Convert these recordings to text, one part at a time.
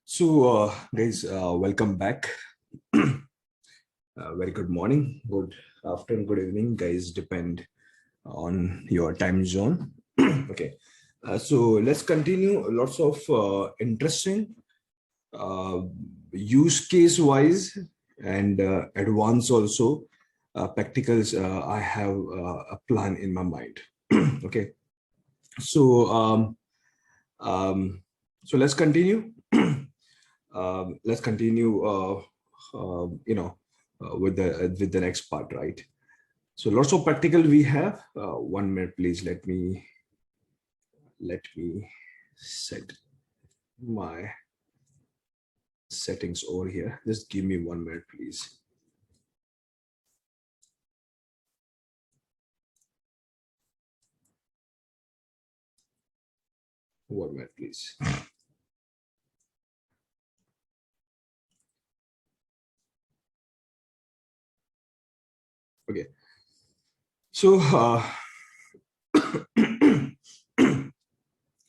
Guys, welcome back. Very good morning, good afternoon, good evening, guys. Depend on your time zone. Okay, so let's continue. Lots of interesting uh, use case wise and advanced also practicals. I have a plan in my mind. Okay, so um, um, so let's continue. Let's continue. With the next part, right? So lots of practical we have. 1 minute, please. Let me set my settings over here. Just give me 1 minute, please. One minute, please. Okay. So,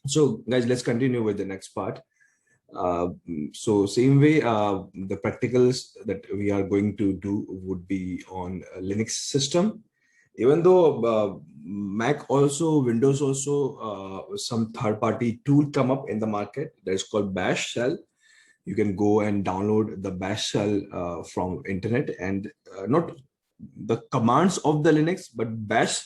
so guys, let's continue with the next part. So same way, the practicals that we are going to do would be on a Linux system. Even though Mac also, Windows also, some third-party tool come up in the market that is called Bash Shell. You can go and download the Bash Shell from internet, and not the commands of the Linux, but Bash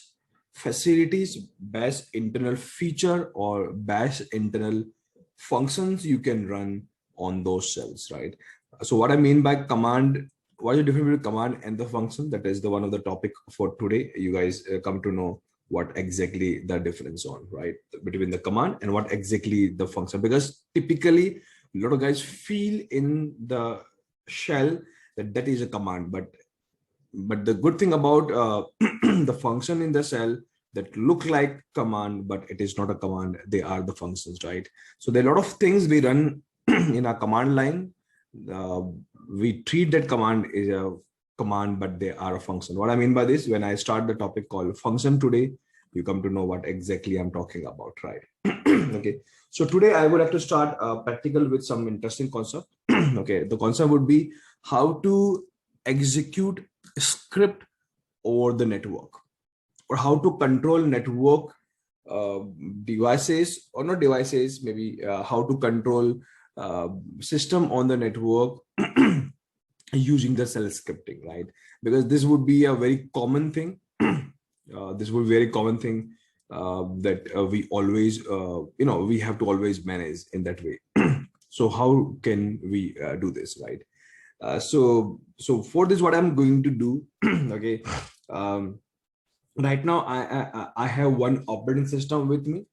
facilities, Bash internal feature, or Bash internal functions you can run on those shells, right? So what I mean by command, what is the difference between command and the function? That is the one of the topic for today. You guys come to know what exactly the difference on, right, between the command and what exactly the function, because typically a lot of guys feel in the shell that that is a command, but the good thing about the function in the shell that look like command, but it is not a command, they are the functions, right? So there are a lot of things we run in our command line. uh, we treat that command as a command, but they are a function. What I mean by this, when I start the topic called function today, you come to know what exactly I'm talking about, right? Okay, so today I would like to start practical with some interesting concept. Okay, the concept would be how to execute script over the network, or how to control network uh, devices, or not devices, maybe how to control uh, system on the network using the shell scripting, right? Because this would be a very common thing. This would be a very common thing that we always, we have to always manage in that way. So how can we do this, right? So for this, what I'm going to do, okay, um, right now I have one operating system with me.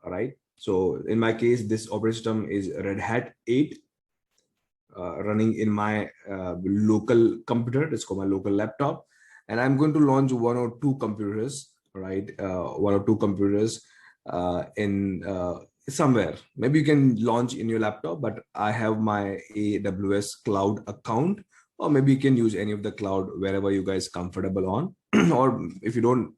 All right, so in my case, this operating system is Red Hat 8, running in my local computer. It's called my local laptop, and I'm going to launch one or two computers, right? One or two computers in somewhere. Maybe you can launch in your laptop, but I have my AWS cloud account, or maybe you can use any of the cloud wherever you guys comfortable on. Or if you don't,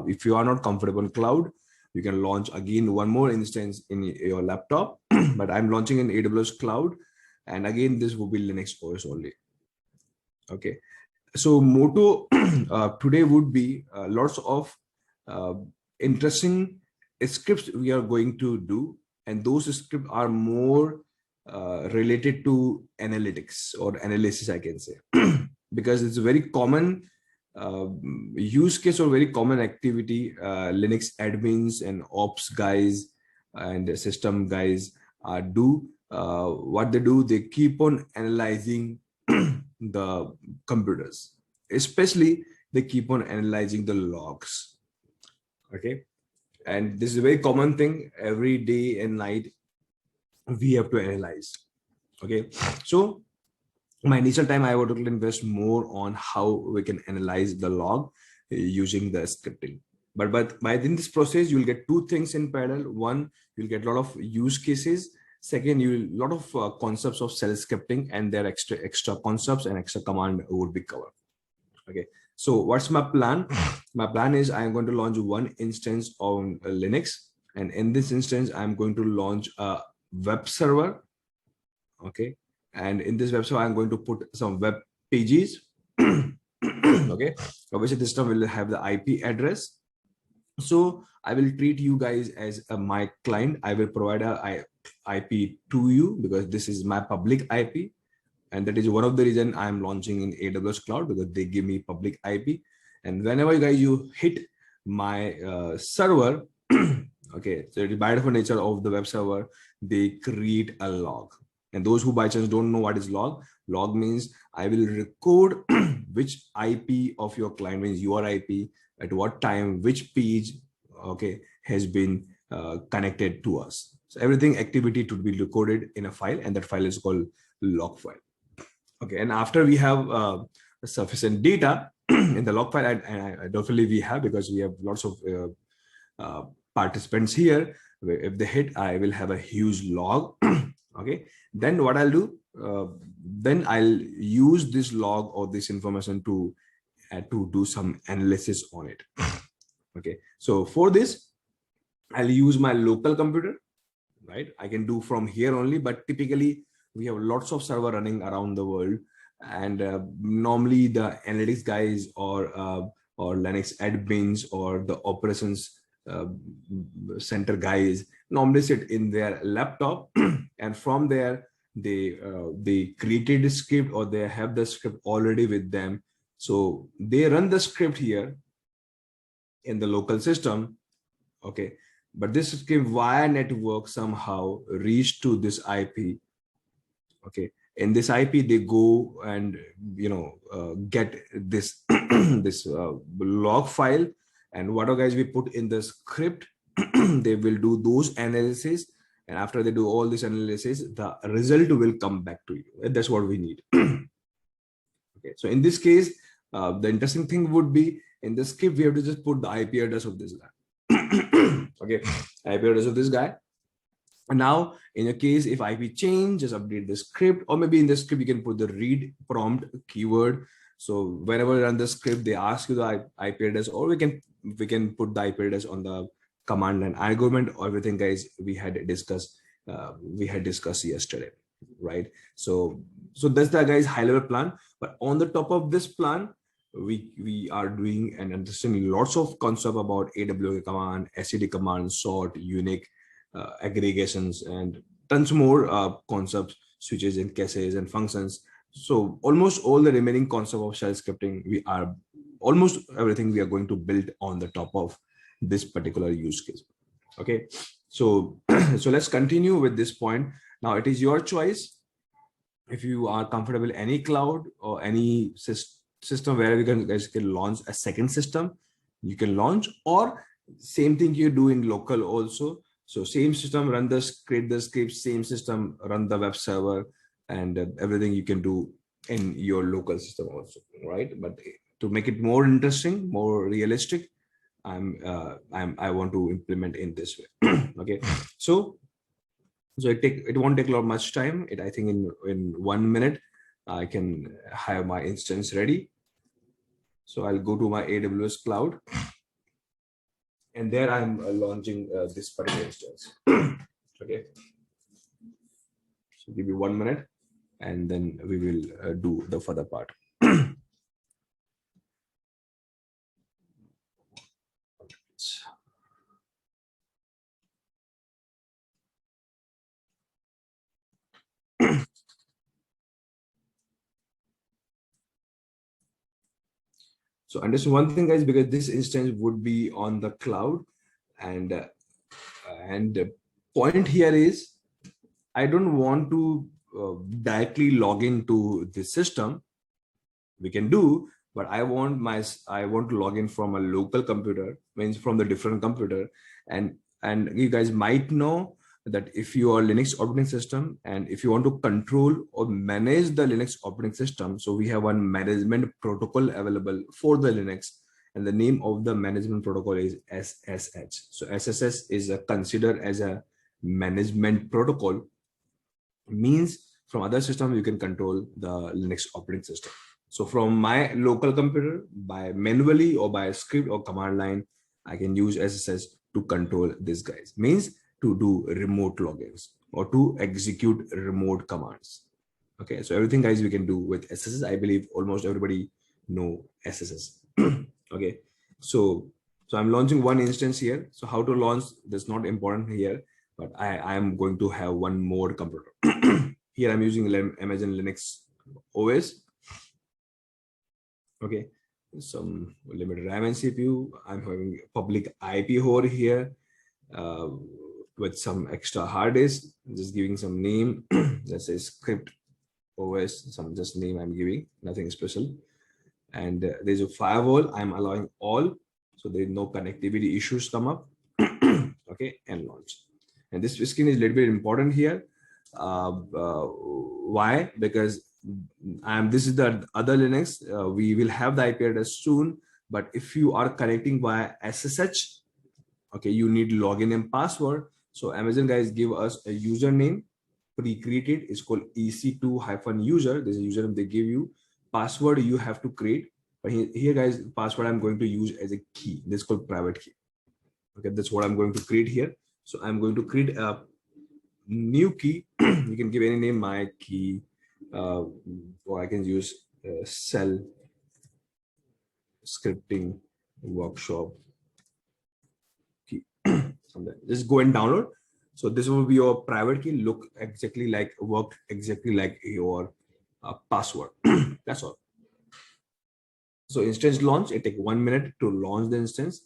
if you are not comfortable in cloud, you can launch again one more instance in your laptop. But I'm launching in AWS cloud, and again this will be Linux OS only. Okay, so motto today would be lots of uh, interesting scripts we are going to do, and those scripts are more related to analytics or analysis, I can say. Because it's a very common uh, use case or very common activity. Linux admins and ops guys and system guys do. What they do, they keep on analyzing the computers, especially they keep on analyzing the logs. Okay, and this is a very common thing. Every day and night we have to analyze. Okay, so my initial time I would invest more on how we can analyze the log using the scripting. But by in this process, you'll get two things in parallel. One, you'll get a lot of use cases. Second, you lot of concepts of shell scripting, and their extra concepts and extra command would be covered. Okay, so what's my plan? My plan is I'm going to launch one instance on Linux, and in this instance I'm going to launch a web server. Okay, and in this web server, I'm going to put some web pages. Okay, obviously this time will have the IP address. So I will treat you guys as my client. I will provide a IP to you because this is my public IP. And that is one of the reason I'm launching in AWS Cloud, because they give me public IP. And whenever you hit my server, okay, so by default nature of the web server, they create a log. And those who by chance don't know what is log means I will record which IP of your client, means your IP, at what time, which page, okay, has been connected to us. So everything activity to be recorded in a file, and that file is called log file. Okay, and after we have sufficient data in the log file, and I definitely we have, because we have lots of participants here. If they hit, I will have a huge log. Okay, then what I'll do, then I'll use this log or this information to do some analysis on it. Okay, so for this, I'll use my local computer, right? I can do from here only, but typically we have lots of server running around the world, and normally the analytics guys or Linux admins or the operations center guys normally sit in their laptop, and from there they created a script, or they have the script already with them. So they run the script here in the local system. Okay, but this script via network somehow reached to this IP. Okay, in this IP they go and get this this log file, and whatever guys we put in the script, they will do those analysis, and after they do all this analysis, the result will come back to you. And that's what we need. Okay, so in this case, the interesting thing would be, in the script we have to just put the IP address of this guy. Okay, IP address of this guy. And now in a case, if IP change, just update the script, or maybe in the script you can put the read prompt keyword. So whenever you run the script, they ask you the IP address, or we can put the IP address on the command line argument, or everything guys we had discussed yesterday, right? So that's the guys high level plan. But on the top of this plan, we are doing and understanding lots of concept about AWS command, SCD command, sort, unique, aggregations, and tons more concepts, switches and caches and functions. So almost all the remaining concept of shell scripting, we are almost everything we are going to build on the top of this particular use case. Okay, so so let's continue with this point. Now it is your choice. If you are comfortable any cloud or any system where guys can launch a second system, you can launch, or same thing you do in local also. So same system, run create the script, same system, run the web server, and everything you can do in your local system also, right? But to make it more interesting, more realistic, I want to implement in this way. Okay, so it won't take a lot much time. I think in 1 minute I can have my instance ready. So I'll go to my AWS cloud, and there I'm launching this particular instance. Okay, so give me 1 minute, and then we will do the further part. So understand one thing, guys, because this instance would be on the cloud, and the point here is I don't want to directly log into the system. We can do, but I want to log in from a local computer, means from the different computer, and you guys might know that if you are Linux operating system, and if you want to control or manage the Linux operating system, so we have one management protocol available for the Linux, and the name of the management protocol is SSH. So SSH is considered as a management protocol, means from other system you can control the Linux operating system. So from my local computer, by manually or by script or command line, I can use SSH to control this guys, means to do remote logins. or to execute remote commands. Okay, so everything guys we can do with SSS. I believe almost everybody know SSS. Okay, so I'm launching one instance here. So how to launch, that's not important here, but I am going to have one more computer. Here I'm using Amazon Linux OS. Okay, some limited RAM and CPU. I'm having public IP over here with some extra hard disk. Just giving some name. Let's say script OS, some just name I'm giving, nothing special. And there's a firewall. I'm allowing all, so there is no connectivity issues come up. Okay, and launch. And this screen is a little bit important here. Why? Because this is the other Linux. We will have the IP address soon, but if you are connecting via SSH, okay, you need login and password. So Amazon guys give us a username pre-created. It's called EC2-user. There's a username they give you. Password you have to create. But here guys, password I'm going to use as a key. This is called private key. Okay, that's what I'm going to create here. So I'm going to create a new key. You can give any name, my key, or I can use cell scripting workshop key. Just go and download. So this will be your private key. Look exactly like, work exactly like your password. That's all. So instance launch, it take 1 minute to launch the instance.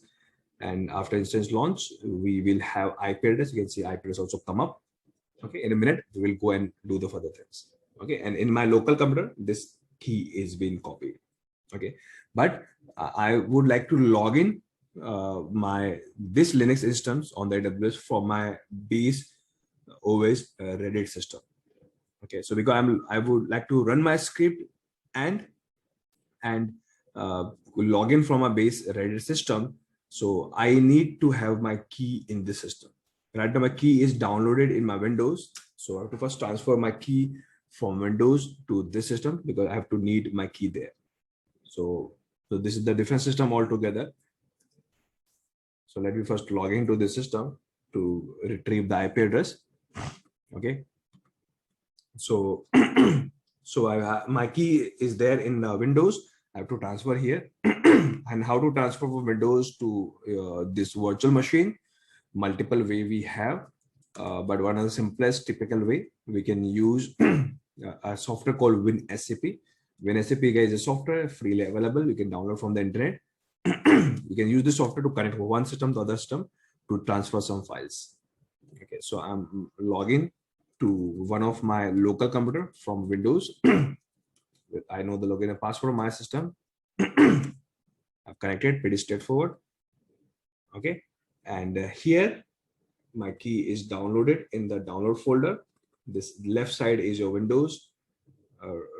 And after instance launch, we will have IP address. You can see IP address also come up. Okay, in a minute, we will go and do the further things. Okay, and in my local computer, this key is being copied. Okay, but I would like to log in this Linux instance on the AWS for my base OS Reddit system. Okay, so because I would like to run my script and log in from a base Reddit system. So I need to have my key in the system. Right now my key is downloaded in my Windows. So I have to first transfer my key from Windows to this system because I have to need my key there. So this is the different system altogether. So let me first log into the system to retrieve the IP address. Okay. So my key is there in Windows. I have to transfer here. And how to transfer from Windows to this virtual machine? Multiple way we have, but one of the simplest typical way, we can use a software called WinSCP. WinSCP guys is a software freely available. You can download from the internet. You can use this software to connect from one system to other system to transfer some files. Okay, so I'm logging to one of my local computer from Windows. I know the login and password of my system. I've connected, pretty straightforward. Okay, and here my key is downloaded in the download folder. This left side is your Windows,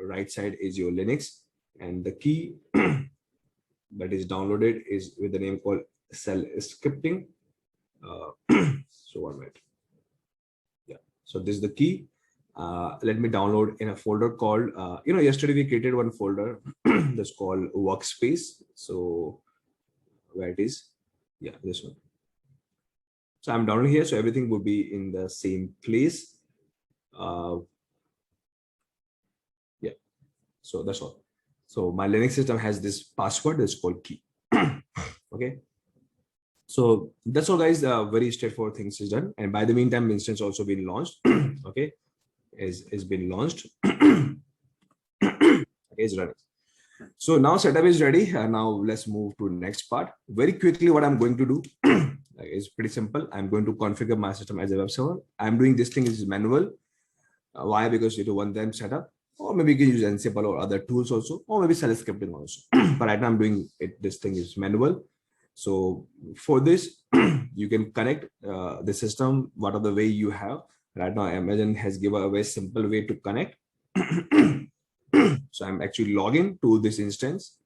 right side is your Linux, and the key that is downloaded is with the name called cell scripting. So 1 minute. Yeah, so this is the key. Let me download in a folder called, yesterday we created one folder that's called workspace. So where it is? Yeah, this one. So I'm downloading here. So everything would be in the same place. Yeah, so that's all. So my Linux system has this password that's called key. Okay. So that's all guys, very straightforward things is done. And by the meantime, instance also been launched. Okay, is been launched. Okay, it's running. So now setup is ready. Now let's move to next part. Very quickly, what I'm going to do is pretty simple. I'm going to configure my system as a web server. I'm doing this thing is manual. Why? Because you do one-time setup, or maybe you can use Ansible or other tools also, or maybe shell scripting also. But right now I'm doing it. This thing is manual. So for this, you can connect the system, whatever way you have. Right now, Amazon has given a very simple way to connect. So I'm actually logging to this instance.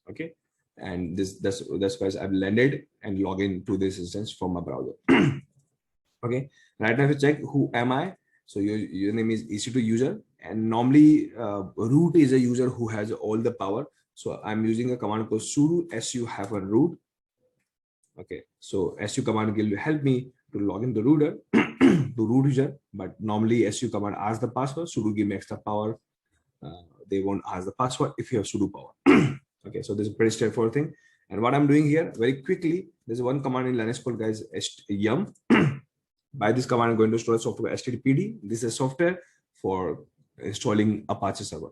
Okay, and that's why I've landed and log in to this instance from my browser. Okay, right now if you check who am I, so your name is EC2-user, and normally root is a user who has all the power. So I'm using a command called sudo su-root. Okay, so su command will help me to log in the router. to root user, but normally su command asks the password. Sudo give me extra power. They won't ask the password if you have sudo power. Okay, so this is a pretty straightforward thing. And what I'm doing here very quickly, there's one command in Linux called guys yum. By this command, I'm going to install software HTTPD. This is software for installing Apache server,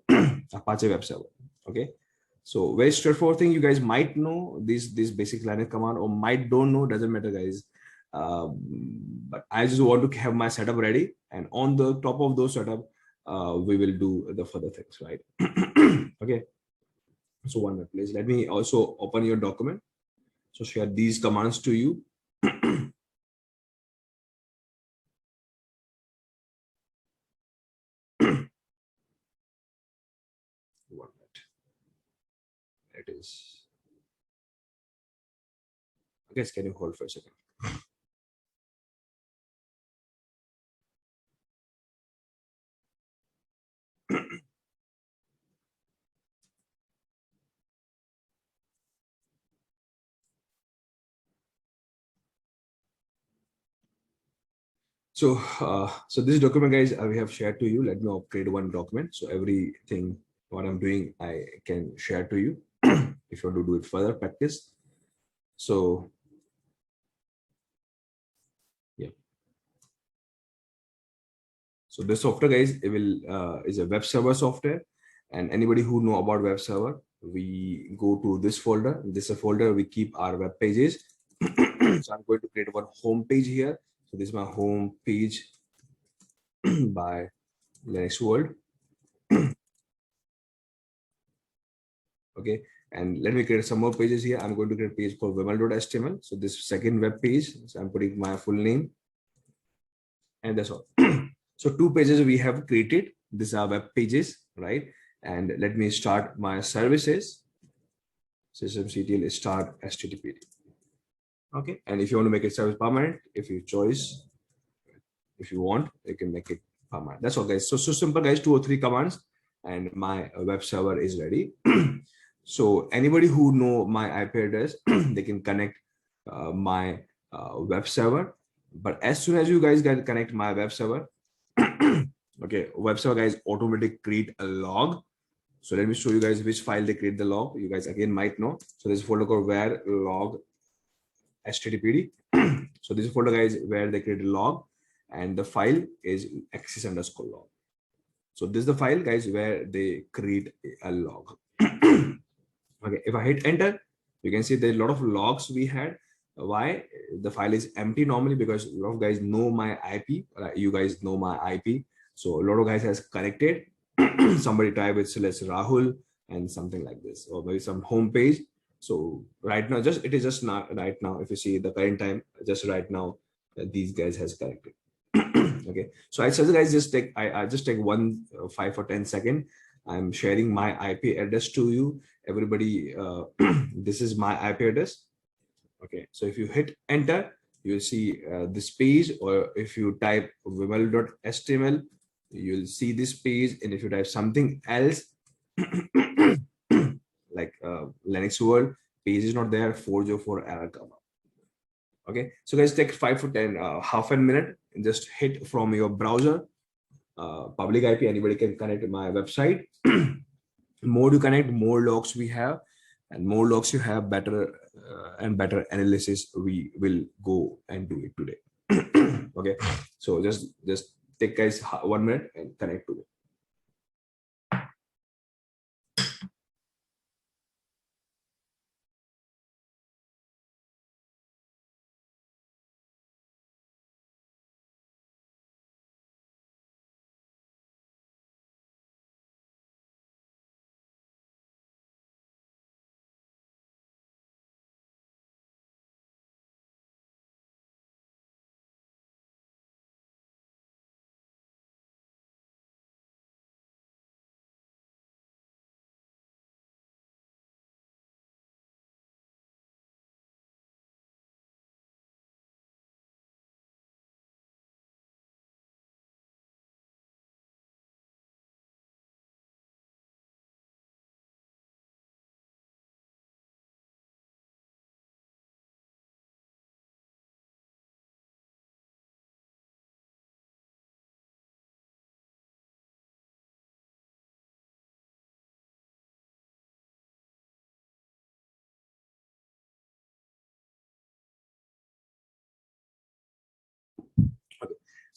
Apache web server. Okay, so very straightforward thing. You guys might know this basic Linux command or might don't know. Doesn't matter, guys. But I just want to have my setup ready, and on the top of those setup, we will do the further things, right? Okay. So one minute, please. Let me also open your document. So share these commands to you. One minute. It is. I guess can you hold for a second? So this document, guys, we have shared to you. Let me upgrade one document. So everything what I'm doing, I can share to you. If you want to do it further, practice. So yeah. So this software, guys, it will is a web server software, and anybody who know about web server, we go to this folder. This is a folder we keep our web pages. So I'm going to create one home page here. So this is my home page by Linux World. Okay, and let me create some more pages here. I'm going to create a page called wiml.html. So this second web page, so I'm putting my full name, and that's all. So two pages we have created. These are web pages, right? And let me start my services. Systemctl start HTTP. Okay, and if you want to make it service permanent, if you choose, if you want, you can make it permanent. That's all, guys. So simple, guys. 2 or 3 commands, and my web server is ready. So anybody who know my IP address, they can connect my web server. But as soon as you guys can connect my web server, okay, web server guys automatically create a log. So let me show you guys which file they create the log. You guys again might know. So there's a folder called where log httpd. So this folder, guys, where they create a log, and the file is access_log. So this is the file, guys, where they create a log. Okay, if I hit enter, you can see there's a lot of logs we had. Why the file is empty normally? Because a lot of guys know my IP. You guys know my IP. So a lot of guys has connected. Somebody try with, so let's say Rahul and something like this, or maybe some home page. So right now, just it is just not right now. If you see the current time, just right now, these guys has connected. Okay, so I suggest guys just take I just take 5 or 10 seconds. I'm sharing my IP address to you. Everybody, this is my IP address. Okay, so if you hit enter, you'll see this page, or if you type wiml.html, you'll see this page. And if you type something else, like Linux World, page is not there, 404 error come up. Okay, so guys, take 5 to 10, half a minute, and just hit from your browser, public IP, anybody can connect to my website. More you connect, more logs we have, and more logs you have, better and better analysis we will go and do it today. Okay, so just take guys 1 minute and connect to it.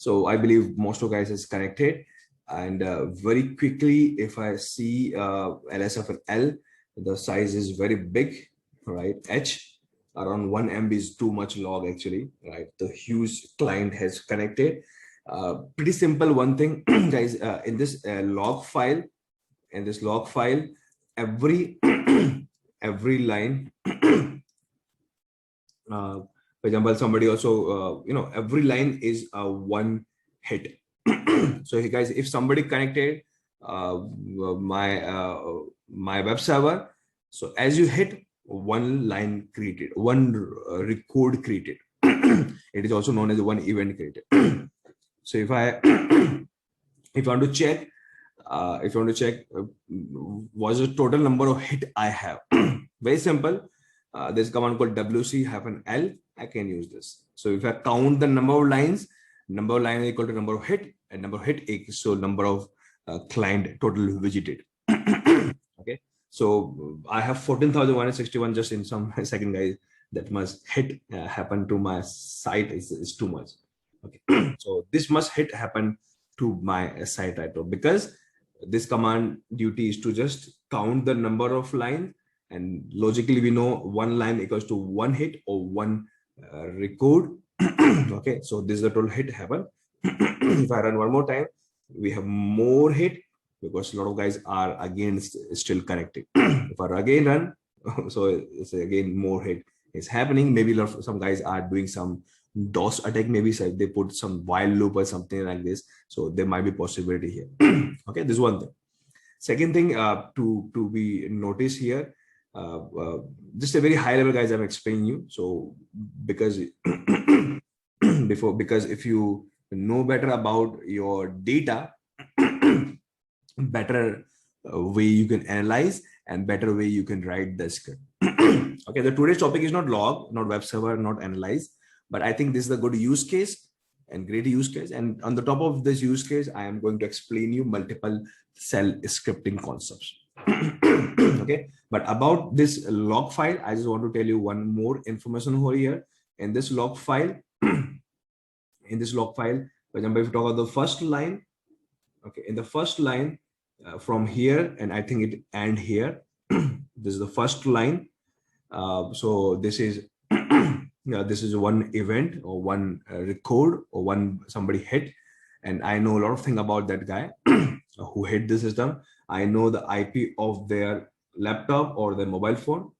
So I believe most of guys is connected. And very quickly, if I see LSFL, the size is very big, right? H around 1 MB is too much log actually, right? The huge client has connected. Pretty simple one thing, guys. In this log file, every every line. For example, somebody also, every line is a one hit. So hey guys, if somebody connected my web server, so as you hit, one line created, one record created. It is also known as one event created. So if I if you want to check what's the total number of hit I have, very simple. This command called wc-l, I can use this. So if I count the number of lines is equal to number of hit, and number of hit equals so number of client total visited. Okay, so I have 14,161 just in some second, guys. That must hit happen to my site is too much. Okay, so this must hit happen to my site right now, because this command duty is to just count the number of lines, and logically we know one line equals to one hit or one record. Okay, so this is the total hit happen. If I run one more time, we have more hit, because a lot of guys are again still connected. If I again run, so it's again more hit is happening. Maybe some guys are doing some DOS attack, maybe they put some while loop or something like this, so there might be possibility here. Okay, this is one thing. Second thing to be noticed here, just a very high level, guys, I'm explaining you. So because because if you know better about your data, better way you can analyze, and better way you can write the script. Okay, the today's topic is not log, not web server, not analyze, but I think this is a good use case and great use case. And on the top of this use case, I am going to explain you multiple cell scripting concepts. Okay, but about this log file, I just want to tell you one more information over here. In this log file, for example, if you talk about the first line, okay, in the first line from here, and I think it end here. This is the first line. So this is this is one event or one record or one somebody hit, and I know a lot of thing about that guy who hit the system. I know the IP of their laptop or their mobile phone.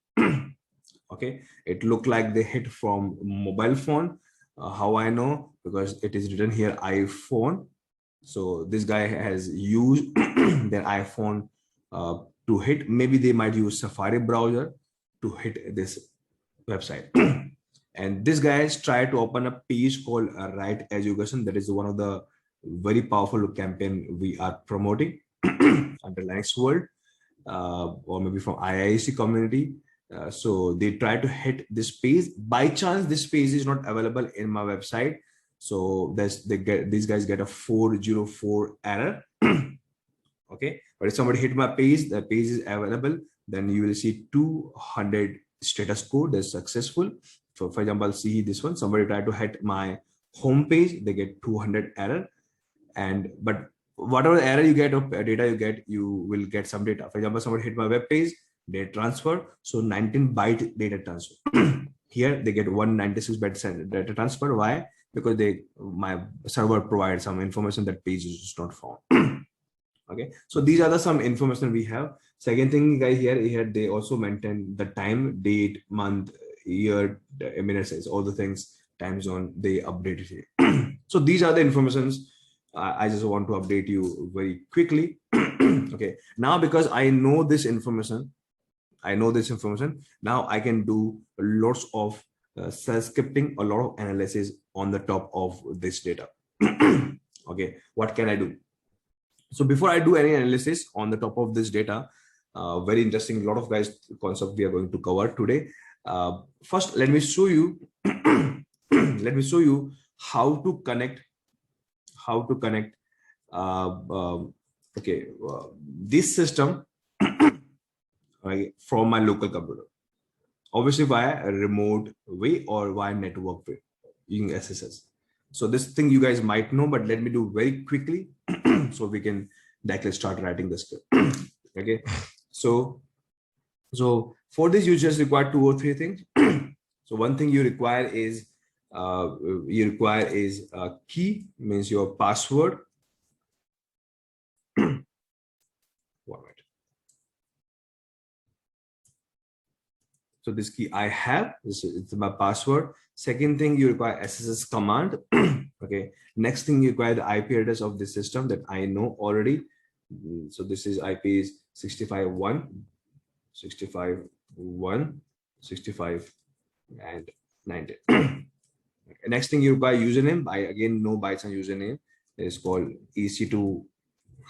Okay, it looked like they hit from mobile phone. How I know? Because it is written here iPhone. So this guy has used their iPhone to hit. Maybe they might use Safari browser to hit this website. And this guy has tried to open a page called Right Education. That is one of the very powerful campaign we are promoting under Linux World, or maybe from IIC community. So they try to hit this page. By chance, this page is not available in my website. So these guys get a 404 error. Okay, but if somebody hit my page, the page is available, then you will see 200 status code that's successful. So for example, see this one, somebody tried to hit my home page, they get 200 error. And but whatever error you get of data you get, you will get some data. For example, somebody hit my web page, data transfer, so 19 byte data transfer. Here they get 196 byte data transfer. Why? Because my server provides some information that page is not found. Okay, so these are some information we have. Second thing, guys, here they also maintain the time, date, month, year, minutes, all the things, time zone, they updated here. So these are the informations I just want to update you very quickly. Okay, now because I know this information, now I can do lots of cell scripting, a lot of analysis on the top of this data. Okay, what can I do? So before I do any analysis on the top of this data, very interesting, a lot of guys concept we are going to cover today. First, let me show you how to connect this system right, from my local computer, obviously via a remote way or via network way using SSH. So this thing you guys might know, but let me do very quickly so we can directly start writing the script. Okay, so for this you just require 2 or 3 things. So one thing you require is a key, means your password. One minute. So this key I have, it's my password. Second thing, you require SSH command. Okay. Next thing, you require the IP address of the system that I know already. So this is IP is 65.1, 65.1, 65 and 90. Next thing, you require username. I again know by some username. It is called EC2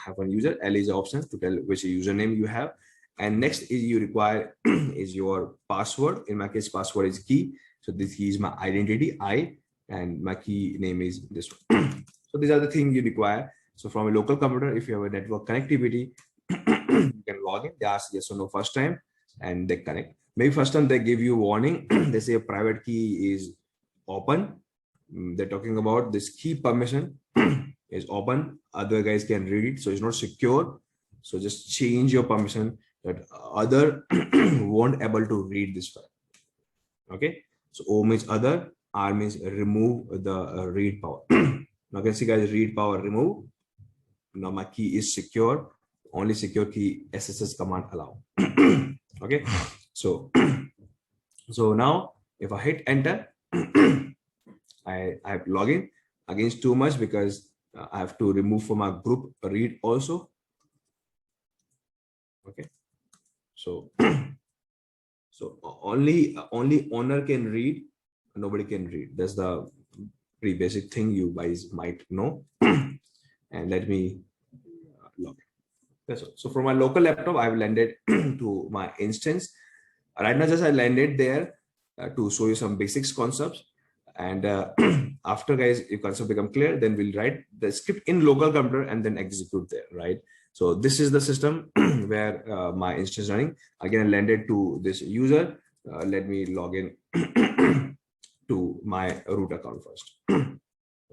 have one user. L is the option to tell which username you have. And next is you require is your password. In my case, password is key. So this key is my identity, I, and my key name is this one. So these are the things you require. So from a local computer, if you have a network connectivity, you can log in. They ask yes or no first time, and they connect. Maybe first time they give you warning. They say a private key is open. They're talking about this key permission is open. Other guys can read it, so it's not secure. So just change your permission that other won't able to read this file. Okay, so O means other, R means remove the read power. Now you can see guys, read power remove. Now my key is secure. Only secure key SSH command allow. Okay, so now if I hit enter, I have login. Against too much because I have to remove from my group read also. Okay, so only owner can read, nobody can read. That's the pretty basic thing you guys might know. And let me log in. That's all. So from my local laptop, I've landed to my instance. Right now, just I landed there to show you some basics concepts. And after guys, if concept become clear, then we'll write the script in local computer and then execute there, right? So this is the system where my instance running. Again, I landed to this user. Let me log in to my root account first.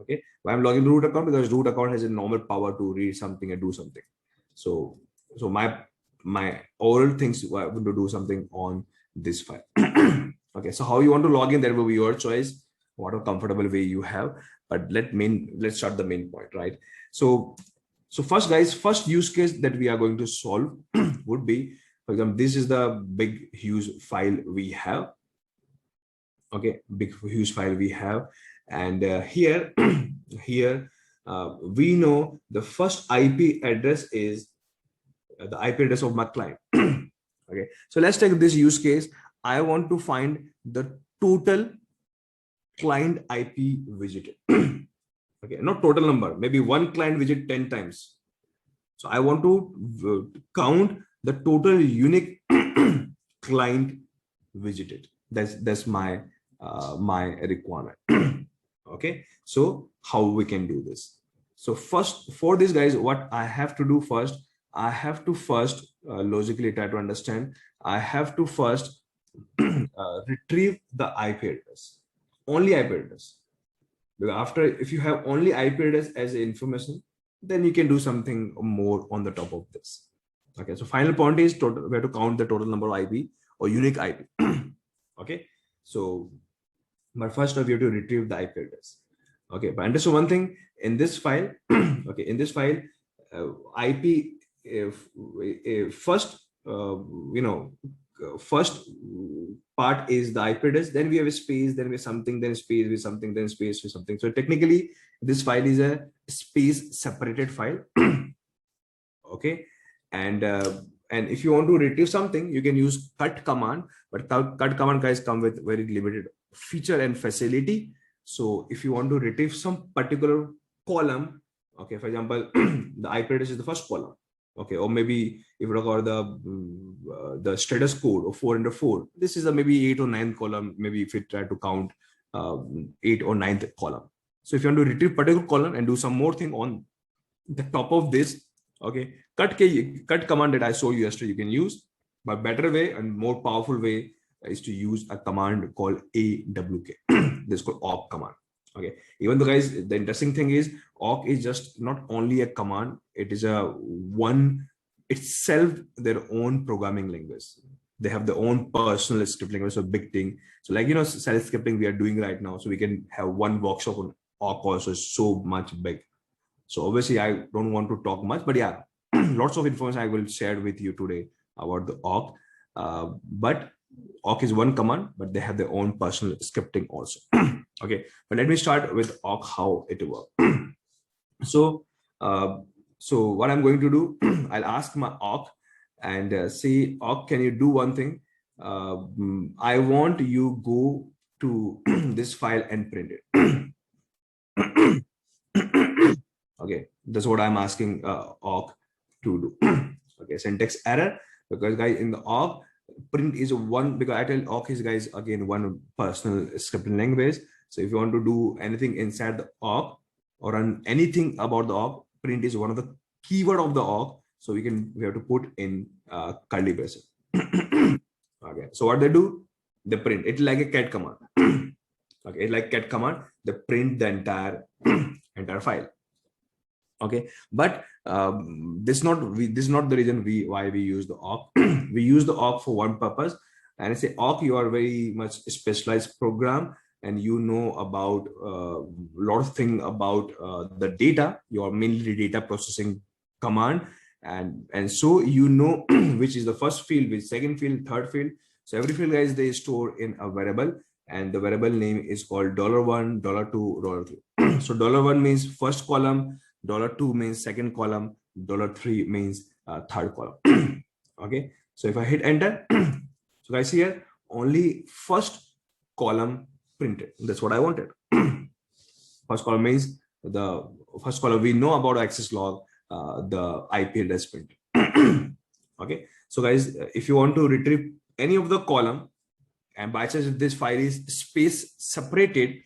Okay, why I'm logging root account? Because root account has a normal power to read something and do something. So my overall things I want to do something on this file. Okay, so how you want to log in, that will be your choice, what a comfortable way you have. But let's start the main point, right? So first guys, first use case that we are going to solve would be, for example, this is the big huge file we have. Okay, big huge file we have, and here we know the first IP address is the IP address of my client. Okay, so let's take this use case. I want to find the total client IP visited. Okay, not total number, maybe one client visit 10 times. So I want to count the total unique client visited. That's my my requirement. Okay, so how we can do this? So first, for this guys, what I have to do first, I have to first logically try to understand. I have to first retrieve the IP address, only IP address. Because after, if you have only IP address as information, then you can do something more on the top of this. Okay, so final point is total. We have to count the total number of IP or unique IP. Okay, so but first we have to retrieve the IP address. Okay, but understand one thing in this file. Okay, in this file, IP first first part is the IP address, then we have a space, then we have something, then space with something, then space with something. So technically this file is a space separated file. Okay, and if you want to retrieve something, you can use cut command, but cut command guys come with very limited feature and facility. So if you want to retrieve some particular column, okay, for example, the IP address is the first column. Okay, or maybe if you look at the status code of 404, this is a maybe 8 or 9 column. Maybe if you try to count 8 or 9th column. So if you want to retrieve particular column and do some more thing on the top of this, okay, cut command that I showed you yesterday you can use, but better way and more powerful way is to use a command called AWK. This is called op command. Okay, even though guys, the interesting thing is awk is just not only a command, it is a one itself their own programming language. They have their own personal script language, so big thing. So like, self scripting we are doing right now, so we can have one workshop on awk also, is so much big. So obviously I don't want to talk much, but yeah, lots of information I will share with you today about the awk. But awk is one command, but they have their own personal scripting also. Okay, but let me start with awk, how it works. So, so what I'm going to do, I'll ask my awk and say, awk, can you do one thing? I want you go to this file and print it. Okay, that's what I'm asking awk to do. Okay, syntax error, because guys, in the awk, print is one, because I tell awk is, guys, again, one personal scripting language. So if you want to do anything inside the awk or run anything about the awk, print is one of the keyword of the awk. So we have to put in curly braces. Okay, so what they do, they print it like a cat command. Okay, like cat command, they print the entire file. Okay, but this is not the reason why we use the awk. We use the awk for one purpose, and I say, awk, you are very much specialized program, and you know about a lot of thing about the data. You are mainly data processing command, and so which is the first field, which second field, third field. So every field, guys, they store in a variable, and the variable name is called $1, $2, $3. So $1 means first column, $2 means second column, $3 means third column. Okay, so if I hit enter, so guys, here only first column printed. That's what I wanted. First column means the first column we know about access log, the IP address printed. Okay, so guys, if you want to retrieve any of the column, and by chance this file is space separated,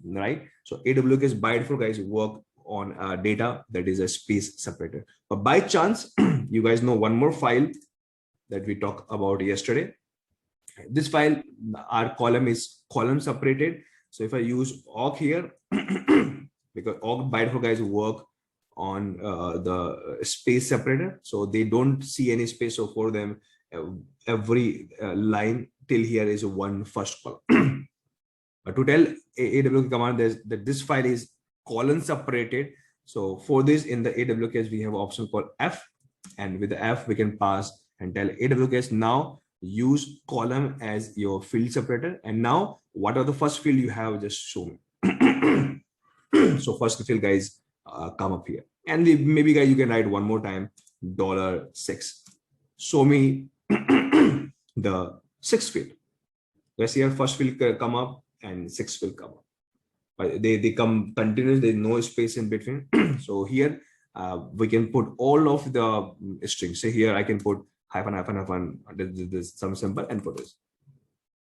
right? So AWS by default, guys, work on data that is a space separated. But by chance, you guys know one more file that we talked about yesterday. This file, our column is column separated. So if I use awk here, because awk by default, guys, work on the space separator, so they don't see any space. So for them, every line till here is one first column. But to tell AWK command that this file is column separated, so for this, in the AWS we have an option called F, and with the F we can pass and tell AWS now use column as your field separator, and now what are the first field you have, just show me. So first field, guys, come up here, and maybe, guys, you can write one more time $6. Show me the sixth field. Let's see, here first field come up and sixth will come up. But they come continuous, there's no space in between. So here we can put all of the strings. Say here I can put hyphen, this some symbol, and put this.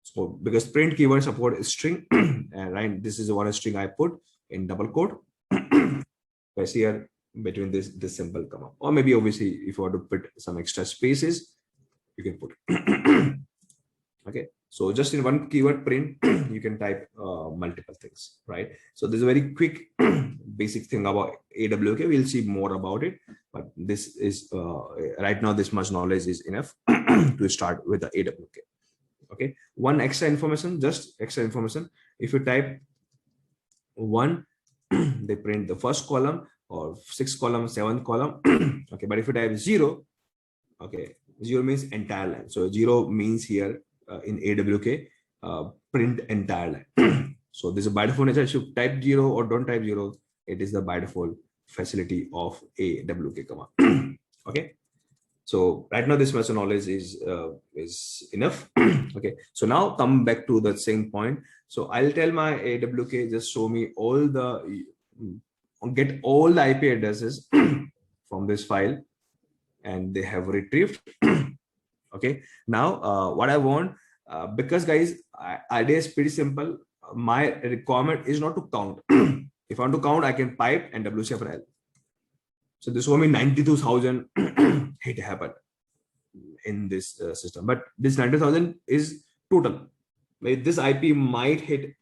So because print keyword support string, and right, this is one string I put in double quote. I see here between this symbol come up, or maybe obviously if you want to put some extra spaces, you can put it. Okay, so just in one keyword print, you can type multiple things, right? So this is a very quick basic thing about AWK. We'll see more about it, but this is right now, this much knowledge is enough to start with the AWK. Okay, one extra information, just extra information. If you type 1, they print the first column, or 6th column, 7th column. Okay, but if you type 0, okay, 0 means entire line. So 0 means here in AWK print entire line. So this is by default nature. If you type 0 or don't type 0, it is the by default facility of AWK command. Okay, so right now this much knowledge is enough. Okay, so now come back to the same point. So I'll tell my AWK, just show me all the get all the IP addresses from this file, and they have retrieved. Okay, now what I want, because, guys, idea is pretty simple. My requirement is not to count. If I want to count, I can pipe and WCF. So this will mean 92,000 hit happened in this system, but this 90,000 is total. This IP might hit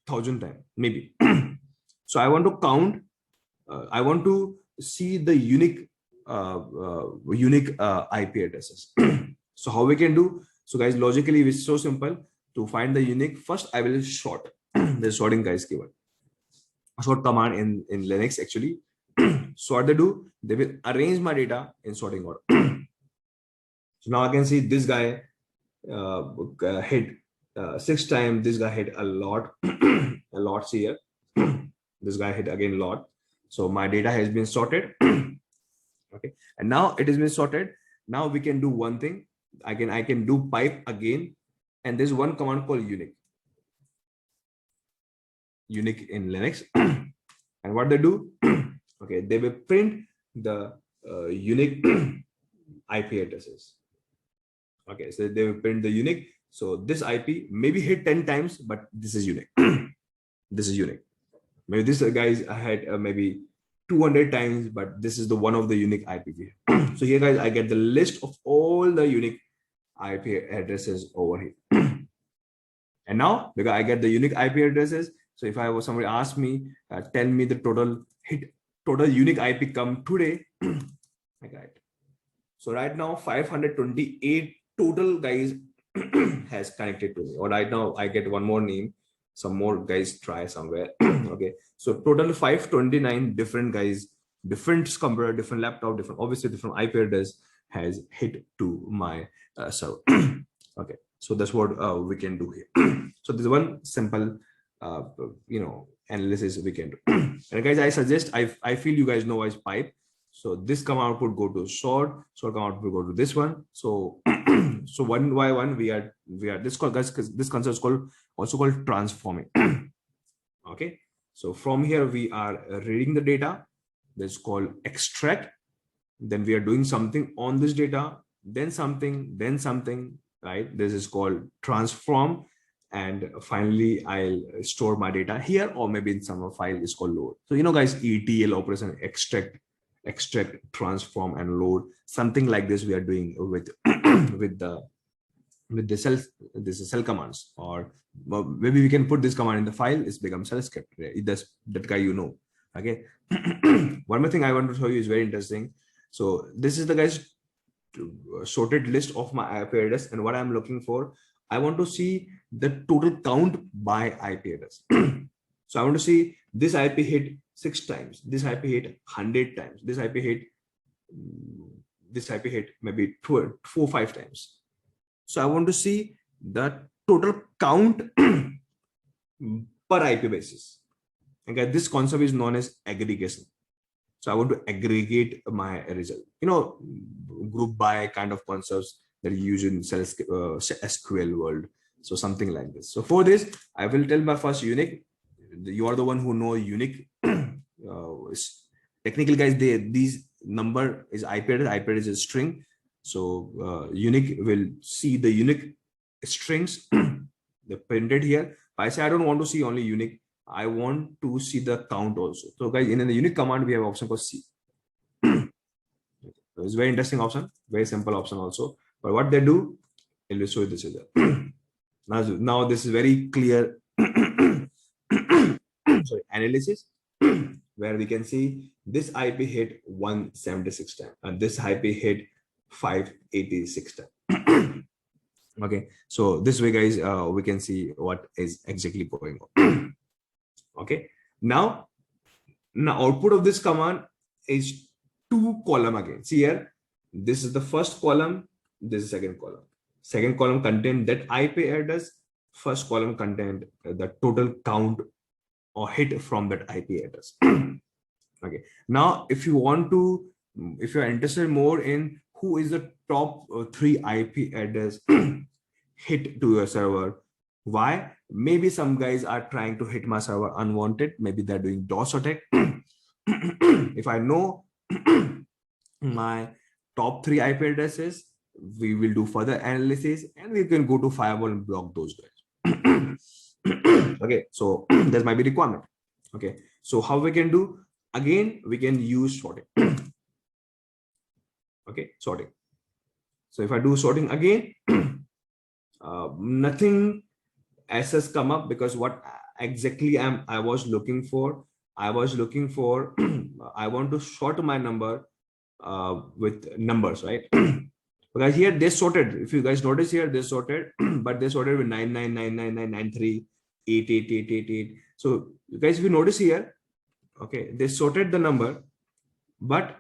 1,000 times, maybe. So I want to count, I want to see the unique IP addresses. So how we can do? So guys, logically it's so simple. To find the unique, first I will sort. The sorting guys keyword. Sort command in Linux actually. So what they do, they will arrange my data in sorting order. So now I can see this guy hit 6 times. This guy hit a lot, a lot here. This guy hit again a lot. So my data has been sorted. Okay, and now it has been sorted. Now we can do one thing. I can do pipe again, and there's one command called unique. Unique in Linux, and what they do? Okay, they will print the unique IP addresses. Okay, so they will print the unique. So this IP maybe hit 10 times, but this is unique. This is unique. Maybe this guys had maybe 200 times, but this is the one of the unique IP. So here guys, I get the list of all the unique IP addresses over here. And now because I get the unique IP addresses, so if I was somebody asked me, tell me the total unique IP come today, I got it. So right now 528 total guys has connected to me. Or right now I get one more name, some more guys try somewhere. Okay, so total 529 different guys, different computer, different laptop, different obviously different IP address has hit to my server. Okay, so that's what we can do here. So there's one simple analysis we can do. And guys, I suggest, I feel you guys know is pipe. So this command output go to sort command output go to this one. So so one by one we are this called guys, this concept is also called transforming. Okay, so from here we are reading the data. That's called extract. Then we are doing something on this data, then something, right? This is called transform. And finally I'll store my data here, or maybe in some file is called load. So guys, ETL operation, extract, transform, and load, something like this we are doing with with the cell commands. Or maybe we can put this command in the file, it's become shell script. It does that guy, okay. One more thing I want to show you is very interesting. So this is the guys sorted list of my IP address, and what I'm looking for, I want to see the total count by IP address. So I want to see this IP hit 6 times, this IP hit 100 times, this IP hit maybe 4 or 5 times. So I want to see the total count per IP basis. Okay, this concept is known as aggregation. So I want to aggregate my result, group by kind of concepts that you use in SQL world. So something like this. So for this, I will tell my first unique. You are the one who know unique. Technical guys, these number is IP address. IP address is a string. So unique will see the unique strings. They printed here. But I say I don't want to see only unique. I want to see the count also. So guys, in the unique command, we have option called C. So it's a very interesting option, very simple option also. But what they do, I will show you this. Now this is very clear. Sorry, analysis, where we can see this IP hit 176 times and this IP hit 586 times. Okay, so this way, guys, we can see what is exactly going on. Okay, now output of this command is 2 column again. See here, this is the first column, this is second column. Second column contain that IP address, first column contain the total count or hit from that IP address. Okay, now if you are interested more in who is the top 3 IP address hit to your server, why? Maybe some guys are trying to hit my server unwanted, maybe they're doing DOS attack. If I know my top 3 IP addresses, we will do further analysis and we can go to firewall and block those guys. Okay, so that might be requirement. Okay, so how we can do? Again, we can use sorting. Okay, sorting. So if I do sorting again, nothing else has come up, because what exactly I was looking for. I was looking for I want to sort my number with numbers, right? Because here they sorted. If you guys notice here, they sorted, but they sorted with 9999993 888888. So you guys, if you notice here, okay, they sorted the number, but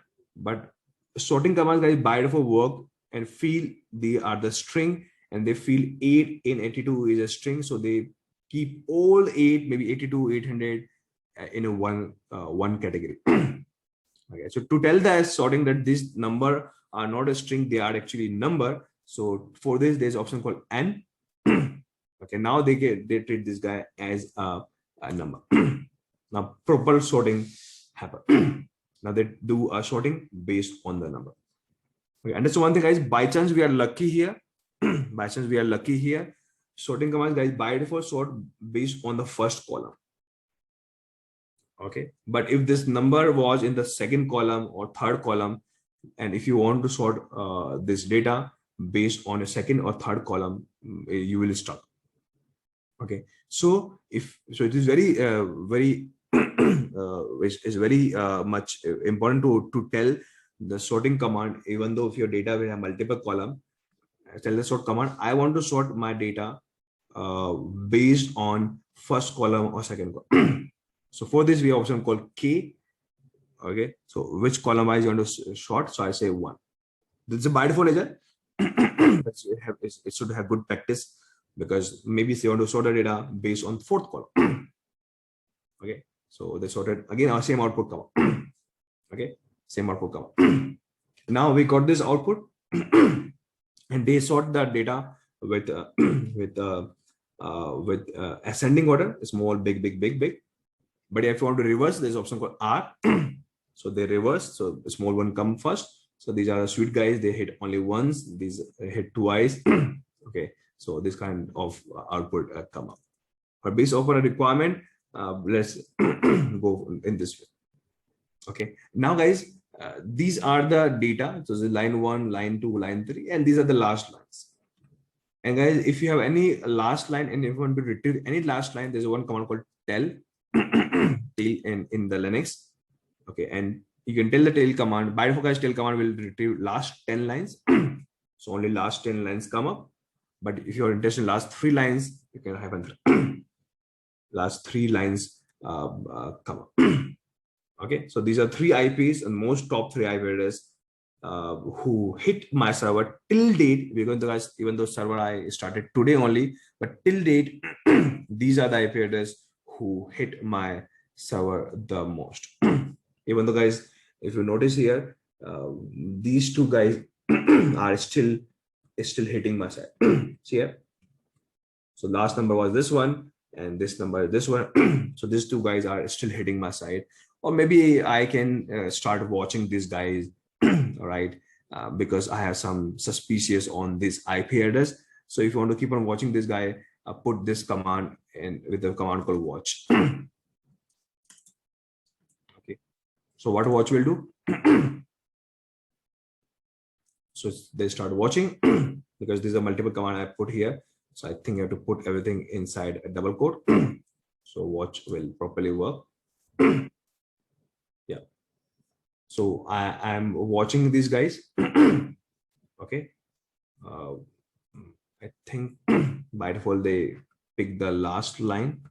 sorting commands, guys, by default work and feel they are the string, and they feel 8 in 82 is a string, so they keep all 8, maybe 82, 800 in a one category. Okay, so to tell the sorting that this number are not a string, they are actually number. So for this, there's option called n. Okay, now they treat this guy as a number. Now proper sorting happen. Now they do a sorting based on the number. Okay, and that's one thing, guys. By chance we are lucky here. By chance we are lucky here. Sorting commands, guys, by default sort based on the first column. Okay, but if this number was in the second column or third column, and if you want to sort this data based on a second or third column, you will stuck. Okay, so it is very is very much important to tell the sorting command. Even though if your data will have multiple column, tell the sort command, I want to sort my data based on first column or second column. So for this, we have option called K. Okay, so which column wise you want to sort? So I say 1. This is a by default agent. It should have good practice, because maybe they want to sort the data based on fourth column. Okay, so they sorted again our same output command. Okay, same output command. Now we got this output, and they sort the data with ascending order, small, big, big, big, big. But if you want to reverse, there's option called R. So they reverse. So the small one come first. So these are the sweet guys. They hit only once. These hit twice. Okay. So this kind of output come up. But based upon a requirement, let's go in this way. Okay. Now, guys, these are the data. So the line 1, line 2, line 3, and these are the last lines. And guys, if you have any last line and if you want to retrieve any last line, there's one command called tell. Tail in the Linux. Okay, and you can tell the tail command. By default, guys, tail command will retrieve last 10 lines. So only last 10 lines come up. But if you're interested in last 3 lines, you can have last 3 lines come up. Okay, so these are 3 IPs and most top 3 IP addresses who hit my server till date. We're going to, guys, even though server I started today only, but till date, these are the IP addresses who hit my server the most. Even though, guys, if you notice here, these 2 guys are still hitting my site. See here. So last number was this one, and this number is this one. So these 2 guys are still hitting my site. Or maybe I can start watching these guys, all right, because I have some suspicious on this IP address. So if you want to keep on watching this guy, put this command in with the command called watch. Okay, so what watch will do? So they start watching because these are multiple command I put here. So I think you have to put everything inside a double quote. So watch will properly work. Yeah. So I am watching these guys. Okay. I think by default they pick the last line.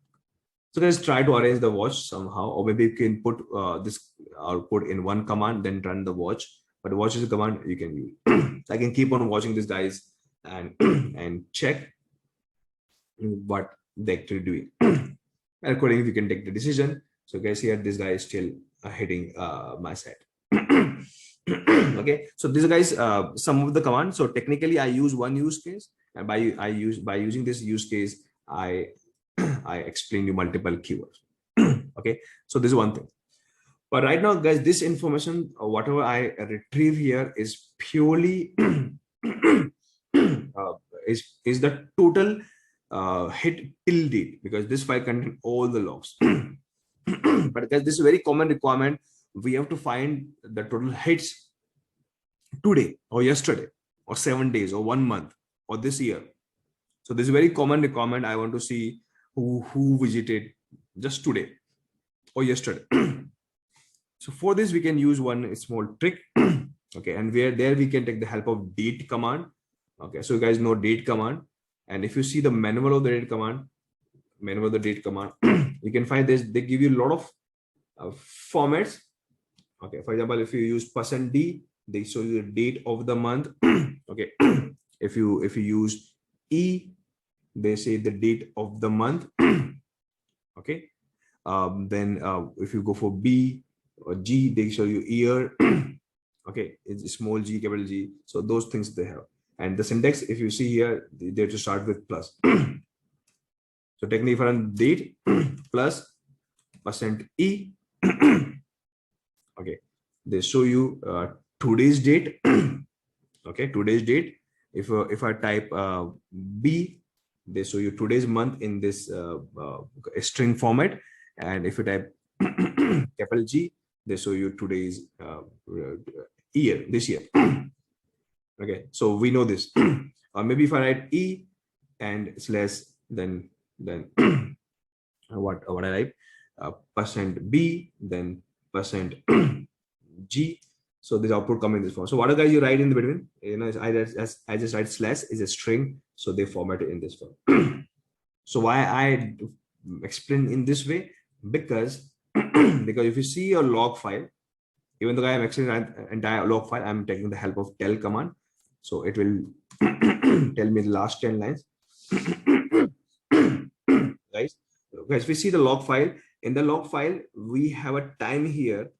So guys, try to arrange the watch somehow, or maybe you can put this output in one command, then run the watch. But watch is a command you can use. I can keep on watching these guys and and check what they're actually doing. And accordingly, you can take the decision. So guys, here this guy is still hitting my site. Okay, so these are, guys, some of the commands. So technically I use one use case, and by using this use case, I explain you multiple keywords. Okay, so this is one thing. But right now, guys, this information, whatever I retrieve here, is purely is the total hit till date, because this file contains all the logs. But guys, this is a very common requirement. We have to find the total hits today or yesterday or 7 days or 1 month or this year. So this is a very common requirement. I want to see who visited just today or yesterday. So for this, we can use one small trick. Okay, and there we can take the help of date command. Okay, so you guys know date command, and if you see the manual of the date command, you can find this. They give you a lot of formats. Okay, for example, if you use %d, they show you the date of the month. Okay, if you use e, they say the date of the month. Okay, then if you go for b or g, they show you year. Okay, it's small g, capital G. So those things they have. And the syntax, if you see here, they have to start with plus. So technically for date plus %e. Okay, they show you today's date. Okay, today's date. If I type b, they show you today's month in this string format. And if you type capital G, they show you today's year, this year. Okay, so we know this. Or maybe if I write e and slash, then what I write, %b, then %g. So this output come in this form. So whatever guys you write in the between, you know, I just write slash is a string, so they format it in this form. So why I explain in this way? Because if you see your log file, even though I am explaining an entire log file, I'm taking the help of tell command. So it will tell me the last 10 lines. Guys, we see the log file. In the log file, we have a time here.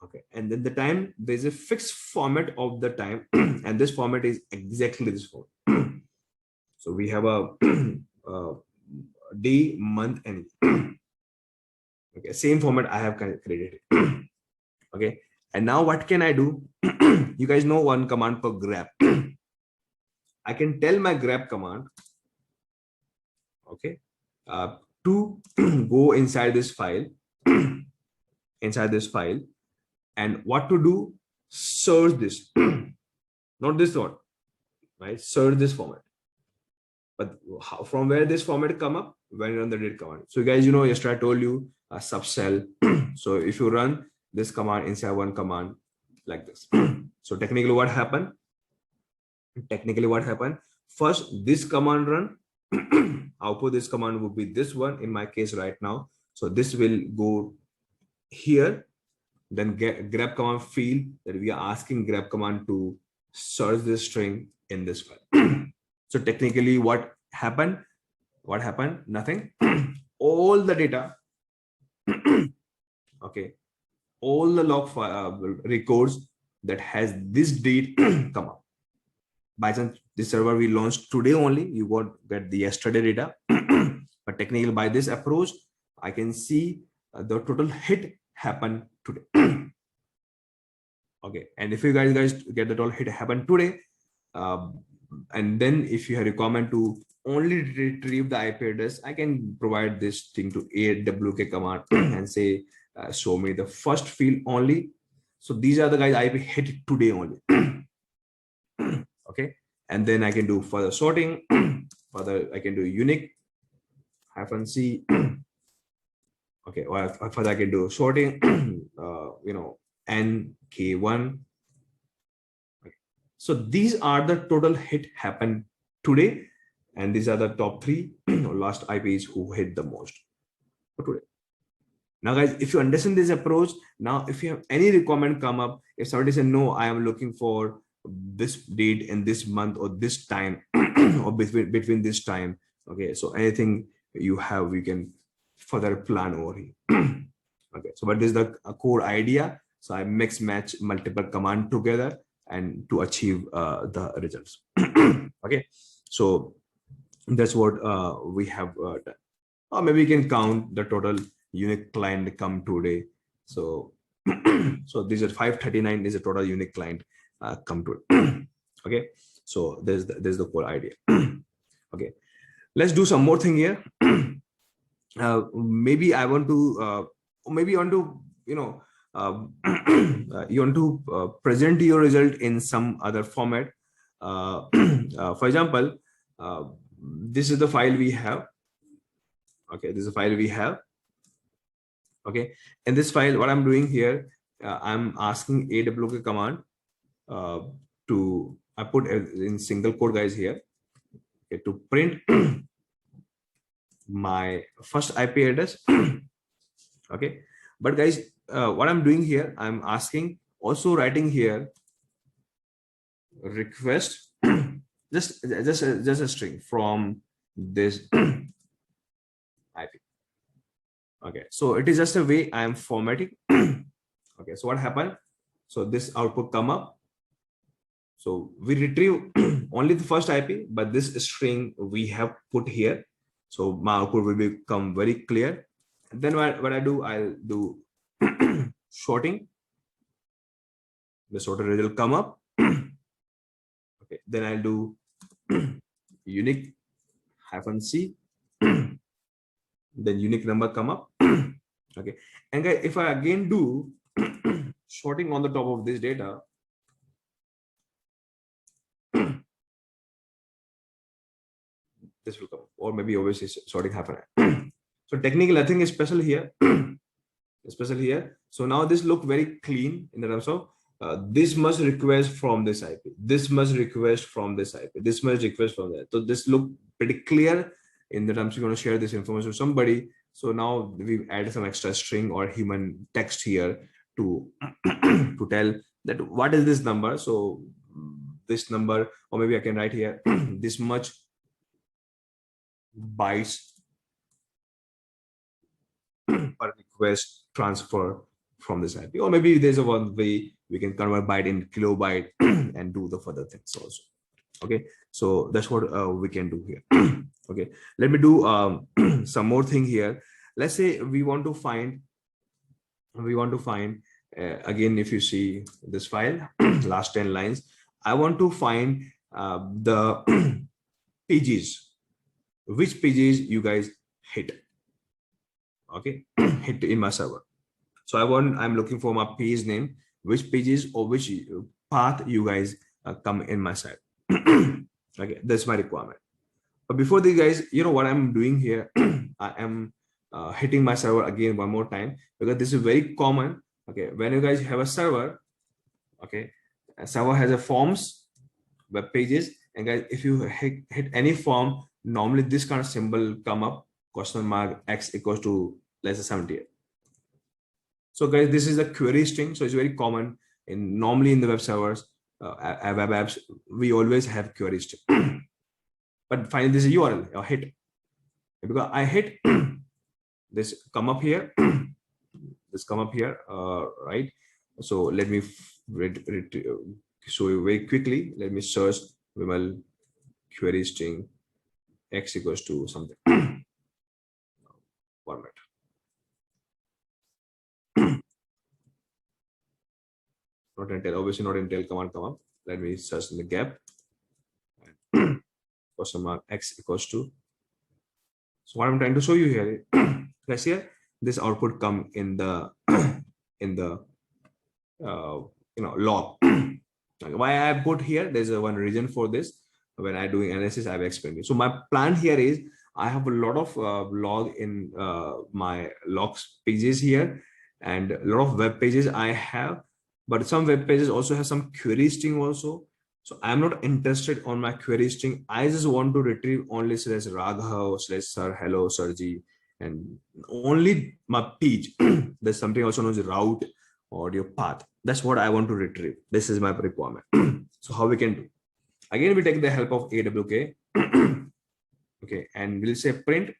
Okay, and then the time, there's a fixed format of the time, and this format is exactly this format. So we have a day, month, and okay, same format I have created. Okay, and now what can I do? You guys know one command for grep. I can tell my grep command, okay, to go inside this file, and what to do? Search this, not this one, right? Search this format. But how, from where this format come up? When you run the date command. So guys, you know, yesterday I told you a subcell. So if you run this command inside one command like this. So technically what happened? First, this command run. Output this command would be this one in my case right now. So this will go here. Then grep command field that we are asking grep command to search this string in this file. So technically what happened? Nothing. All the data, okay, all the log records that has this date come up. By chance, this server we launched today only, you won't get the yesterday data. But technically by this approach, I can see the total hit happened today. Okay, and if you guys get the total hit happen today, and then if you have a requirement to only retrieve the IP address, I can provide this thing to awk command and say, show me the first field only. So these are the guys IP hit today only. Okay, and then I can do further sorting. Further, I can do unique -c. Okay, or further I can do sorting. You know, NK1. So these are the total hit happened today, and these are the top 3 last IPs who hit the most for today. Now guys, if you understand this approach, now if you have any requirement come up, if somebody says no, I am looking for this date in this month or this time or between this time, okay, so anything you have, we can further plan over here. Okay, so but this is the core idea. So I mix match multiple command together and to achieve the results. Okay, so that's what we have done. Or maybe we can count the total unique client come today. So so these are 539 is a total unique client come today. Okay, so there's the core idea. Okay, let's do some more thing here. Maybe I want to maybe you want to, you know, you want to present your result in some other format. For example, this is the file we have. Okay, this is a file we have. Okay, in this file, what I'm doing here, I'm asking awk command to, I put in single quote guys here, okay, to print my first IP address. Okay, but guys, what I'm doing here, I'm asking, also writing here request just a string from this IP. Okay, so it is just a way I am formatting. Okay, so what happened? So this output come up. So we retrieve only the first IP, but this string we have put here. So my output will become very clear. And then what I do, I'll do sorting. The sorted result come up. Okay, then I'll do unique -c. Then unique number come up. Okay, and guys, if I again do sorting on the top of this data, this will come, or maybe obviously sorting happen. So technically nothing is special here. Special here. So now this look very clean in the terms of this must request from this IP, this must request from this IP, this must request from that. So this look pretty clear in the terms you're going to share this information with somebody. So now we've added some extra string or human text here to to tell that what is this number. So this number, or maybe I can write here this much bytes per request transfer from this IP, or maybe there's a one way we can convert byte in kilobyte and do the further things also. Okay, so that's what we can do here. Okay, let me do some more thing here. Let's say we want to find again, if you see this file, last 10 lines, I want to find the pages, which pages you guys hit. Okay, hit in my server. So I'm looking for my page name, which pages or which path you guys come in my site. Okay, that's my requirement. But before this, guys, you know what I'm doing here? I am hitting my server again one more time, because this is very common. Okay, when you guys have a server, okay, a server has a forms, web pages, and guys, if you hit any form, normally this kind of symbol come up, $X equals to less than 78. So guys, this is a query string. So it's very common normally in the web servers, web apps, we always have query string. But finally, this is URL or hit, because I hit this come up here, this come up here, right? So let me show you very quickly. Let me search Vimal query string X equals to something format. Not Intel, obviously not Intel command come up. Let me search in the gap. Question mark X equals to. So what I'm trying to show you here, let's here, this output come in the log. Why I put here, there's one reason for this. When I doing analysis, I've explained it. So my plan here is I have a lot of log in my logs pages here, and a lot of web pages I have, but some web pages also have some query string also. So I'm not interested on my query string. I just want to retrieve only /Raghav, /sir, hello, Sarji, and only my page. There's something also known as route or your path. That's what I want to retrieve. This is my requirement. So how we can do? Again, we take the help of AWK. Okay, and we'll say print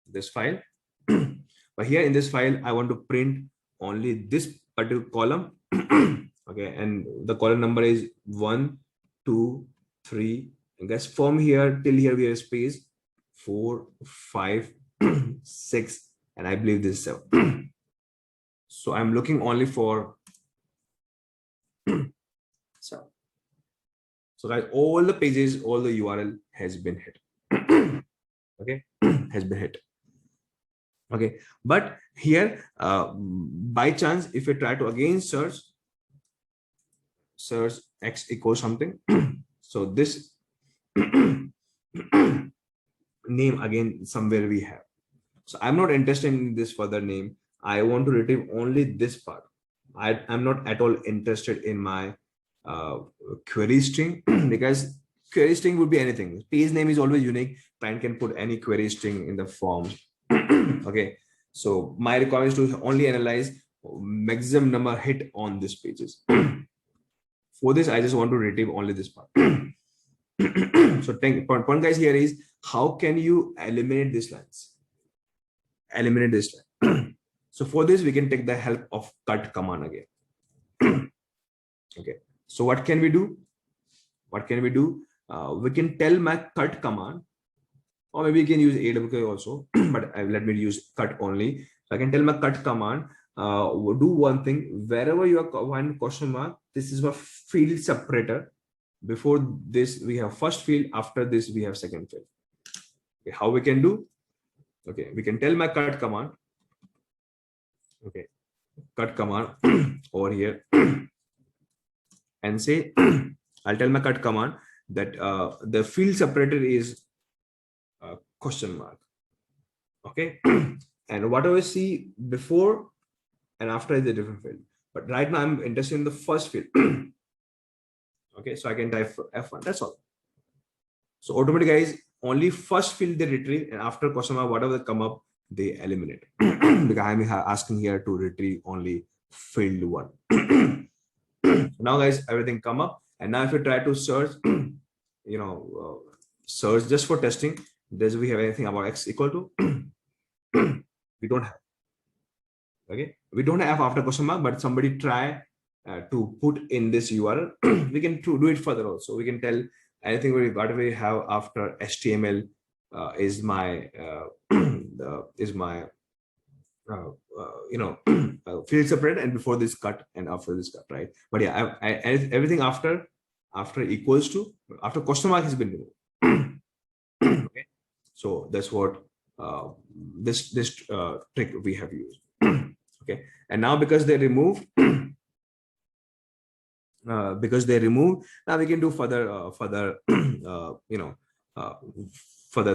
this file. But here in this file, I want to print only this particular column. Okay, and the column number is 1, 2, 3. And guys, from here till here we have space 4, 5, 6, and I believe this is 7. So I'm looking only for so guys, all the pages, all the URL has been hit. Okay, has been hit. Okay, but here by chance, if you try to again search X equals something, so this name again somewhere we have. So I'm not interested in this further name. I want to retrieve only this part. I'm not at all interested in my query string because query string would be anything. Page name is always unique. Client can put any query string in the form. Okay. So my requirement is to only analyze maximum number hit on these pages. For this, I just want to retrieve only this part. So point guys here is how can you eliminate these lines? Eliminate this line. So for this, we can take the help of cut command again. Okay. So what can we do? What can we do? We can tell my cut command, or maybe you can use AWK also, but let me use cut only. So I can tell my cut command, do one thing, wherever you are one question mark, this is a field separator. Before this, we have first field. After this, we have second field. Okay, how we can do? Okay, we can tell my cut command. Okay, cut command over here and say, I'll tell my cut command that the field separator is question mark. Okay, and whatever I see before and after is a different field. But right now I'm interested in the first field. Okay, so I can type F1. That's all. So automatically, guys, only first field they retrieve, and after question mark, whatever they come up, they eliminate. Because I'm asking here to retrieve only field 1. Now, guys, everything come up, and now if you try to search, search just for testing, does we have anything about x equal to? We don't have. Okay, we don't have after question mark, but somebody try to put in this URL. We can do it further also. We can tell anything whatever we have after HTML is my field separate, and before this cut and after this cut, right? But yeah, everything after equals to, after question mark has been removed. Okay, so that's what this trick we have used. Okay, and now because they remove. Because they remove, now we can do further further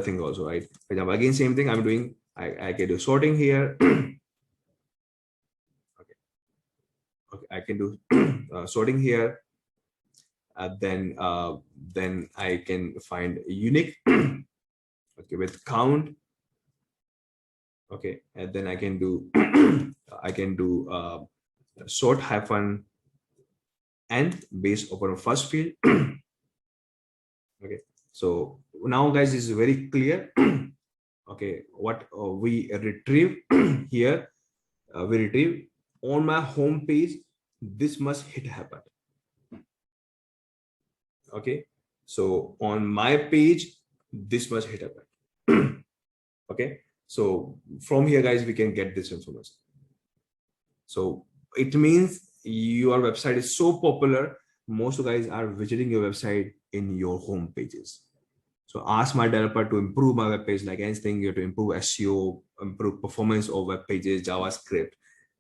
thing also, right? For example, again same thing I'm doing. I can do sorting here. Okay, I can do sorting here. Then I can find unique. Okay, with count. Okay, and then I can do sort hyphen and based upon first field. Okay, so now guys is very clear. Okay, what we retrieve here, we retrieve on my home page, this must hit happen. Okay, so on my page, this must hit happen. Okay, so from here guys, we can get this information. So it means your website is so popular, most guys are visiting your website in your home pages. So ask my developer to improve my web page, like anything, you have to improve SEO, improve performance of web pages, JavaScript,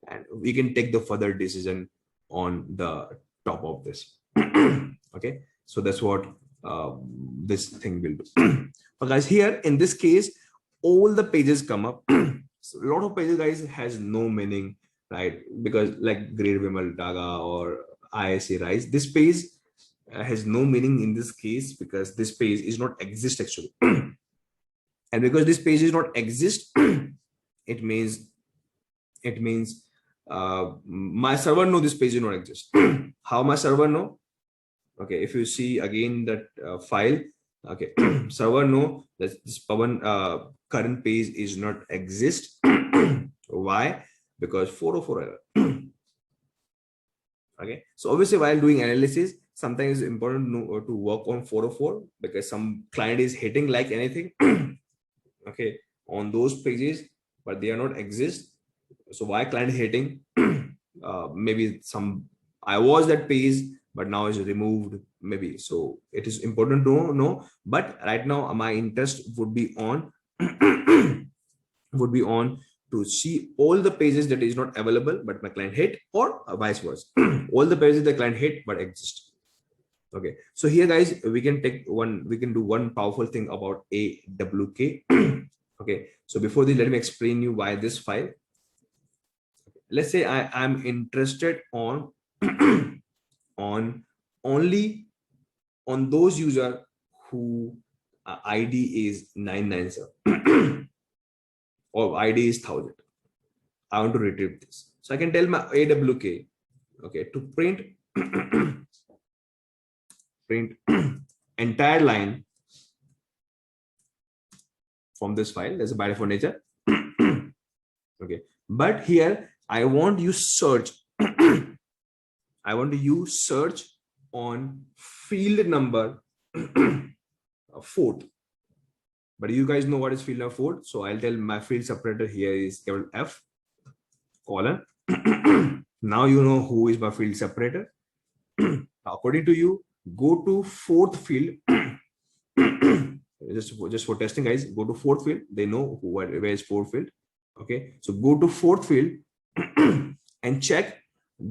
and we can take the further decision on the top of this. Okay, so that's what this thing will do. But guys, here in this case, all the pages come up. So a lot of pages guys has no meaning, right? Because like Great Vimal Daga or ISA Rise, this page has no meaning in this case because this page is not exist actually. And because this page is not exist, it means my server know this page is not exist. How my server know? Okay, if you see again that file, okay, server know that this Pawan current page is not exist. Why? Because 404 error. Okay, so obviously while doing analysis, sometimes it's important to work on 404 because some client is hitting like anything. Okay, on those pages, but they are not exist. So why client hitting? Maybe some I was that page, but now is removed. Maybe so it is important to know. But right now my interest would be on to see all the pages that is not available but my client hit, or vice versa. All the pages the client hit but exist. Okay, so here guys, we can do one powerful thing about AWK. Okay, so before this, let me explain you why this file. Let's say I'm interested on on only on those user who ID is 997 or ID is 1000. I want to retrieve this. So I can tell my AWK, okay, to print print entire line from this file. That's a by default nature. Okay, but here I want you search. I want to use search on field number 4th. But you guys know what is field number 4th. So I'll tell my field separator here is F colon. Now you know who is my field separator. According to you, go to 4th field. just for testing, guys, go to 4th field. They know where is 4th field. Okay, so go to 4th field and check,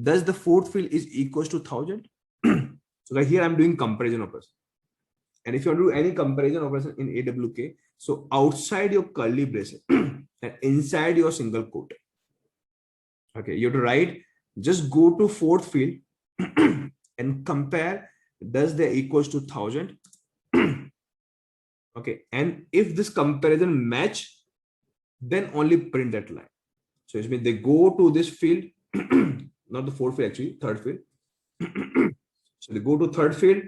does the 4th field is equals to 1000? So like here I'm doing comparison operation. And if you want to do any comparison operation in AWK, so outside your curly braces and inside your single quote, okay, you have to write, just go to 4th field and compare, does they equals to 1000? Okay, and if this comparison match, then only print that line. So it means they go to this field, not the 4th field, actually 3rd field. So they go to 3rd field,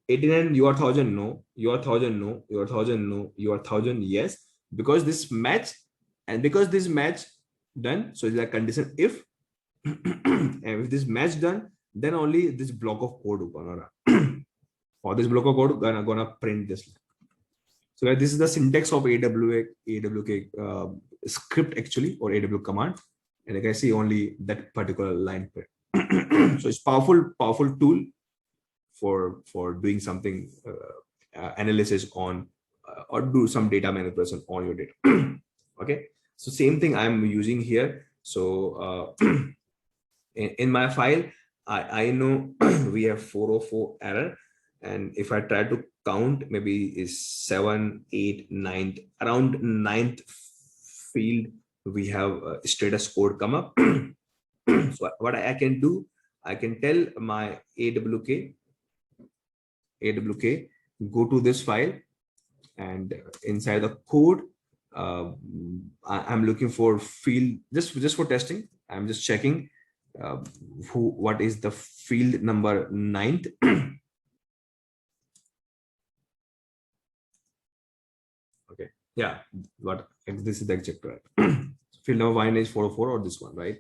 89, you are 1000, no, you are 1000, no, you are 1000, no, you are 1000, yes, because this match, and because this match done, so it's like condition if, and if this match done, then only this block of code gonna or this block of code gonna print this line. So guys, this is the syntax of AWK script actually, or AWK command, and like I see only that particular line print. So it's powerful tool for doing something analysis on or do some data manipulation on your data. Okay, so same thing I'm using here. So in my file, I know we have 404 error, and if I try to count, maybe is 7, 8, 9, around 9th field, we have status code come up. So what I can do, I can tell my AWK, go to this file, and inside the code, I'm looking for field, just for testing. I'm just checking what is the field number 9th. Okay, yeah, what this is the exact right. Field number 9 is 404 or this one, right?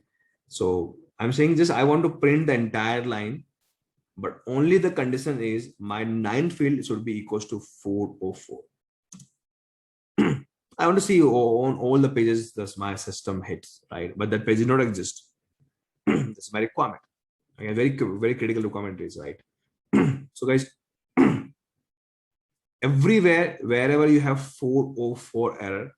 So I'm saying just I want to print the entire line, but only the condition is my 9th field should be equals to 404. I want to see on all the pages that my system hits, right? But that page did not exist. That's my requirement. Okay, very critical requirement is, right? So guys, everywhere, wherever you have 404 error,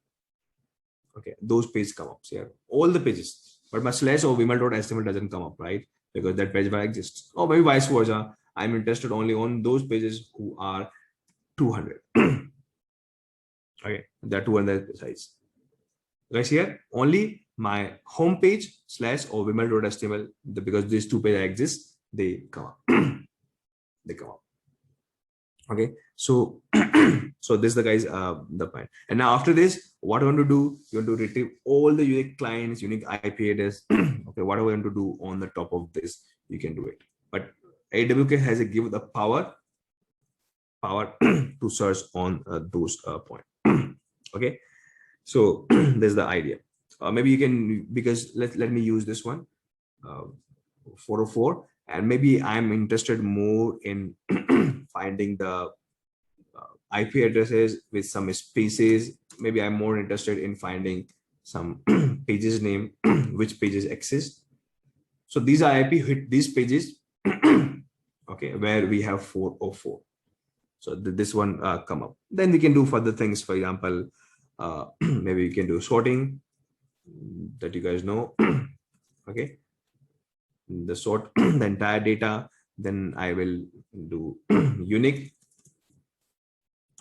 okay, those pages come up here, all the pages. But my slash or vimal.html doesn't come up, right? Because that page will exist. Or maybe vice versa. I'm interested only on those pages who are 200. Okay, that 200 size. Guys, here only my home page slash or vimal.html, because these two pages exist, they come up. They come up. Okay, so so this is the guys the point. And now after this, what I want to do, you want to retrieve all the unique clients, unique IP address. Okay, whatever you want to do on the top of this, you can do it. But AWK has a give the power to search on those points. Okay, so there's the idea. Maybe you can, because let me use this one, 404, and maybe I'm interested more in finding the IP addresses with some spaces. Maybe I'm more interested in finding some pages name, which pages exist. So these are IP hit these pages, okay, where we have 404. So this one come up. Then we can do further things. For example, maybe we can do sorting that you guys know. Okay, the sort the entire data. then I will do unique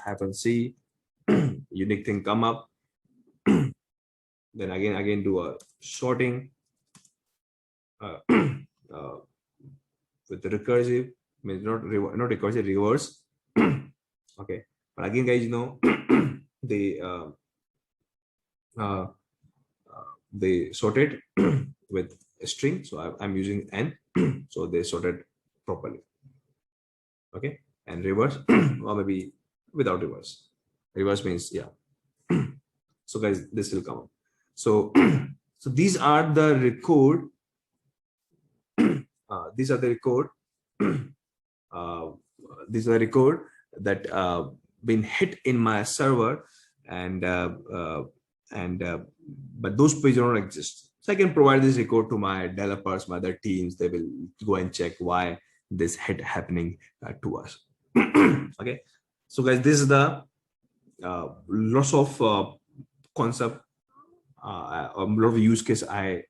-c, unique thing come up, then again do a sorting uh, with the recursive, means not recursive, reverse. Okay, but again, guys, they uh, they sorted with a string, so I'm using n, so they sorted properly. Okay, and reverse or maybe without reverse. Reverse means, yeah. So guys, this will come up. So so these are the record. These are the record. These are the record that been hit in my server, and but those pages don't exist. So I can provide this record to my developers, my other teams. They will go and check why this hit happening to us. Okay, so guys, this is the lots of concept, a lot of use case I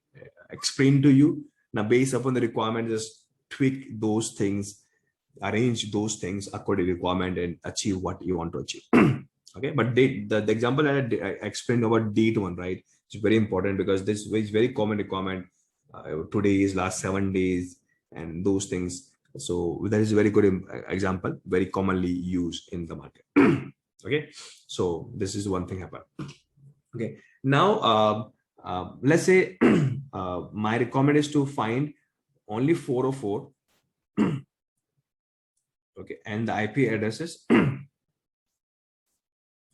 explained to you. Now, based upon the requirement, just tweak those things, arrange those things according to requirement, and achieve what you want to achieve. Okay, but the example I explained about date one, right? It's very important because this is very common requirement. Today is last 7 days and those things. So that is a very good example, very commonly used in the market. Okay, so this is one thing happen. Okay, now let's say my requirement is to find only 404. Okay, and the IP addresses.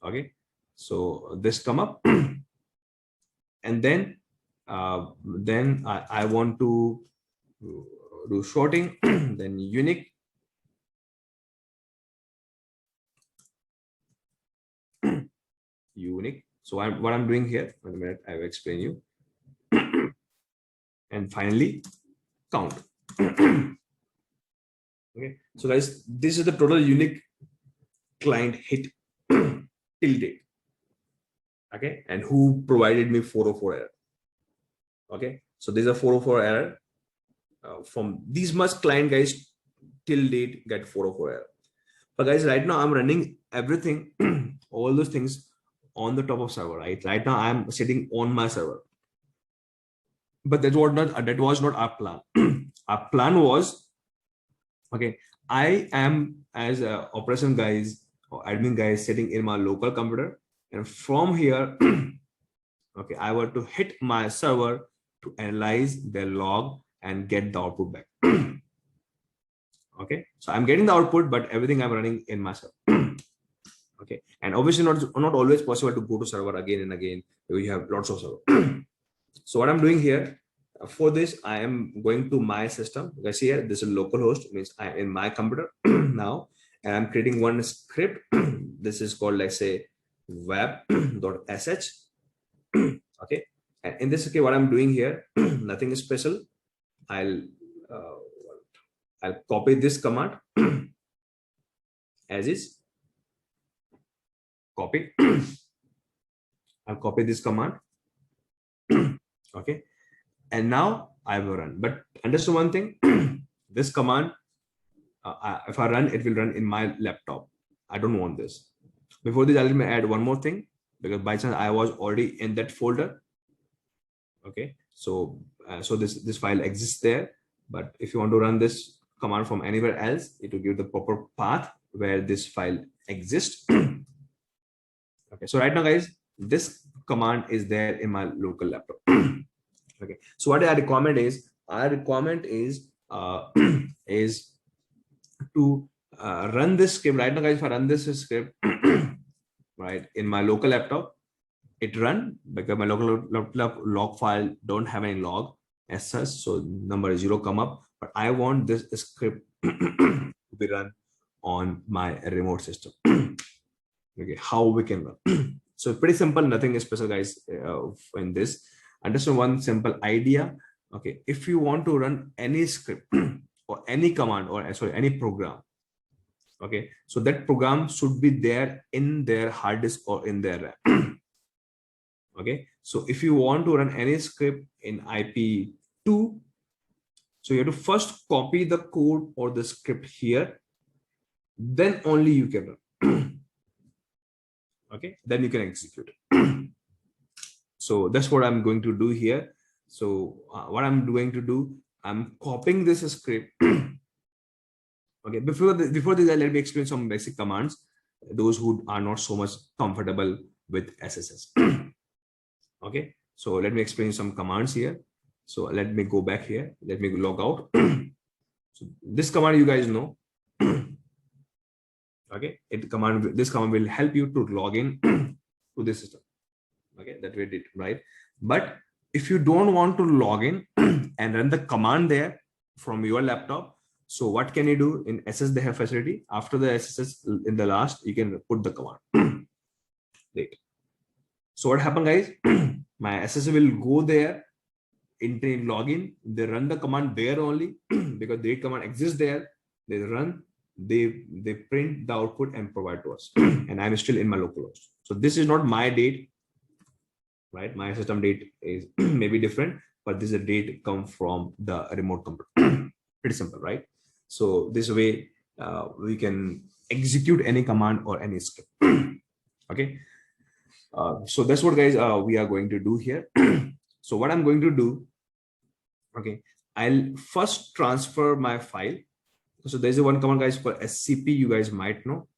Okay, so this come up, and then I want to do sorting, then unique, unique. So what I'm doing here, wait a minute, I will explain you. And finally, count. Okay, so guys, this is the total unique client hit till date. Okay, and who provided me 404 error. Okay, so these are 404 error from these much client guys till date get 404 error. But guys, right now I'm running everything, all those things on the top of server. Right now I'm sitting on my server, but that was not our plan. Our plan was, okay, I am as a operation guys or admin guys sitting in my local computer, and from here, okay, I were to hit my server to analyze their log and get the output back. Okay, so I'm getting the output, but everything I'm running in my server. Okay, and obviously not always possible to go to server again and again. You have lots of server. So what I'm doing here, for this, I am going to my system. You guys see here, this is local host, means I am in my computer now, and I'm creating one script. This is called, let's say, web.sh. Okay, and in this, okay, what I'm doing here, nothing special. I'll copy this command as is. Copy. I'll copy this command. Okay, and now I will run. But understand one thing: this command, if I run, it will run in my laptop. I don't want this. Before this, I'll add one more thing, because by chance I was already in that folder. Okay, so so this file exists there. But if you want to run this command from anywhere else, it will give the proper path where this file exists. Okay, so right now, guys, this command is there in my local laptop. Okay, so what our requirement is? Our requirement is is to run this script. Right now, guys, if I run this script right in my local laptop, it run because my local log file don't have any log as such, so number 0 come up. But I want this script to be run on my remote system. Okay, how we can run? So pretty simple, nothing special, guys. In this, understand one simple idea. Okay, if you want to run any script or any command, or sorry, any program, okay, so that program should be there in their hard disk or in their RAM. Okay, so if you want to run any script in IP2, So you have to first copy the code or the script here, then only you can run. Okay, then you can execute it. So that's what I'm going to do here. So what I'm going to do, I'm copying this script. Okay, before this, let me explain some basic commands. Those who are not so much comfortable with SSS. Okay, so let me explain some commands here. So let me go back here. Let me log out. So this command you guys know. Okay, this command will help you to log in to this system. Okay, that we did, right? But if you don't want to log in and run the command there from your laptop, so what can you do? In SS they have facility. After the SSS, in the last, you can put the command. Right. So what happened, guys? My SSS will go there, into login, they run the command there only because the command exists there. They run, they print the output and provide to us. And I'm still in my local host. So this is not my date, right? My system date is maybe different, but this is a date come from the remote computer. Pretty simple, right? So this way we can execute any command or any script. Okay. So that's what, guys, we are going to do here. So what I'm going to do, okay, I'll first transfer my file. So there's a one command, guys, for SCP. You guys might know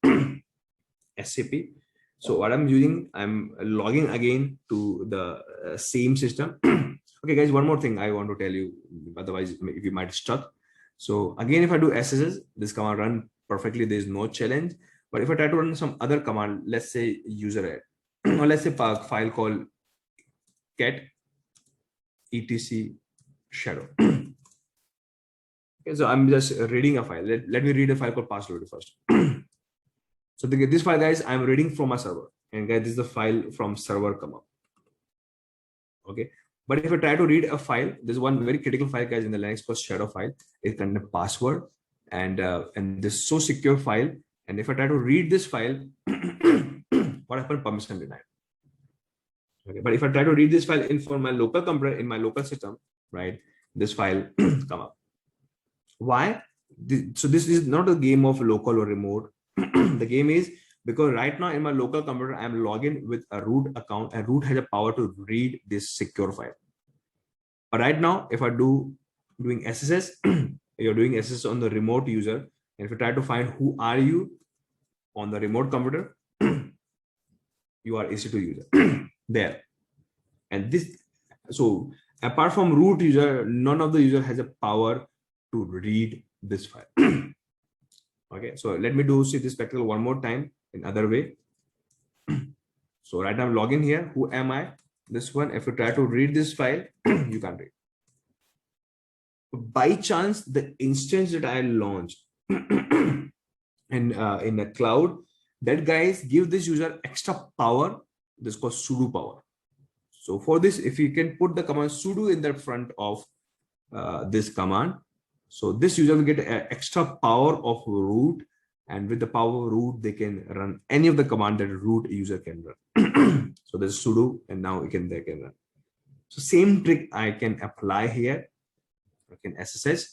SCP. So what I'm using, I'm logging again to the same system. Okay, guys, one more thing I want to tell you, otherwise if you might stuck. So again, if I do SSS, this command run perfectly. There's no challenge. But if I try to run some other command, let's say user add, or let's say a file called cat etc shadow. Okay, so I'm just reading a file. Let me read a file called password first. So this file, guys, I'm reading from a server, and guys, this is the file from server come up. Okay, but if I try to read a file, there's one very critical file, guys, in the Linux called shadow file. It contains password and this so secure file. And if I try to read this file, what happened? Permission denied. Okay, but if I try to read this file in for my local computer in my local system, right, this file come up. Why? So this is not a game of local or remote. The game is because right now in my local computer, I'm logging with a root account, and root has a power to read this secure file. But right now, if I doing SSS, you're doing SSS on the remote user, and if you try to find who are you on the remote computer, you are EC2 user there. And this, so apart from root user, none of the user has a power to read this file. Okay, so let me see this spectacle one more time in other way. So right now I'm logging here. Who am I? This one. If you try to read this file, you can't read. By chance, the instance that I launched and in the cloud, that, guys, give this user extra power. This is called sudo power. So for this, if you can put the command sudo in the front of this command, so this user will get extra power of root, and with the power of root, they can run any of the command that root user can run. So there's sudo, and now they can run. So same trick I can apply here. I can SSH.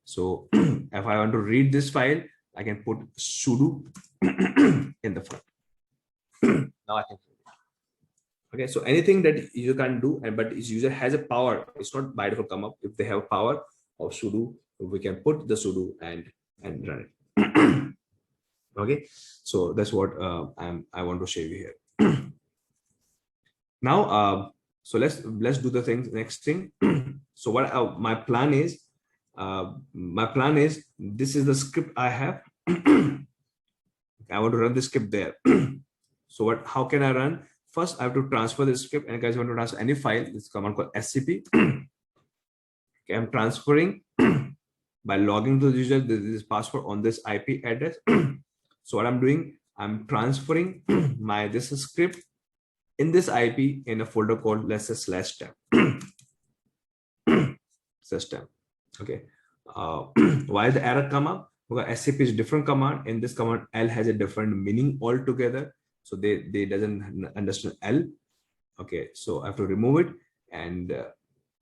So if I want to read this file, I can put sudo in the front. Now I can. Okay, so anything that you can do, but its user has a power, it's not by default come up. If they have power of sudo, we can put the sudo and run it. Okay, so that's what I want to show you here. Now, so let's do the next thing. So what my plan is, this is the script I have. I want to run the script there. So how can I run? First, I have to transfer the script, and guys, want to transfer any file. This command called scp. Okay, I'm transferring by logging to the user this password on this IP address. So what I'm doing, I'm transferring this script in this IP in a folder called, let's say, /temp. /temp. Okay. Why the error come up? Because scp is different command. In this command, L has a different meaning altogether. So they doesn't understand L. Okay, so I have to remove it, and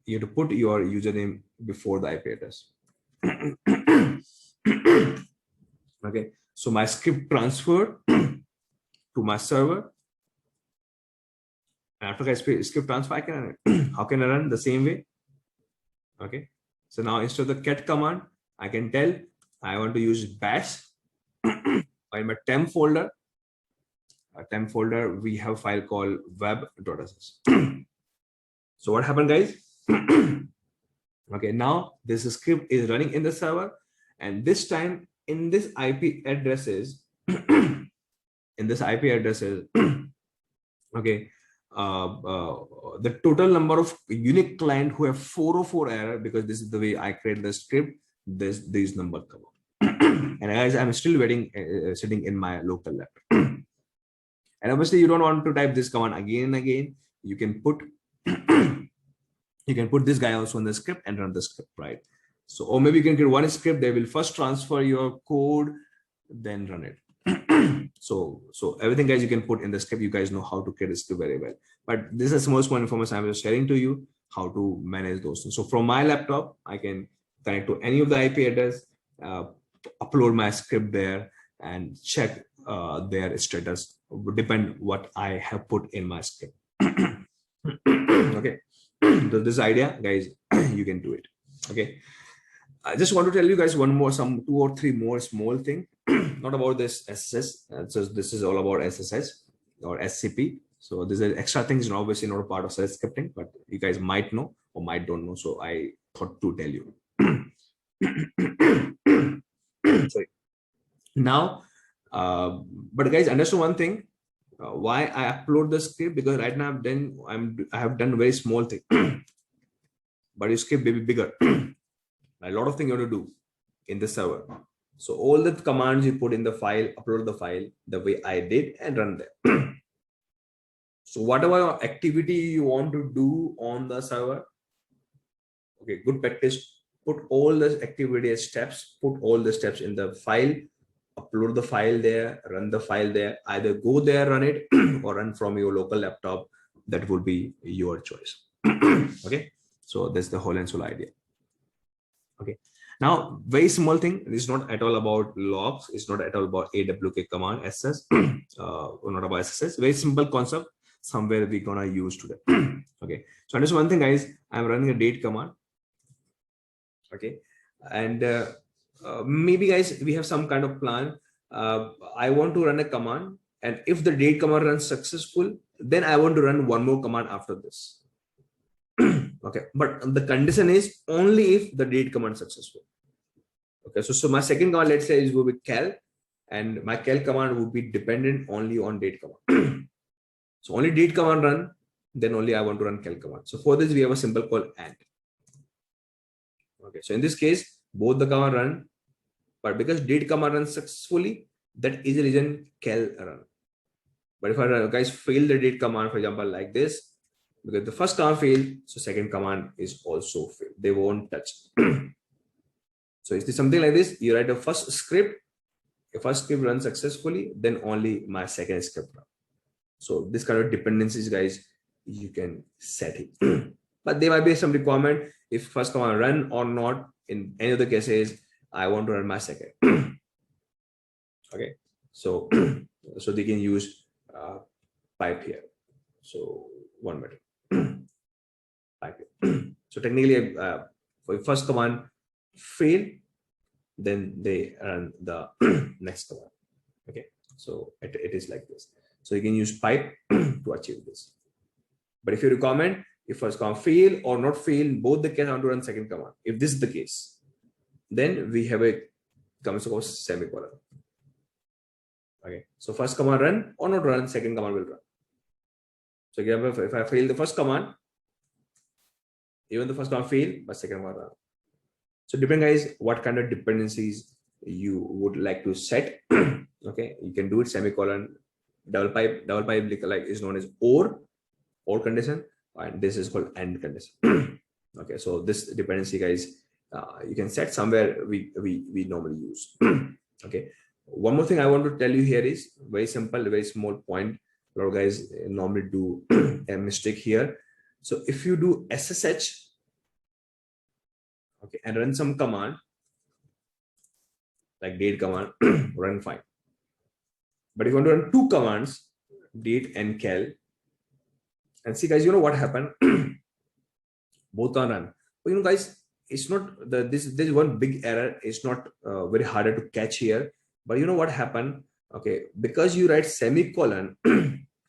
you have to put your username before the IP address. Okay, so my script transferred to my server. After I script transfer, I can run it. How can I run the same way? Okay, so now instead of the cat command, I can tell I want to use bash. In my temp folder, we have a file called web.ss. So what happened, guys? Okay, now this script is running in the server, and this time in this IP addresses, okay, the total number of unique client who have 404 error, because this is the way I create the script, these number come up. And guys, I'm still waiting, sitting in my local laptop. And obviously you don't want to type this command again and again. You can put this guy also in the script and run the script, right? So, or maybe you can create one script. They will first transfer your code, then run it. So everything, guys, you can put in the script. You guys know how to create a script very well. But this is small information I'm just sharing to you how to manage those things. So from my laptop, I can connect to any of the IP address, upload my script there, and check their status. Depend what I have put in my script. Okay, so this idea, guys, you can do it. Okay, I just want to tell you guys some 2 or 3 more small thing, not about this SSS. So this is all about SSH or SCP. So these are extra things, obviously not a part of self scripting, but you guys might know or might don't know. So I thought to tell you. Sorry. Now, but guys, understand one thing. Why I upload the script, because right now I have done very small thing, but your script may be bigger. A lot of things you want to do in the server. So all the commands you put in the file, upload the file the way I did and run them. So whatever activity you want to do on the server, okay, good practice, put all the activity steps, put all the steps in the file, upload the file there, run the file there, either go there, run it, or run from your local laptop. That would be your choice. Okay, so that's the whole and soul idea. Okay, now very small thing. It's not at all about logs. It's not at all about AWK command SS, not about SSS. Very simple concept. Somewhere we're gonna use today. Okay, so understand one thing, guys. I'm running a date command. Okay, and maybe, guys, we have some kind of plan. I want to run a command, and if the date command runs successful, then I want to run one more command after this. Okay, but the condition is only if the date command is successful. Okay, so my second command, let's say, is will be cal, and my cal command would be dependent only on date command. So only date command run, then only I want to run cal command. So for this, we have a symbol called AND. Okay, so in this case, both the command run, but because date command runs successfully, that is the reason cal run. But if I guys fail the date command, for example, like this, because the first command failed, so second command is also failed. They won't touch. So is this something like this? You write the first script. If first script runs successfully, then only my second script runs. So this kind of dependencies, guys, you can set it. But there might be some requirement. If first command run or not, in any of the cases, I want to run my second. Okay, so they can use pipe here. So 1 minute. Pipe here. So technically, for first command fail, then they run the next command. Okay, so it is like this. So you can use pipe to achieve this. But if you recommend, if first command fail or not fail, both the case want to run second command. If this is the case, then we have a command called semicolon. Okay, so first command run or not run, second command will run. So if I fail the first command, even the first command fail, but second one run. So depend, guys, what kind of dependencies you would like to set. Okay, you can do it semicolon, double pipe like is known as or condition, and this is called AND condition. Okay, so this dependency, guys, you can set somewhere we normally use. Okay, one more thing I want to tell you here is very simple, very small point. A lot of guys normally do a mistake here. So if you do SSH, okay, and run some command, like date command, run fine. But if you want to run two commands, date and cal, and see guys, what happened? Both are run. But guys, it's not this one big error. It's not very harder to catch here. But what happened? Okay, because you write semicolon,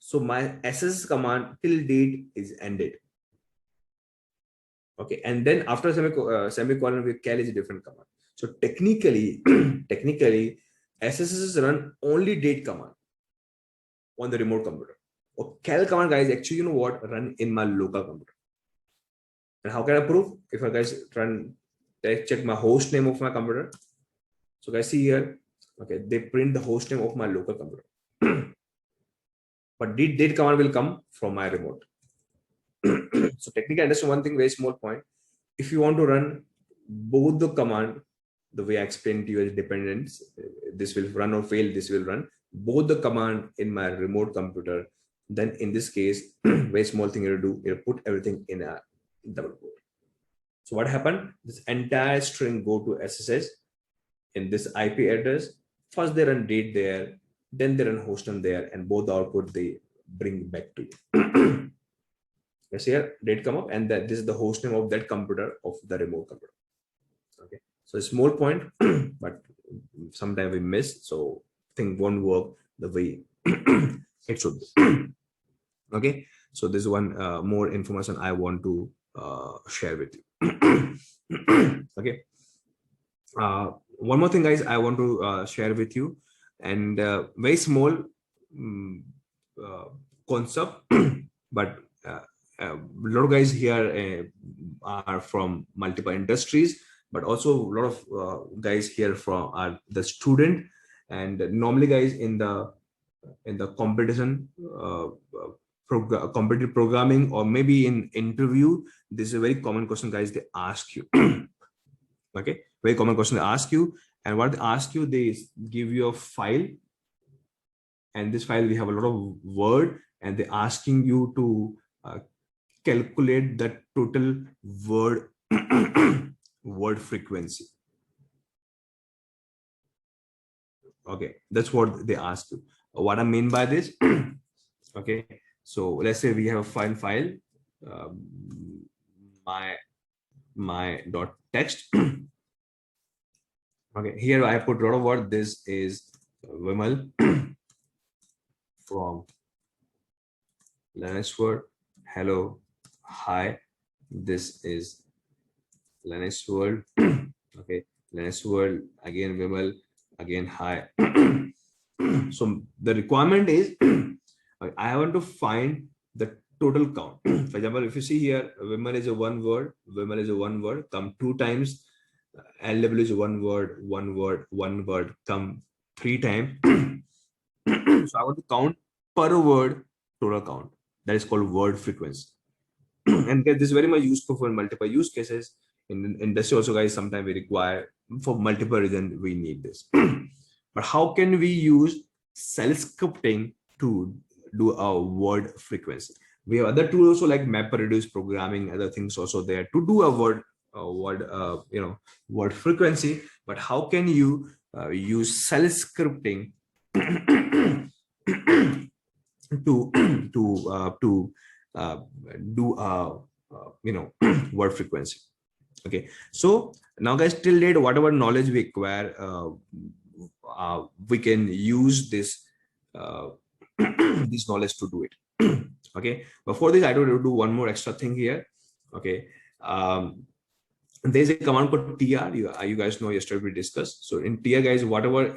so my ss command till date is ended. Okay, and then after semicolon, with cal is a different command. So technically, SSS is run only date command on the remote computer. Or cal command, guys, actually, run in my local computer. And how can I prove? If I guys check my host name of my computer. So guys, see here, okay, they print the host name of my local computer. But date command will come from my remote. So technically, understand one thing, very small point. If you want to run both the command, the way I explained to you as dependence, this will run or fail, this will run both the command in my remote computer. Then in this case, very small thing you do, you put everything in a double quote. So what happened? This entire string go to SSH in this IP address. First they run date there, then they run host name there, and both the output they bring back to you. Yes, here date come up, and that this is the host name of that computer of the remote computer. Okay, so a small point, but sometimes we miss. So thing won't work the way it should be. Okay, so this is one more information I want to share with you. Okay, one more thing, guys, I want to share with you, and very small concept, but a lot of guys here are from multiple industries, but also a lot of guys here are the student, and normally guys in the competition competitive programming, or maybe in interview, this is a very common question, guys, they ask you. Okay, very common question they ask you, and what they ask you, they give you a file, and this file we have a lot of word, and they're asking you to calculate the total word word frequency. Okay, that's what they ask you. What I mean by this, okay, so let's say we have a file, my dot text. Okay, here I put a lot of word. This is Vimal from Linux World. Hello, hi, this is Linux World. Okay, Linux World, again Vimal, again hi. So the requirement is I want to find the total count. For example, if you see here, Vimal is a one word, Vimal is a one word, come 2 times, LW is one word, come 3 times. So I want to count per word total count. That is called word frequency. And this is very much useful for multiple use cases. In industry also, guys, sometimes we require, for multiple reasons, we need this. But how can we use cell scripting to do a word frequency? We have other tools also like MapReduce programming, other things also there to do a word frequency. But how can you use cell scripting to do word frequency? Okay, so now, guys, till date, whatever knowledge we acquire, we can use this this knowledge to do it. Okay, before this, I do one more extra thing here. Okay, there's a command called tr. You guys know, yesterday we discussed. So in tr, guys, whatever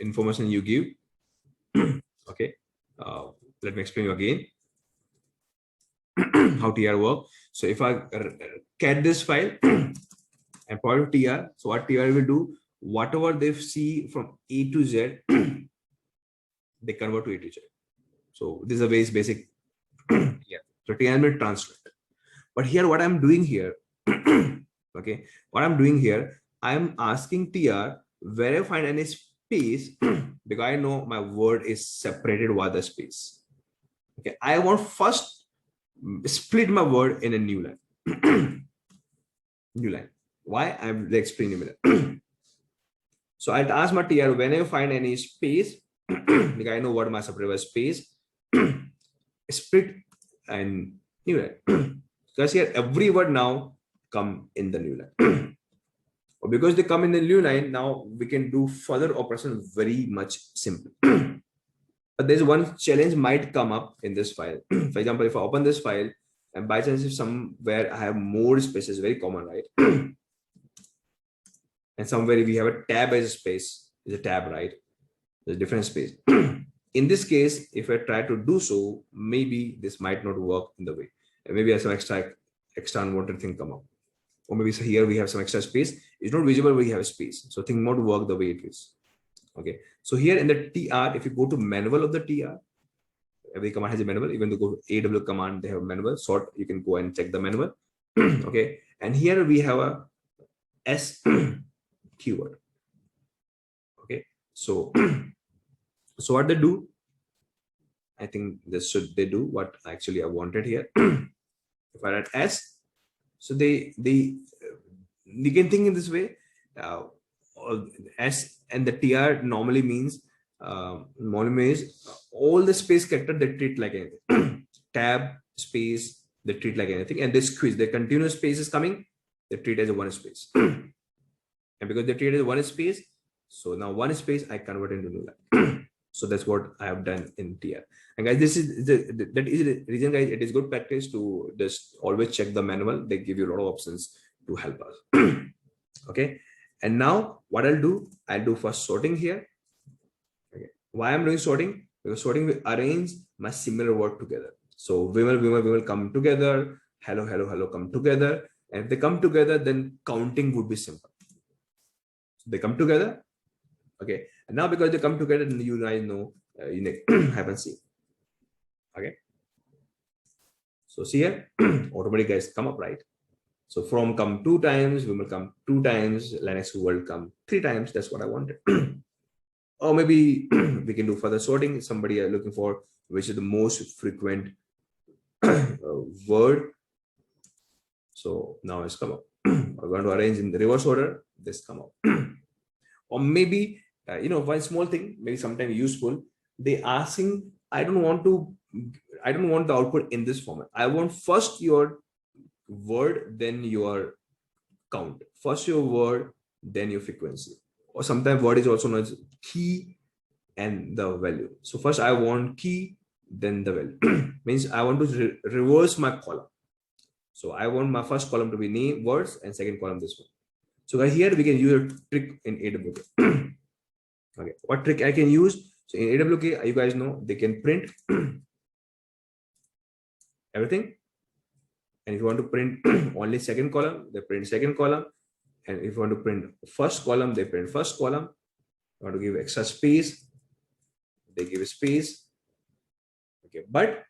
information you give, okay, let me explain you again how tr work. So if I cat this file and point to tr, so what tr will do, whatever they see from A to Z, they convert to A to Z. So this is a very basic. Yeah. So tr will translate. But here, what I'm doing here, okay, what I'm doing here, I'm asking tr where I find any space, because I know my word is separated by the space. Okay, I want first split my word in a new line. New line. Why? I'm explaining a minute. So I'll ask my TR, when you find any space, like I know what my subtree space, split and new line. Because here every word now come in the new line. Because they come in the new line, now we can do further operation very much simple. But there's one challenge might come up in this file. For example, if I open this file and by chance if somewhere I have more spaces, very common, right? And somewhere we have a tab as a space, is a tab, right? There's different space. In this case, if I try to do so, maybe this might not work in the way. And maybe I have some extra unwanted thing come up. Or maybe so here we have some extra space. It's not visible, we have a space. So thing not work the way it is. Okay. So here in the TR, if you go to manual of the TR, every command has a manual. Even though go to AW command, they have a manual. Sort, you can go and check the manual. Okay. And here we have a S keyword. Okay. So, so what they do, I think this should they do what actually I wanted here. If I write S, so they can think in this way. S and the TR normally means all the space character they treat like anything. Tab, space, they treat like anything, and this quiz, the continuous space is coming, they treat as a one space. And because they treat as one space, so now one space I convert into new line. So that's what I have done in TR. And guys, this is that is the reason, guys. It is good practice to just always check the manual. They give you a lot of options to help us. Okay. And now what I'll do first sorting here. Okay. Why I'm doing sorting? Because sorting will arrange my similar word together. So we will come together. Hello, hello, hello come together. And if they come together, then counting would be simple. So they come together. Okay. And now because they come together, you guys know happens here. Okay. So see here, automatically guys come up, right? So from come 2 times, we will come 2 times, Linux will come 3 times. That's what I wanted. Or maybe we can do further sorting. Somebody are looking for which is the most frequent word. So now it's come up. We're going to arrange in the reverse order. This come up. Or maybe one small thing, maybe sometimes useful. They asking, I don't want the output in this format. I want first your word, then your count. First your word, then your frequency. Or sometimes word is also known as key and the value. So first I want key, then the value. Means I want to reverse my column. So I want my first column to be name, words, and second column this one. So here we can use a trick in AWK. Okay, what trick I can use? So in AWK, you guys know they can print everything. And if you want to print only second column, they print second column. And if you want to print first column, they print first column. You want to give extra space, they give a space. Okay, but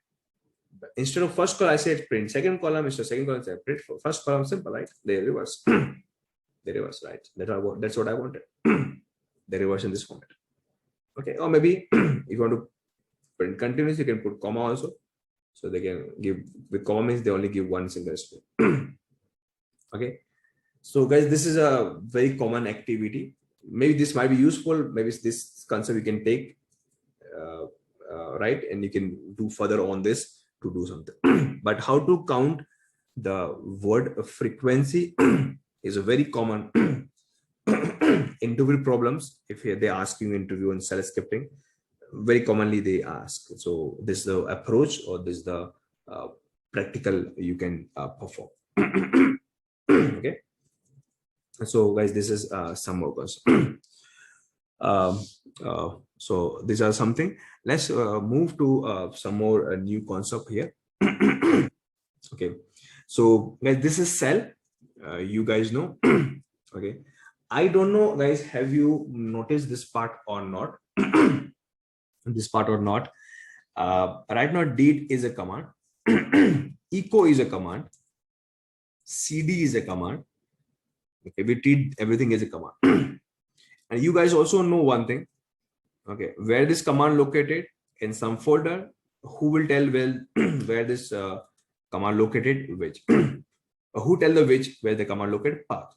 instead of first column, I said print second column. Instead of second column, I said print first column. Simple, right? They reverse. They reverse, right? That's what I wanted. They reverse in this format. Okay, or maybe if you want to print continuous, you can put comma also. So they can give with comma means they only give one single string. Okay. So guys, this is a very common activity. Maybe this might be useful. Maybe this concept you can take, right? And you can do further on this to do something. But how to count the word frequency is a very common interview problems. If they ask you interview in shell scripting, very commonly they ask. So this is the approach, or this is the practical you can perform. Okay. So guys, this is some more concept. So these are something. Let's move to some more new concept here. Okay. So guys, this is cell. You guys know. Okay. I don't know, guys, have you noticed this part or not? This part or not? Right now, delete is a command. Echo is a command. CD is a command. Okay, we treat everything as a command. And you guys also know one thing. Okay, where this command located in some folder, who will tell where this command located which? Who tell the which where the command located? Path.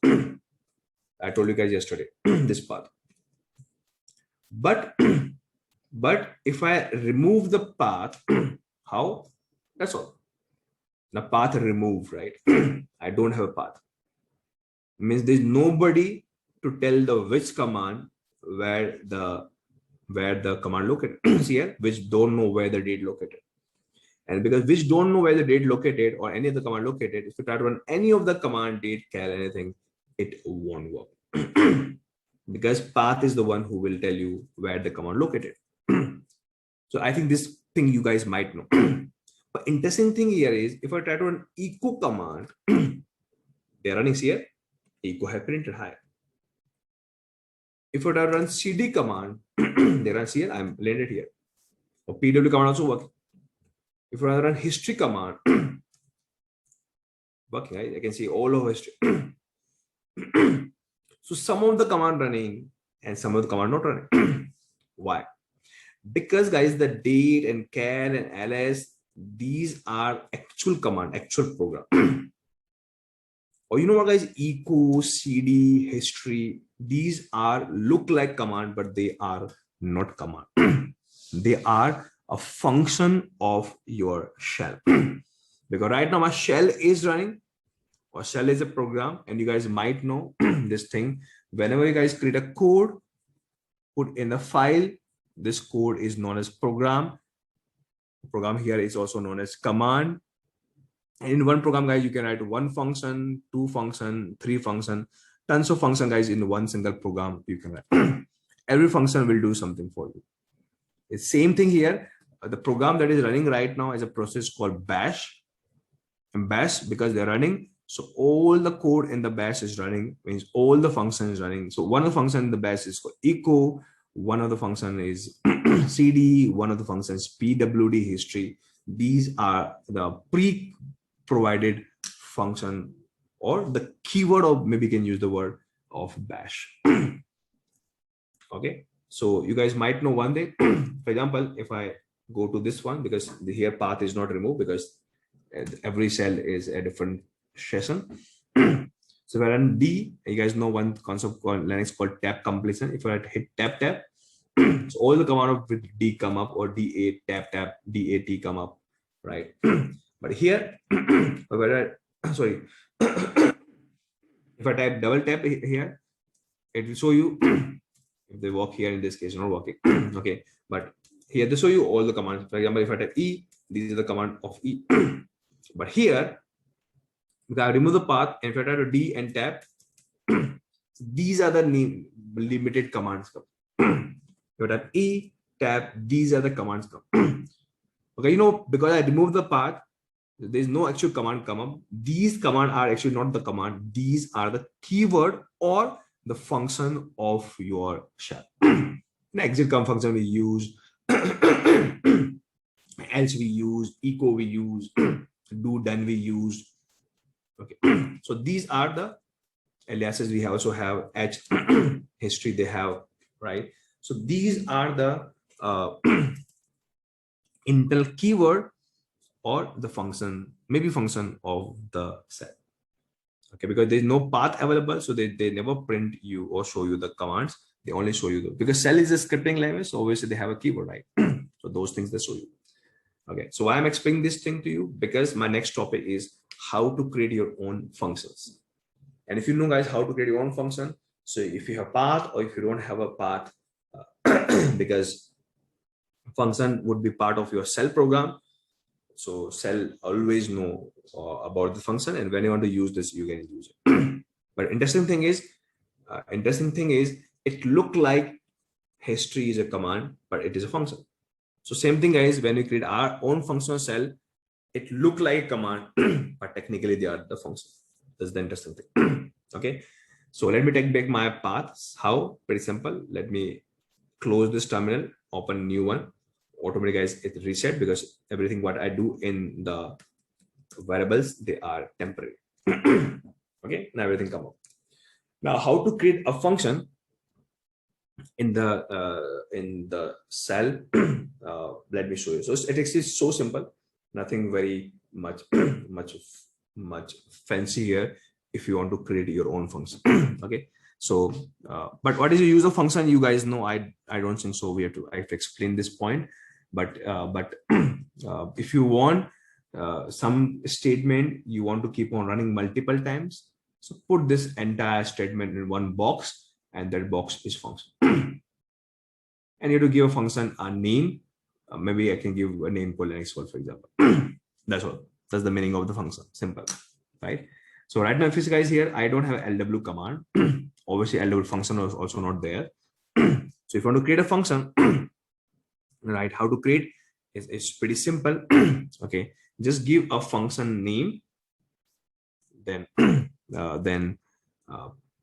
I told you guys yesterday this path. But but if I remove the path, how? That's all. The path removed, right? I don't have a path. Means there's nobody to tell the which command where the command located. See here, which don't know where the date located. And because which don't know where the date located or any of the command located, if you try to run any of the command, date, cal, anything, it won't work. Because path is the one who will tell you where the command located. So I think this thing you guys might know. But interesting thing here is if I try to run echo command, they're running here, echo have printed high. If I try to run cd command, they run here, I'm landed here. Or pw command also working. If I run history command, working, right? I can see all of history. So some of the command running and some of the command not running. Why? Because guys, the date and cal and ls, these are actual command, actual program. Or you know what guys, echo, cd, history, these are look like command, but they are not command. They are a function of your shell. Because right now my shell is running, or shell is a program, and you guys might know this thing. Whenever you guys create a code, put in a file, this code is known as program. Program here is also known as command. And in one program, guys, you can write one function, two function, three function, tons of function, guys, in one single program you can write. Every function will do something for you. It's same thing here. The program that is running right now is a process called bash. And bash, because they're running, so all the code in the bash is running, means all the function is running. So one of the function in the bash is called echo, one of the function is cd, one of the functions pwd, history. These are the pre-provided function, or the keyword, of maybe you can use the word of bash. Okay, so you guys might know one thing. For example, if I go to this one, because the here path is not removed because every cell is a different session. So if I run D, you guys know one concept called Linux called tab completion. If I hit tab, so all the command with D come up, or D8 tab DAT come up, right? But here, sorry, if I type double tap here, it will show you. If they work here, in this case, not working. Okay, but here they show you all the commands. For example, if I type E, these are the command of E. But here, if I remove the path and if I try to D and tap, these are the limited commands. If I type E, tap, these are the commands. Okay, you know, because I removed the path, there is no actual command come up. These commands are actually not the command. These are the keyword or the function of your shell. The exit come function we use, else we use, echo we use, do done we use. Okay, so these are the aliases. We also have h history they have, right? So these are the Intel keyword or the function, maybe function of the cell. Okay, because there's no path available, so they never print you or show you the commands. They only show you because cell is a scripting language, so obviously they have a keyword, right? So those things they show you. Okay, so I'm explaining this thing to you because my next topic is how to create your own functions. And if you know, guys, how to create your own function, so if you have path or if you don't have a path, because function would be part of your cell program, so cell always know about the function, and when you want to use this, you can use it. But interesting thing is, it look like history is a command, but it is a function. So same thing, guys, when we create our own functional cell, it look like a command, but technically they are the function. That's the interesting thing. Okay, so let me take back my paths. How? Pretty simple. Let me close this terminal, open new one. Automatically, guys, it reset because everything what I do in the variables, they are temporary. Okay, now everything come up. Now, how to create a function in the cell? Let me show you. So it is so simple, nothing very much much fancy here if you want to create your own function. Okay, So, but what is the use of function? You guys know, I don't think so. I have to explain this point. But if you want some statement you want to keep on running multiple times, so put this entire statement in one box, and that box is function. And you have to give a function a name. Maybe I can give a name called Linux, for example. That's all. That's the meaning of the function. Simple, right? So right now, if you see guys here, I don't have LW command. Obviously, LW function was also not there. So if you want to create a function, right? How to create is pretty simple. Okay, just give a function name, then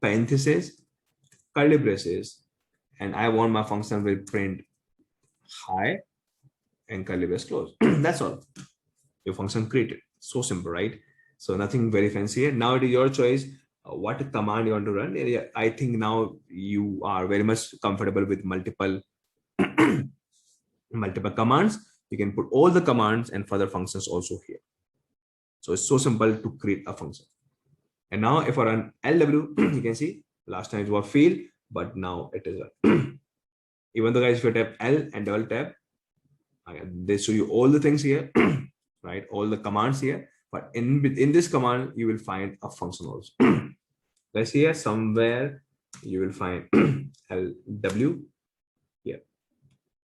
parentheses, curly braces, and I want my function will print hi and curly brace close. That's all. Your function created. So simple, right? So nothing very fancy here. Now it is your choice what command you want to run. I think now you are very much comfortable with multiple commands. You can put all the commands and further functions also here. So it's so simple to create a function. And now if I run LW, you can see last time it was failed, but now it is even though guys, if you tap L and double tap, they show you all the things here, right? All the commands here, but in this command, you will find a function also. Let's see here, somewhere you will find LW here.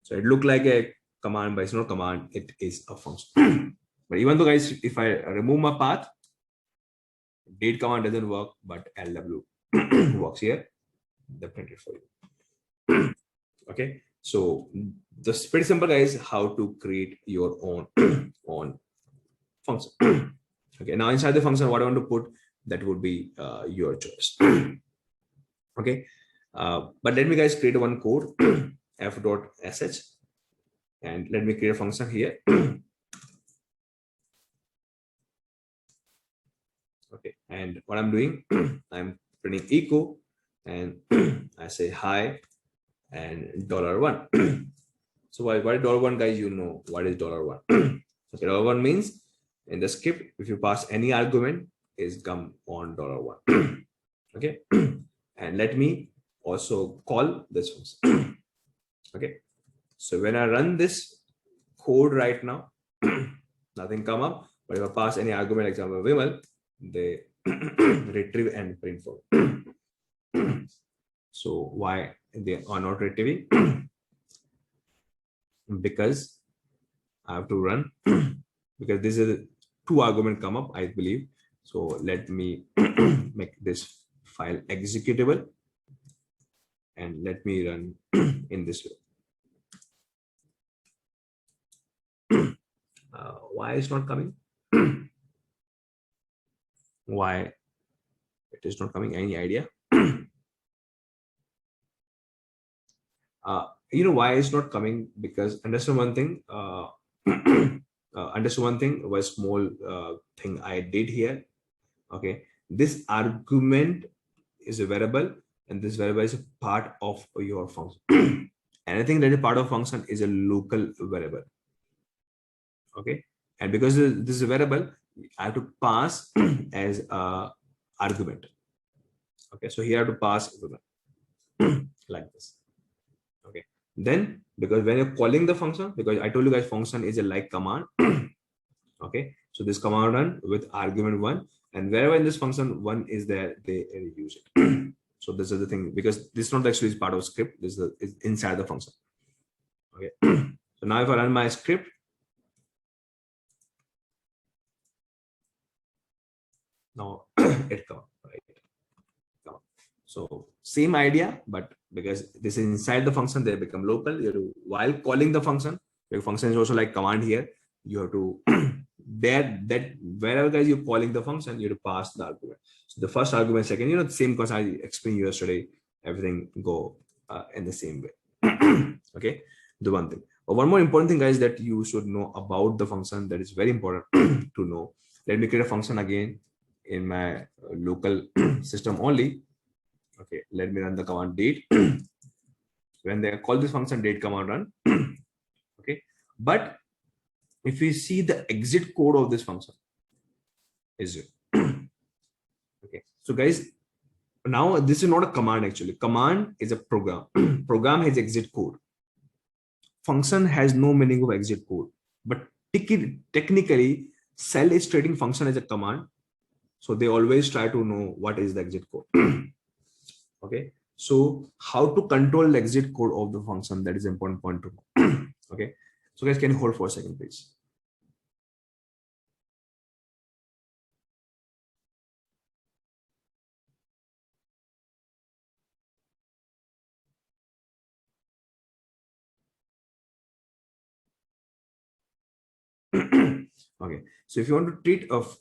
So it looked like a command, but it's not a command, it is a function. But even though guys, if I remove my path, date command doesn't work, but LW works here. They print it for you. Okay, so just pretty simple guys, how to create your own function. Okay, now inside the function, what I want to put, that would be your choice. Okay, but let me guys create one code, f.sh, and let me create a function here. Okay, and what I'm doing, I'm printing echo, and I say hi and $1. So what is $1, guys? You know what is $1. Okay, $1 means in the script, if you pass any argument, is come on $1. Okay, and let me also call this function. Okay, so when I run this code right now, nothing come up, but if I pass any argument, example Vimal, they retrieve and print for. So why they are not retrieving? Because I have to run, because this is two argument come up, I believe. So let me make this file executable and let me run in this way. Why it's not coming? Why it is not coming? Any idea? You know why it's not coming? Because understand one thing. Understand one thing. Was small thing I did here. Okay, this argument is a variable, and this variable is a part of your function. Anything that is part of function is a local variable. Okay, and because this is a variable, I have to pass as a argument. Okay, so here I have to pass like this. Okay, then because when you're calling the function, because I told you guys function is a like command. Okay, so this command run with argument 1, and wherever in this function 1 is there, they use it. So this is the thing, because this not actually is part of script, this is inside the function. Okay, so now if I run my script, now it comes, right? So same idea, but because this is inside the function, they become local. You have to, while calling the function, your function is also like command here. You have to that wherever guys you're calling the function, you have to pass the argument. So the first argument, second, you know, the same because I explained yesterday, everything go in the same way. Okay, the one thing. But one more important thing, guys, that you should know about the function, that is very important to know. Let me create a function again in my local system only. Okay, let me run the command date. When they call this function, date command run. Okay, but if we see the exit code of this function is 0. Okay, so guys, now this is not a command actually. Command is a program. Program has exit code. Function has no meaning of exit code, but technically Cell is treating function as a command, so they always try to know what is the exit code. Okay, so how to control the exit code of the function, that is an important point to know. Okay, so guys, can you hold for a second please? Okay, so if you want to treat of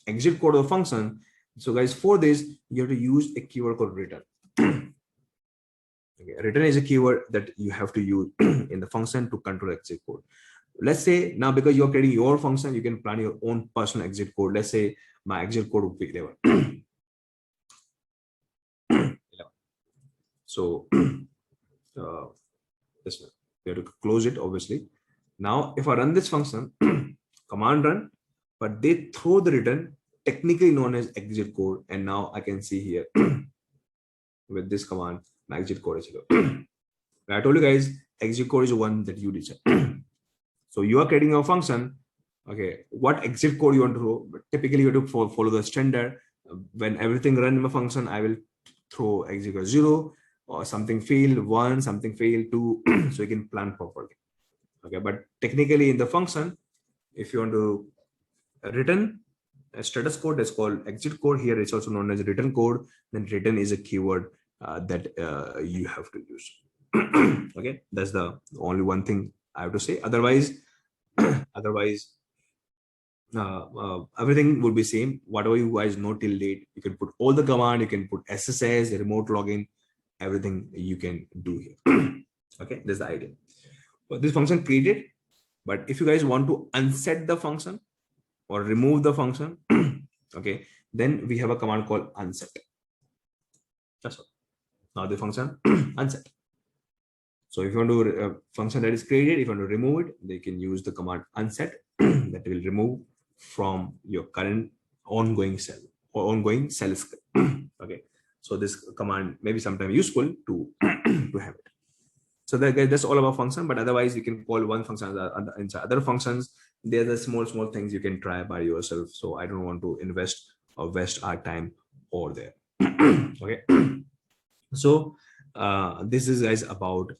exit code of function, so guys, for this you have to use a keyword called return. Okay, return is a keyword that you have to use in the function to control exit code. Let's say now, because you're creating your function, you can plan your own personal exit code. Let's say my exit code would be 11. 11. So this one, we have to close it obviously. Now if I run this function, command run, but they throw the return, technically known as exit code, and now I can see here with this command my exit code is here. I told you guys, exit code is the one that you decide. So you are creating a function. Okay, what exit code you want to throw? But typically you have to follow the standard. When everything run in my function, I will throw exit code 0, or something failed 1, something failed 2, so you can plan properly. Okay, but technically in the function, if you want to return a status code, that's called exit code. Here it's also known as return code. Then return is a keyword that you have to use. Okay, that's the only one thing I have to say. Otherwise, everything would be same. Whatever you guys know till date, you can put all the command, you can put SSS, remote login, everything you can do here. Okay, that's the idea. But this function created, but if you guys want to unset the function or remove the function, okay, then we have a command called unset. That's all. Now the function unset. So if you want to function that is created, if you want to remove it, they can use the command unset that will remove from your current ongoing cell or ongoing cell script. Okay, so this command may be sometimes useful to to have it. So that's all about function, but otherwise you can call one function inside other functions. There's the small things you can try by yourself. So I don't want to invest or waste our time over there. Okay, so this is guys about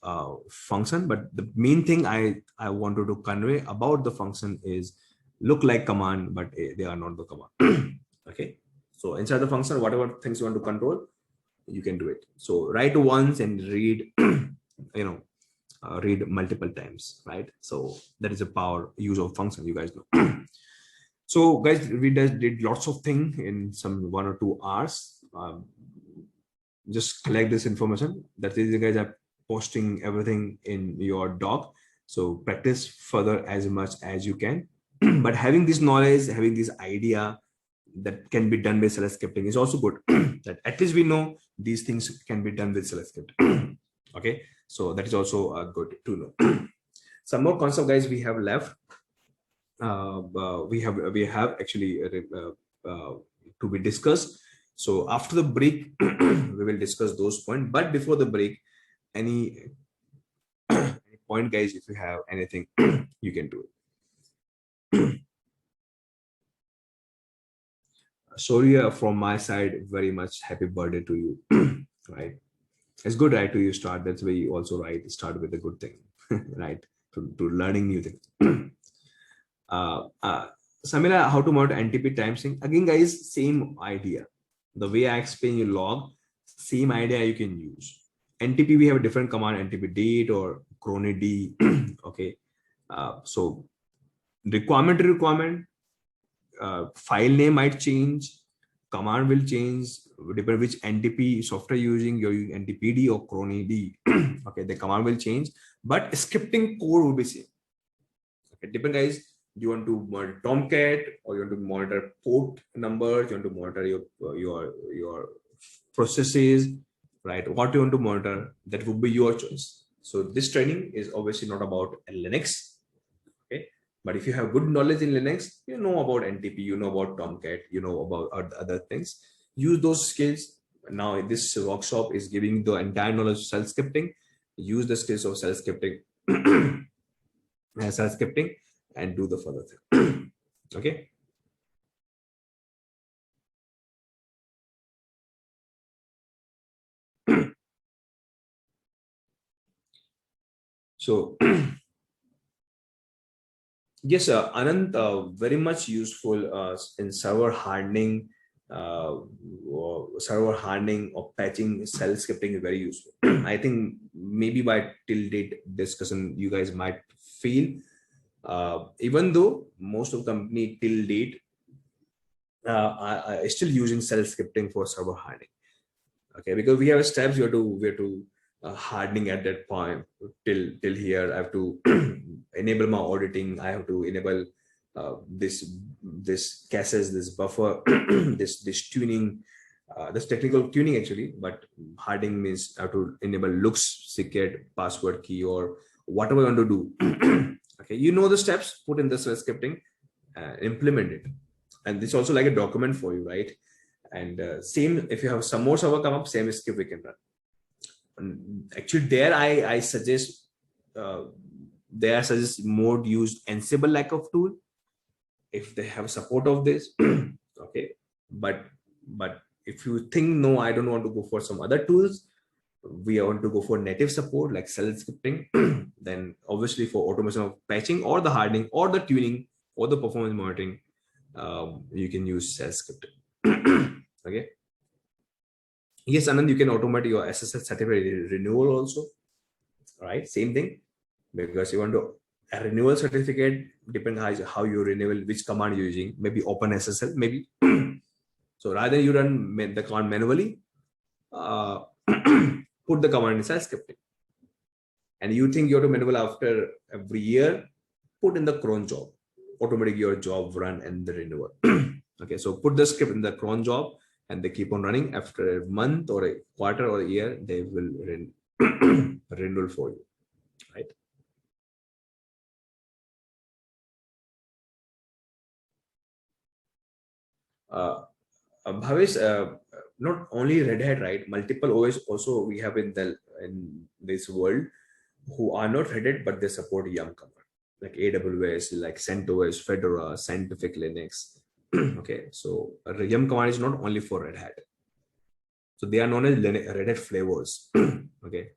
function, but the main thing I wanted to convey about the function is look like command, but they are not the command. Okay, so inside the function, whatever things you want to control, you can do it. So write once and read read multiple times, right? So that is a power use of function, you guys know. So guys, we did lots of things in some 1 or 2 hours. Just collect this information. That is, you guys are posting everything in your doc, so practice further as much as you can. But having this knowledge, having this idea that can be done with select scripting is also good. That at least we know these things can be done with select scripting. Okay, so that is also good to know. Some more concept, guys, we have left. We have actually to be discussed. So after the break, we will discuss those points. But before the break, any point, guys, if you have anything, you can do it. Sorry, from my side, very much happy birthday to you. Right, it's good, right, to you start. That's why you also right start with a good thing. Right, to learning new things. Samira, how to monitor NTP time sync? Again, guys, same idea. The way I explain you log, same idea you can use. NTP, we have a different command, NTP date or cronid. Okay, so requirement to requirement, file name might change, command will change, depending which NTP software you're using NTPD or cronid. Okay, the command will change, but scripting code will be same. Okay, depend, guys. You want to monitor Tomcat, or you want to monitor port numbers, you want to monitor your processes, right? What you want to monitor, that would be your choice. So this training is obviously not about Linux. Okay, but if you have good knowledge in Linux, you know about NTP, you know about Tomcat, you know about other things. Use those skills Now this workshop is giving the entire knowledge of cell scripting. Use the skills of cell scripting, cell scripting, and do the further thing. Okay. So yes, Anand, very much useful in server hardening or patching cell scripting is very useful. I think maybe by till date discussion, you guys might feel, even though most of the company till date are still using cell scripting for server hardening. Okay, because we have steps we have to hardening at that point. Till here I have to enable my auditing. I have to enable this caches, this buffer, this tuning, this technical tuning actually, but hardening means I have to enable looks, secret, password key, or whatever I want to do. Okay, you know the steps, put in the cell scripting, implement it, and this is also like a document for you, right? And same, if you have some more server come up, same script we can run. And actually, there I suggest more use Ansible like of tool if they have support of this. Okay, but if you think no, I don't want to go for some other tools, we want to go for native support like cell scripting, then obviously for automation of patching or the hardening or the tuning or the performance monitoring, you can use cell scripting. Okay. Yes, Anand, you can automate your SSL certificate renewal also, right? Same thing, because you want to a renewal certificate, depending how you renewal, which command you're using, maybe OpenSSL, maybe. So rather you run the command manually, put the command inside scripting. And you think you have to manual after every year, put in the cron job, automatic your job run and the renewal. Okay, so put the script in the cron job and they keep on running. After a month or a quarter or a year, they will renewal for you, right? Bhavesh, not only Red Hat, right? Multiple OS also we have in this world who are not Red Hat, but they support Yum command, like AWS, like CentOS, Fedora, Scientific Linux. Okay, so Yum command is not only for Red Hat. So they are known as Red Hat flavors. Okay,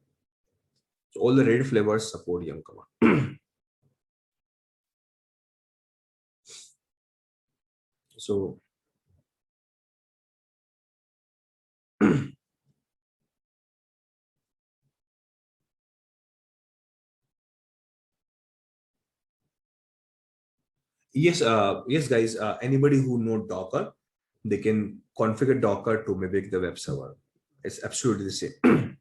so all the Red Hat flavors support Yum command. So yes, yes, guys. Anybody who know Docker, they can configure Docker to mimic the web server. It's absolutely the same.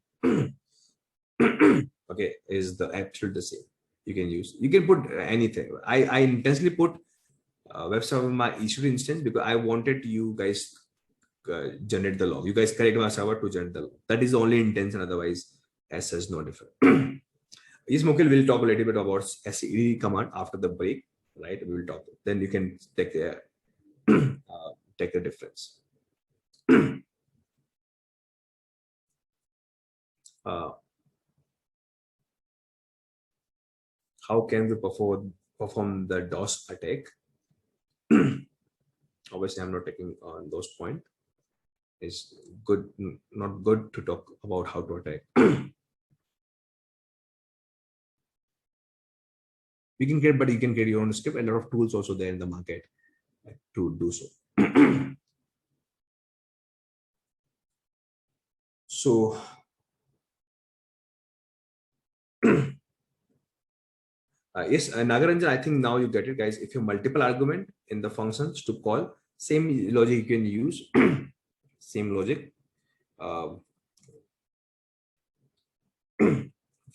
Okay, is the absolutely the same. You can use. You can put anything. I intentionally put web server in my issue instance because I wanted you guys generate the log. You guys create my server to generate the log. That is the only intention. Otherwise, as such, no different. Yes, Mukul will talk a little bit about SED command after the break, right? We will talk. Then you can take the difference. How can we perform the DOS attack? Obviously, I'm not taking on those points. It's good, not good to talk about how to attack. You can create, but you can create your own script. A lot of tools also there in the market to do so. So yes, Nagaranjan, I think now you get it, guys. If you multiple argument in the functions to call, same logic you can use. Same logic. For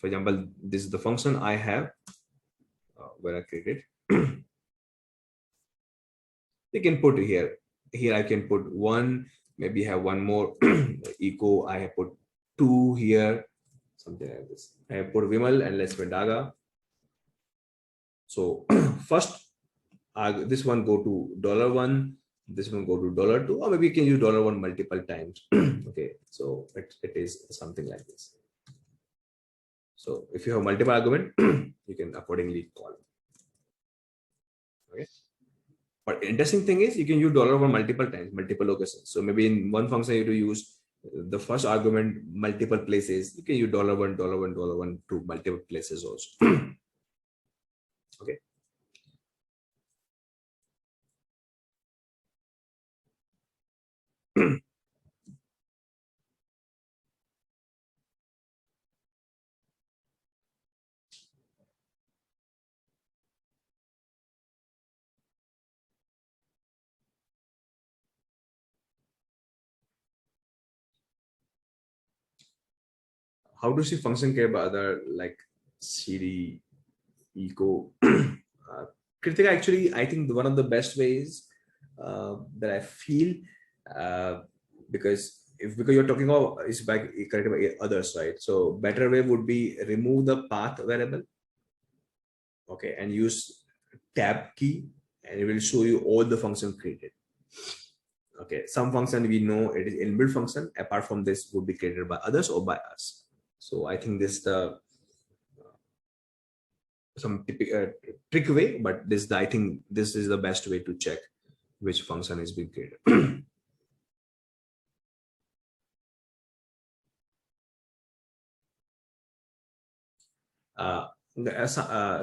example, this is the function I have where I created. You can put here. Here I can put one, maybe have one more echo. I have put two here, something like this. I have put Vimal and let's put Daga. So first, this one go to $1, this one go to $2, or maybe you can use $1 multiple times. Okay, so it is something like this. So if you have multiple argument, you can accordingly call. Okay. But interesting thing is you can use $1 multiple times, multiple locations. So maybe in one function you have to use the first argument multiple places. You can use $1, $1 to multiple places also. Okay. How do you see function care by other like CD, Eco? Kritika, actually, I think one of the best ways that I feel, uh, because you're talking about is by corrected by others, right? So better way would be remove the path variable, okay, and use tab key, and it will show you all the functions created. Okay, some function we know it is inbuilt function. Apart from this, would be created by others or by us. So I think this the some typical trick way, but I think this is the best way to check which function is being created.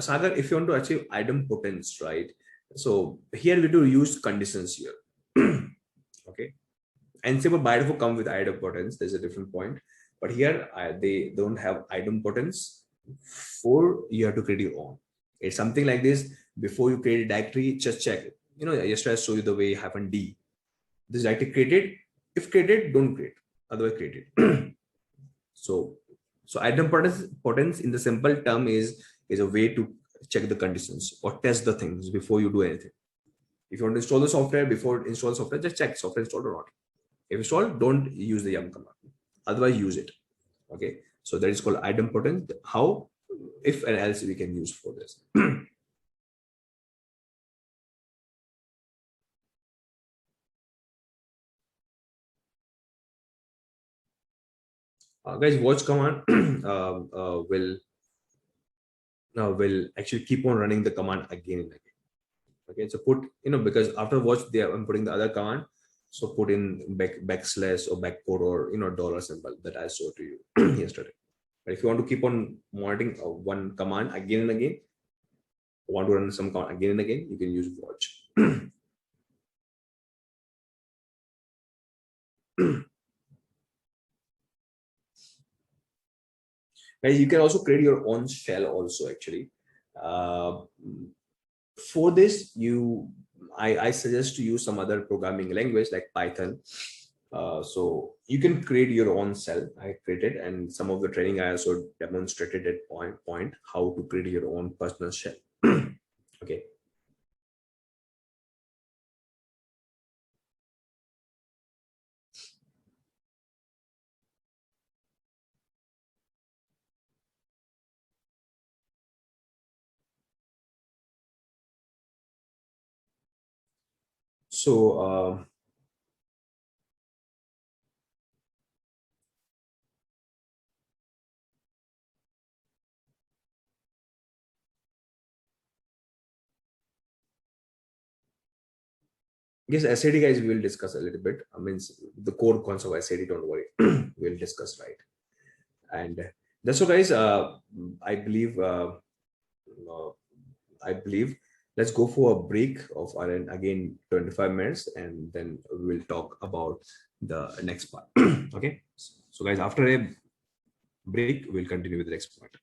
Sagar, if you want to achieve idempotence, right? So here we do use conditions here. Okay, and simple by default come with idempotence. There's a different point, but here they don't have idempotence. For you have to create your own. It's something like this. Before you create a directory, just check it. Yesterday I showed you the way hyphen D. This directory created. If created, don't create. Otherwise, create it. So, idempotence in the simple term is a way to check the conditions or test the things before you do anything. If you want to install the software, before install the software, just check software installed or not. If installed, don't use the yum command. Otherwise, use it. Okay. So that is called idempotent. How, if and else we can use for this. Guys, watch command will actually keep on running the command again and again. Okay, so put, because after watch I'm putting the other command, so put in backslash or backquote or dollar symbol that I showed to you yesterday. But if you want to keep on monitoring one command again and again, want to run some command again and again, you can use watch. Guys, you can also create your own shell also actually. uh, for this, I suggest to use some other programming language like Python. So you can create your own shell. I created, and some of the training I also demonstrated at point how to create your own personal shell. Okay. So yes, SAD guys, we will discuss a little bit. I mean, the core concept of SAD, don't worry, we'll discuss, right? And that's so, guys. I believe. Uh, I believe. Let's go for a break of around again 25 minutes, and then we'll talk about the next part. Okay. So, guys, after a break, we'll continue with the next part.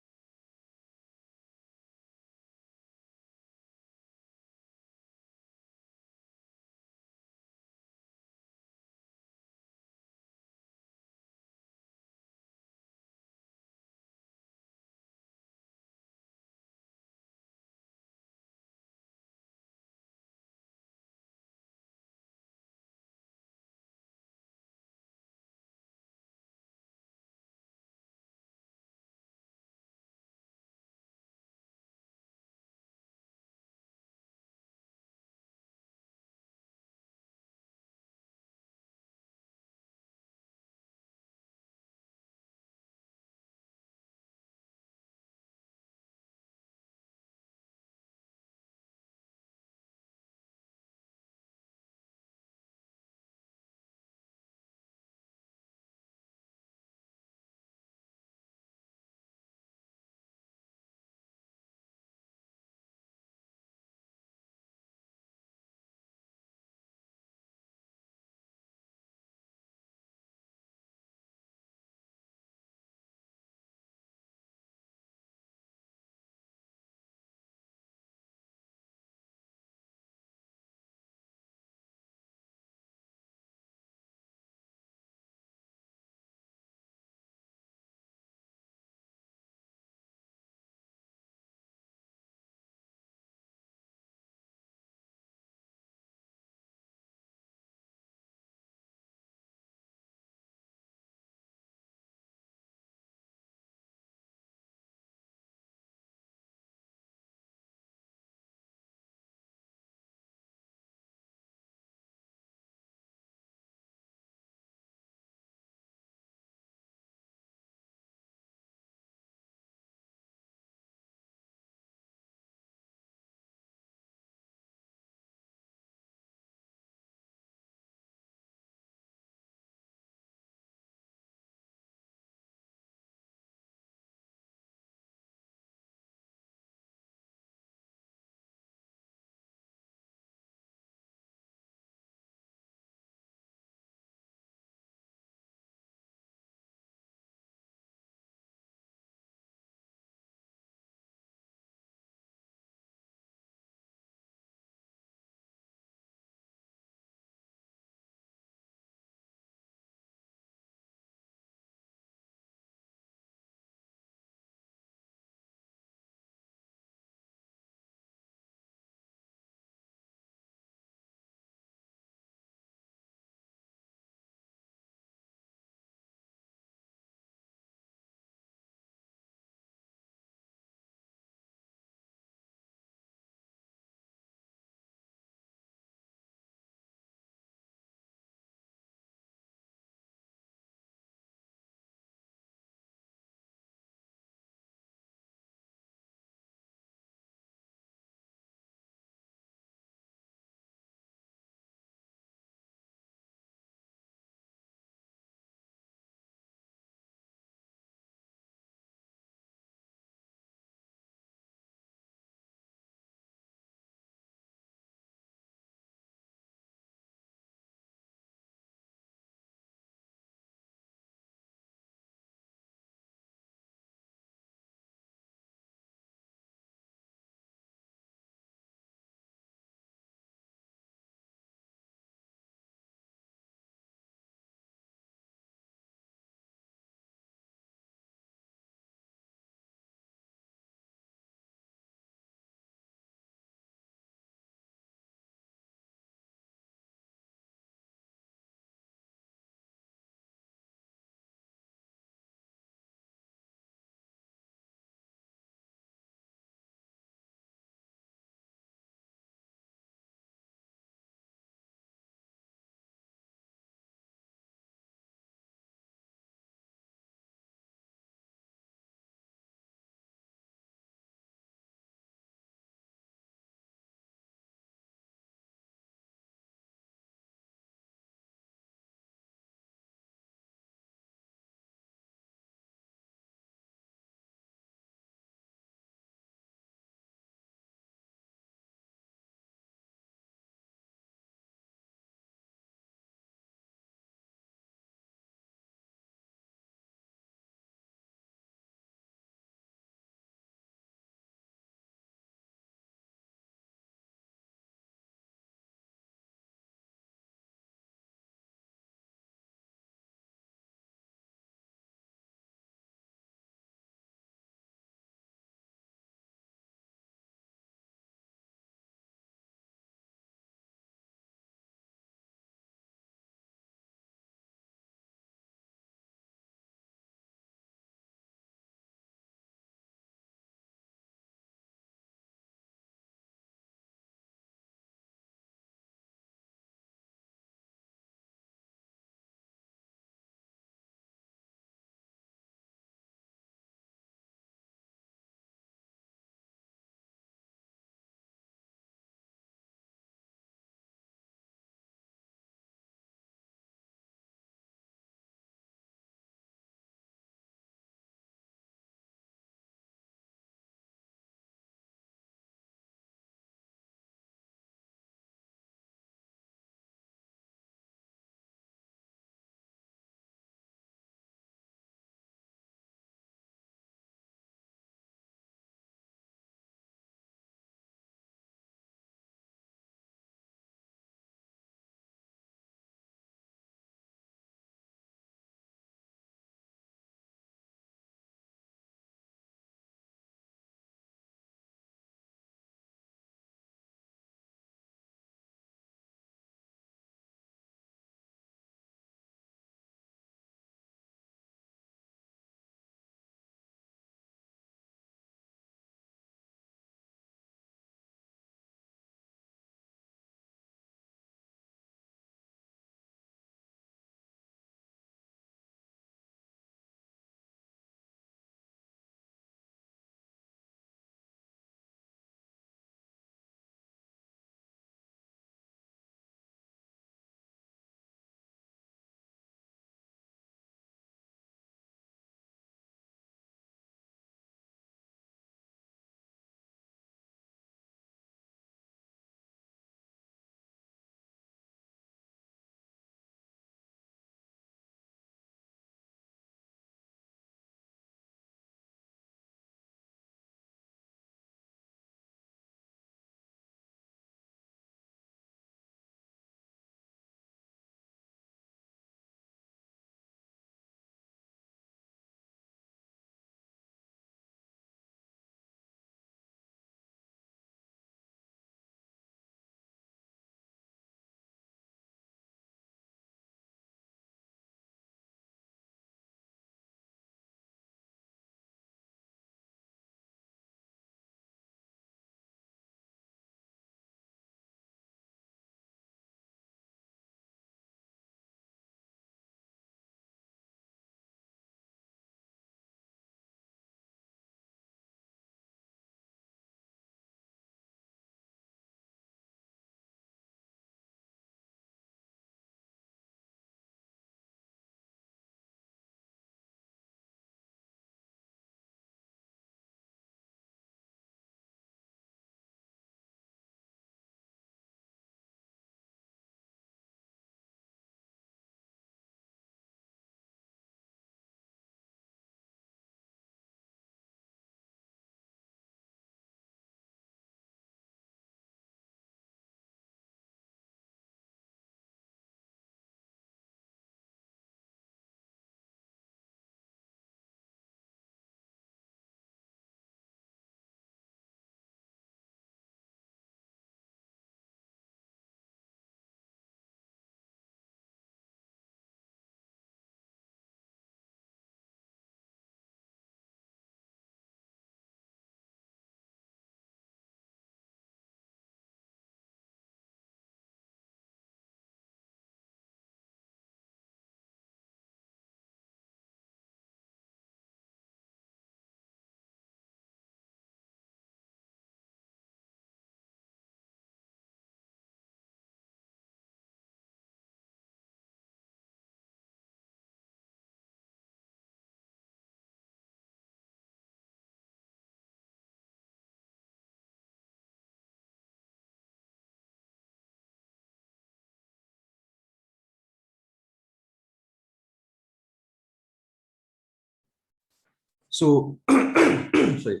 So sorry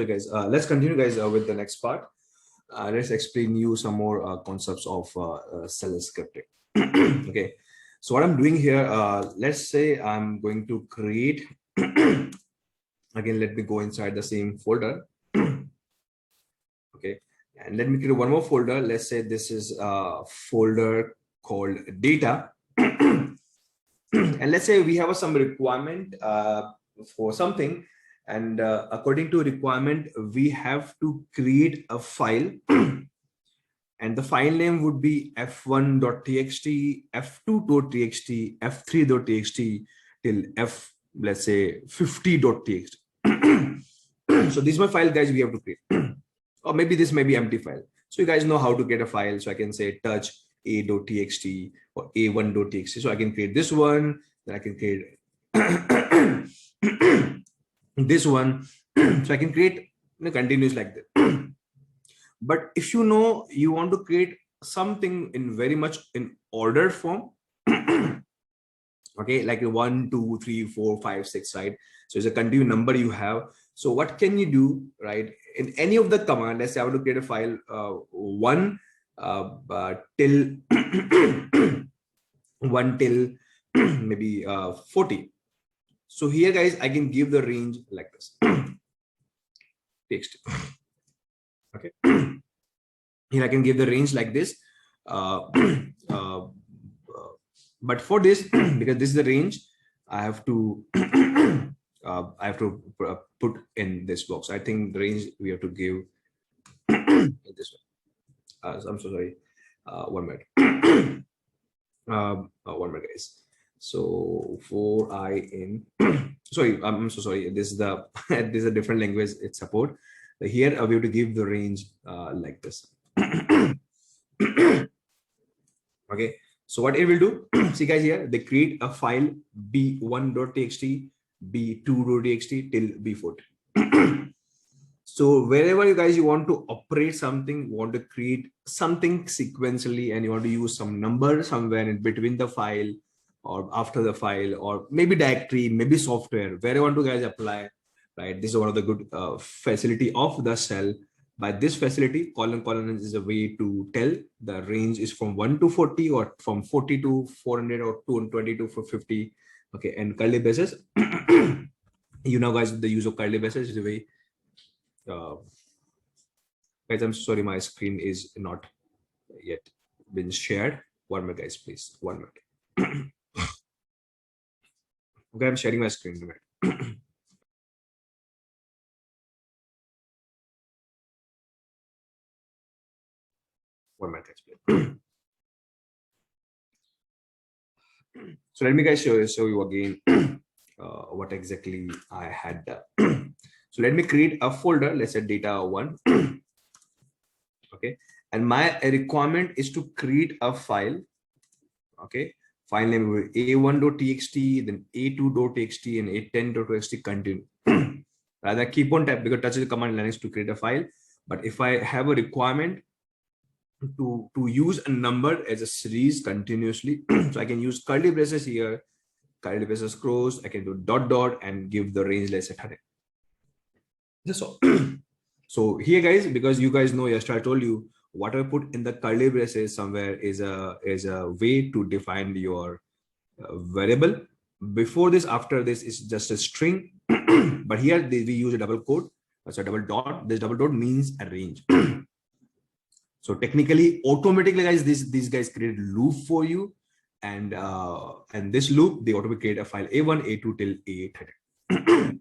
guys, let's continue guys with the next part. Let's explain you some more concepts of cell scripting. Okay, so what I'm doing here, let's say I'm going to create again, let me go inside the same folder. Okay, and let me create one more folder. Let's say this is a folder called data. And let's say we have some requirement for something, and according to requirement we have to create a file. And the file name would be f1.txt, f2.txt, f3.txt till f, let's say 50.txt. So this is my file guys we have to create. Or maybe this may be empty file. So you guys know how to get a file. So I can say touch a.txt or a1.txt. So I can create this one, then I can create this one. So I can create continuous like that. But if you know you want to create something in very much in ordered form, okay, like a 1, 2, 3, 4, 5, 6, right? So it's a continuous number you have. So what can you do, right? In any of the command, let's say I want to create a file 1 till 1 till maybe 40. So here guys, I can give the range like this. Text. Okay. Here I can give the range like this. But for this, because this is the range, I have to put in this box. I think the range we have to give in this one. I'm so sorry. 1 minute. 1 minute, guys. So for I in sorry, I'm so sorry. This is the this is a different language it support. Here we have to give the range like this. Okay. So what it will do, see guys here, they create a file b1.txt, b2.txt till b40. So wherever you guys you want to operate something, want to create something sequentially, and you want to use some number somewhere in between the file or after the file, or maybe directory, maybe software, where you want to guys apply, right? This is one of the good facility of the cell. By this facility, colon is a way to tell the range is from 1 to 40 or from 40 to 400 or 220 to 450. Okay, and curly braces, you know guys, the use of curly braces is a way. Guys, I'm sorry, my screen is not yet been shared. 1 minute, guys, please. 1 minute. Okay, I'm sharing my screen. 1 minute, guys, please. So let me guys show you again what exactly I had done. So let me create a folder. Let's say data1. Okay, and my requirement is to create a file. Okay, file name will be a1.txt, then a2.txt, and a10.txt continue. Rather keep on type because touch the command line is to create a file. But if I have a requirement to use a number as a series continuously, so I can use curly braces here, curly braces close. I can do dot dot and give the range, let's say 30. That's all. So here guys, because you guys know yesterday I told you what I put in the curly braces somewhere is a way to define your variable. Before this, after this is just a string. But here we use a double quote. So double dot. This double dot means a range. So technically, automatically, guys, these guys create a loop for you, and this loop they automatically create a file a1, a2 till a30.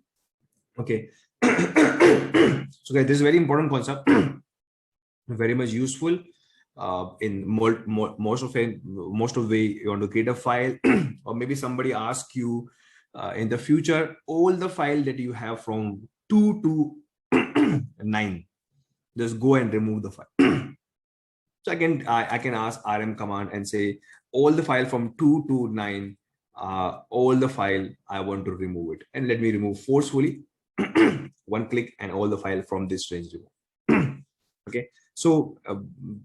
Okay. So guys, this is a very important concept, very much useful. In most of the way you want to create a file, or maybe somebody asks you in the future all the file that you have from 2 to 9, just go and remove the file. So again, I can ask rm command and say all the file from 2 to 9, all the file I want to remove it, and let me remove forcefully. 1 click and all the file from this range remove. Okay, so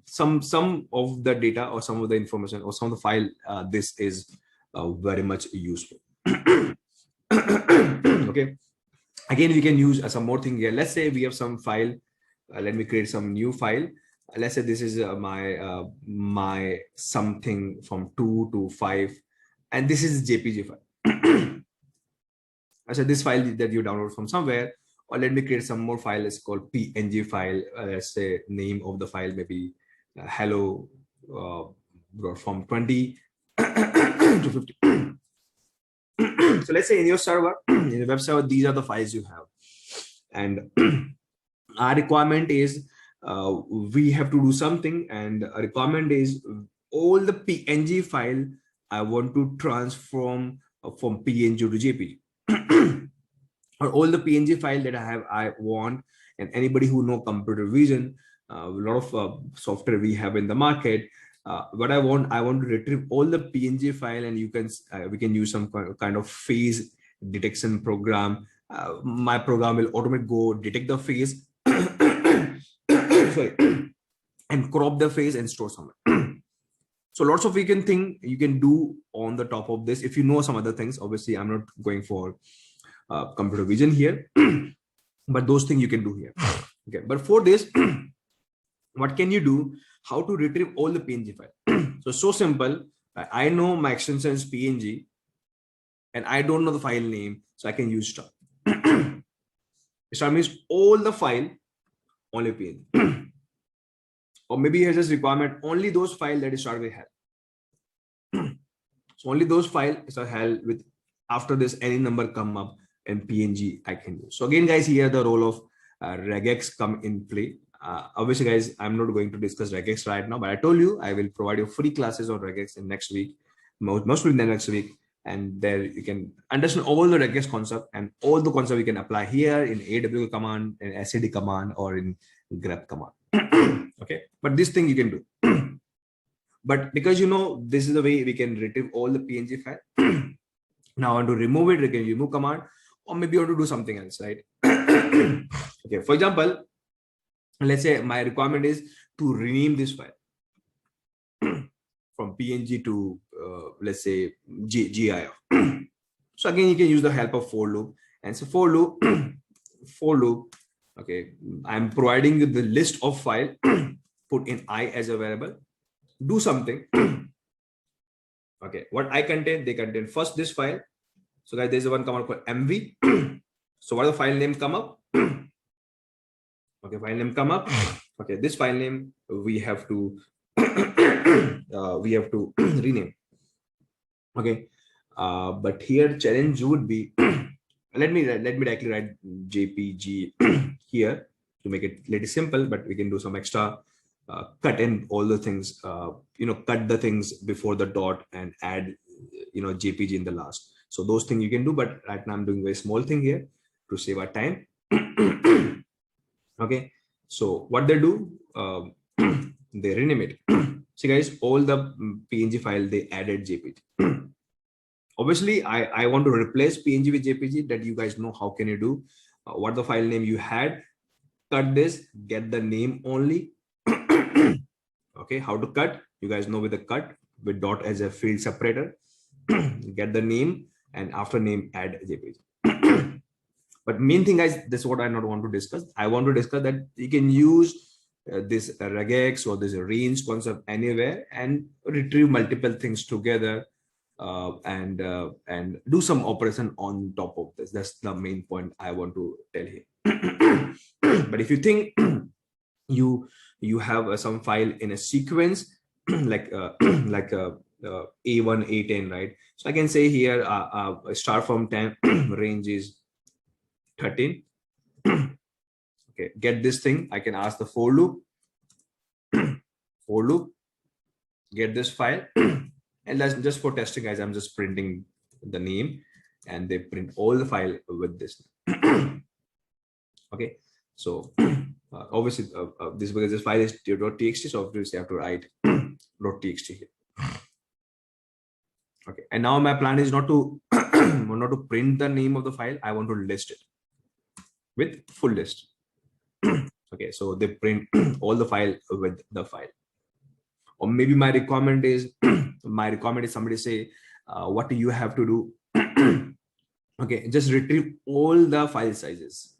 some of the data or some of the information or some of the file, this is very much useful. Okay, Again, we can use some more thing here. Let's say we have some file. Let me create some new file. Let's say this is my something from 2 to 5, and this is JPG file. I said this file that you download from somewhere, or let me create some more file. It's called PNG file. Let's say name of the file maybe hello from 20 to 50. So let's say in your server, in the web server, these are the files you have, and our requirement is we have to do something, and a requirement is all the PNG file I want to transform from PNG to JPG. Or all the PNG file that I want, and anybody who know computer vision, a lot of software we have in the market. What I want to retrieve all the PNG file, and we can use some kind of phase detection program. My program will automatically go detect the phase, sorry, and crop the phase and store somewhere. So lots of you can do on the top of this. If you know some other things, obviously I'm not going for computer vision here, but those things you can do here. Okay, but for this, what can you do? How to retrieve all the PNG file? So simple. I know my extension is PNG, and I don't know the file name, so I can use star. Star means all the file, only PNG. Or maybe here's this requirement, only those files that star will have. So only those files are held with, after this any number come up and PNG I can use. So again, guys, here the role of regex come in play. Obviously, guys, I'm not going to discuss regex right now, but I told you I will provide you free classes on regex in next week, mostly in the next week, and there you can understand all the regex concept, and all the concept you can apply here in AW command, in SAD command, or in grep command. Okay, but this thing you can do. But because this is the way we can retrieve all the PNG file. Now I want to remove it, we can remove command, or maybe you want to do something else, right? Okay, for example, let's say my requirement is to rename this file from PNG to let's say GIF. So again, you can use the help of for loop, and so for loop, okay, I'm providing you the list of file, put in I as a variable, do something. Okay, what I contain, they contain first this file. So guys, there's one command called MV. So what the file name come up? Okay, file name come up. Okay, this file name we have to rename. Okay, but here challenge would be let me directly write JPG here to make it little simple, but we can do some extra cut in all the things, cut the things before the dot and add JPG in the last. So those things you can do, but right now I'm doing a very small thing here to save our time. Okay, so what they do, they rename it. See guys, all the PNG file they added JPG. Obviously I want to replace PNG with JPG, that you guys know how can you do. What the file name you had, cut this, get the name only. Okay, how to cut, you guys know with the cut with dot as a field separator. Get the name, and after name add JPG. But main thing, guys, this is what I not want to discuss. I want to discuss that you can use this regex or this range concept anywhere and retrieve multiple things together and do some operation on top of this. That's the main point I want to tell here. But if you think you have some file in a sequence like A1 A10, right? So I can say here start from 10, range is 13. Okay, get this thing, I can ask the for loop, get this file. And that's just for testing, guys. I'm just printing the name, and they print all the file with this. Okay, so obviously this, because this file is .txt, so obviously I have to write .txt here. Okay, and now my plan is not to not to print the name of the file. I want to list it with full list. Okay, so they print all the file with the file. Or maybe my requirement is somebody say what do you have to do Okay, just retrieve all the file sizes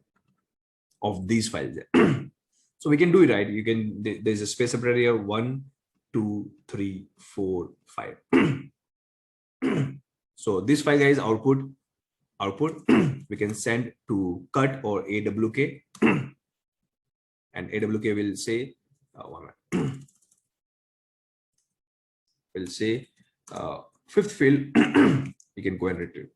of these files. So we can do it, right? You can, there's a space separator here, 1, 2, 3, 4, 5. So this file guys, output we can send to cut or awk, and awk will say will say fifth field. You can go and retrieve.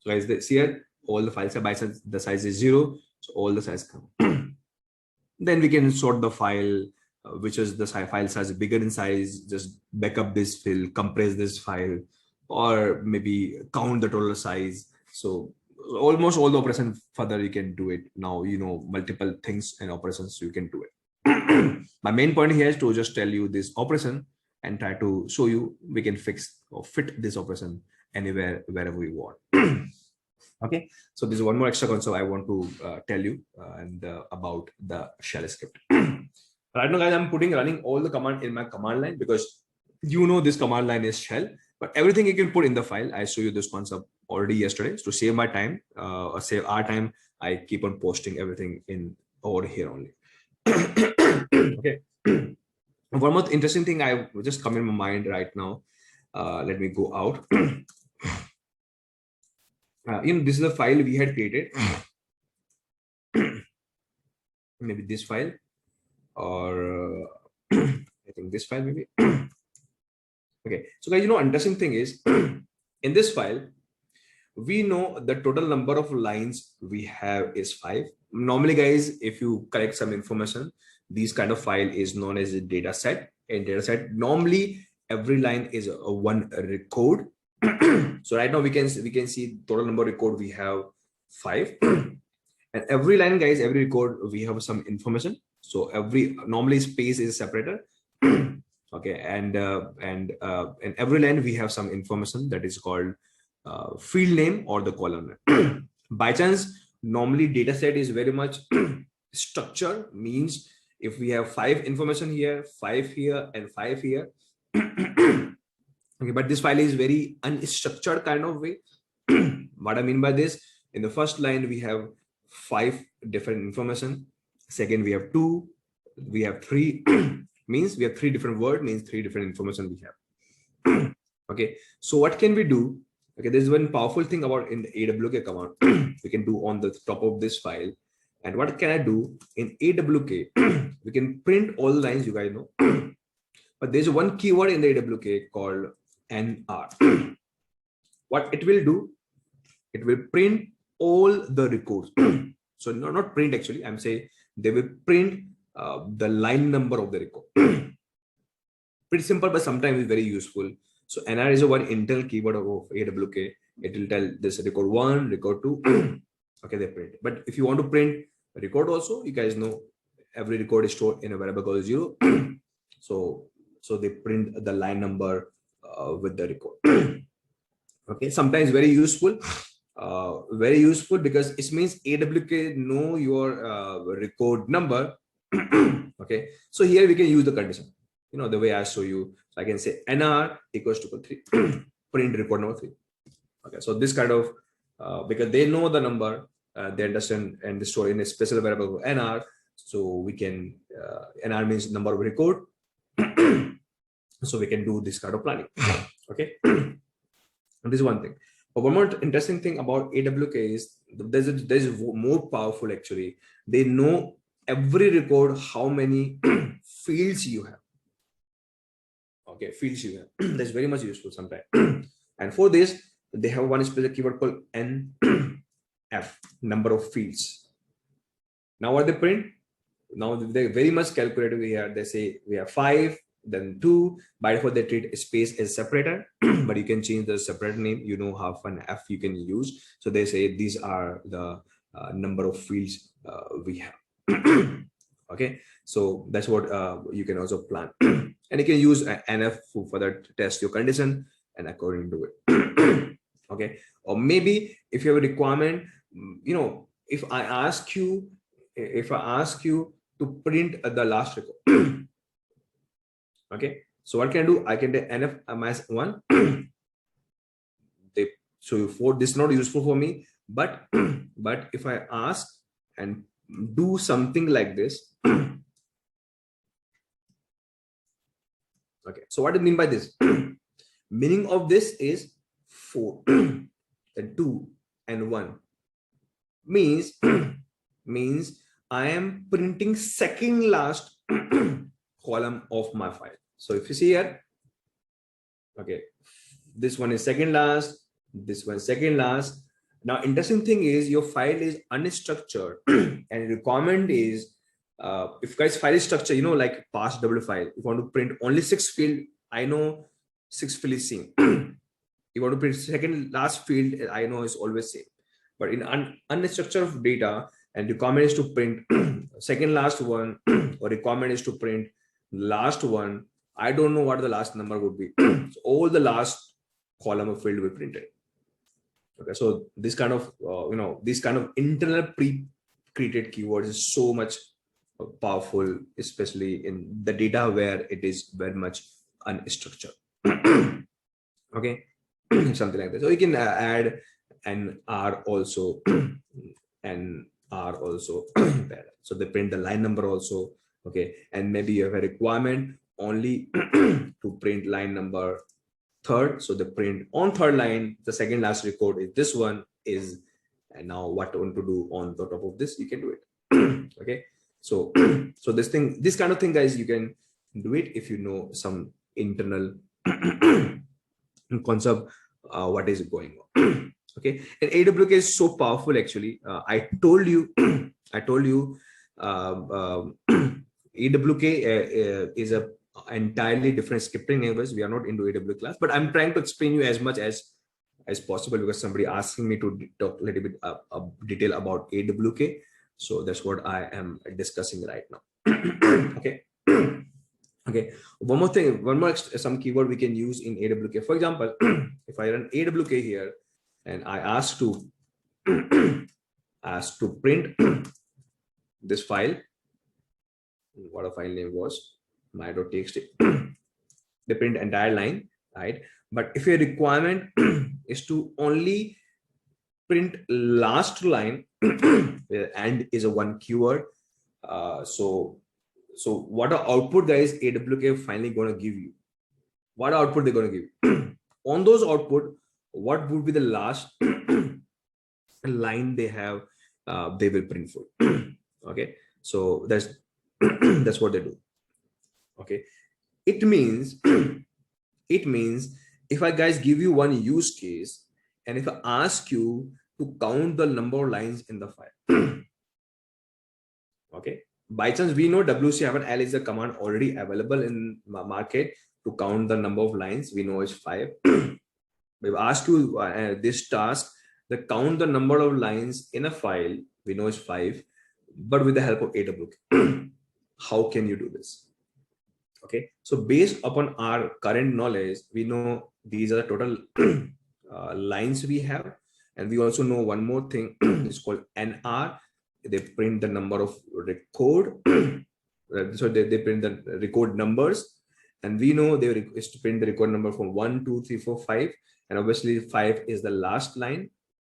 So guys, this here all the files are by size, the size is 0, so all the size come. Then we can sort the file, which is the file size bigger in size, just back up this file, compress this file, or maybe count the total size. So almost all the operation further you can do it. Now you know multiple things and operations, so you can do it. My main point here is to just tell you this operation and try to show you we can fix or fit this operation anywhere, wherever we want. Okay, so this is one more extra concept I want to tell you about the shell script. Right now guys, I'm running all the command in my command line, because you know this command line is shell, but everything you can put in the file. I show you this concept already yesterday. So to save my time or save our time, I keep on posting everything in over here only. Okay. One more interesting thing I just come in my mind right now. Let me go out. This is the file we had created. Maybe this file, or I think this file maybe. Okay, so guys, interesting thing is in this file, we know the total number of lines we have is 5. Normally guys, if you collect some information, this kind of file is known as a data set. In data set, normally every line is a one record. So right now we can see total number record we have 5. And every line guys, every record we have some information. So every normally space is separated. Okay, and in every line we have some information that is called field name or the column name. By chance, normally data set is very much structure, means if we have 5 information here, 5 here, and 5 here. Okay, but this file is very unstructured kind of way. What I mean by this, in the first line we have 5 different information. Second, we have 2, we have 3. Means we have 3 different words, means 3 different information we have. Okay, so what can we do? Okay, there's one powerful thing about in the awk command we can do on the top of this file. And what can I do in awk? We can print all the lines, you guys know. But there's one keyword in the awk called nr. What it will do, it will print all the records. So not print, actually I'm saying they will print the line number of the record. Pretty simple, but sometimes it's very useful. So nr is a one internal keyword of awk. It will tell this record 1, record 2. Okay, they print. But if you want to print a record also, you guys know every record is stored in a variable called 0. So they print the line number with the record. Okay, sometimes very useful because it means awk know your record number. Okay, so here we can use the condition, the way I show you. So I can say nr equals to 3, print record number 3. Okay, so this kind of because they know the number, they understand and they store in a special variable nr. So we can nr means number of record. So we can do this kind of planning. Okay, this is one thing. But one more interesting thing about awk is there's more powerful actually. They know every record how many fields you have. Okay, fields you have. That's very much useful sometimes. And for this, they have one special keyword called nf, number of fields. Now what they print? Now they're very much calculated here. They say we have 5, then 2. By default, they treat space as separator, but you can change the separate name. Half an f you can use. So they say these are the number of fields we have. Okay, so that's what you can also plan. And you can use nf for further test your condition and according to it. Okay, or maybe if you have a requirement, if I ask you to print the last record. Okay, so what can I do? I can do nf minus 1. They So for this is not useful for me, but but if I ask and do something like this, okay, so what do you mean by this? Meaning of this is 4 and 2 and 1 means means I am printing second last column of my file. So if you see here, okay, this one is second last, this one second last. Now interesting thing is your file is unstructured and requirement is if guys file is structured, you know, like past W file, if you want to print only 6 field, I know 6 field is same. You want to print second last field, I know is always same. But in unstructured data, and requirement is to print second last one, or requirement is to print last one, I don't know what the last number would be. So all the last column of field will be printed. Okay, so this kind of this kind of internal pre-created keywords is so much powerful, especially in the data where it is very much unstructured. Okay, something like that. So you can add an R also, and R also. So they print the line number also. Okay, and maybe you have a requirement only to print line number third. So the print on third line, the second last record is this one is, and now what you want to do on the top of this, you can do it. Okay, so so this kind of thing, guys, you can do it if you know some internal concept what is going on. Okay, and AWK is so powerful actually. I told you AWK is a entirely different scripting language. We are not into AWK class, but I'm trying to explain you as much as possible because somebody asking me to talk a little bit detail about AWK. So that's what I am discussing right now. Okay. Okay, one more thing, some keyword we can use in AWK. For example, if I run AWK here and I ask to print this file, what a file name was, my.txt, they print entire line, right? But if your requirement is to only print last line, where and is a one keyword, so what are output, guys, AWK finally going to give you? What output they're going to give you? On those output, what would be the last line they have, they will print for. Okay, so that's that's what they do. Okay, it means if I, guys, give you one use case and if I ask you to count the number of lines in the file, okay, by chance we know W7L is a command already available in market to count the number of lines. We know it's 5. We've asked you this task, the count the number of lines in a file. We know it's 5, but with the help of AWK. How can you do this? Okay, so based upon our current knowledge, we know these are the total lines we have, and we also know one more thing. It's called NR. They print the number of record. So they print the record numbers, and we know they is to print the record number from 1, 2, 3, 4, 5, and obviously 5 is the last line.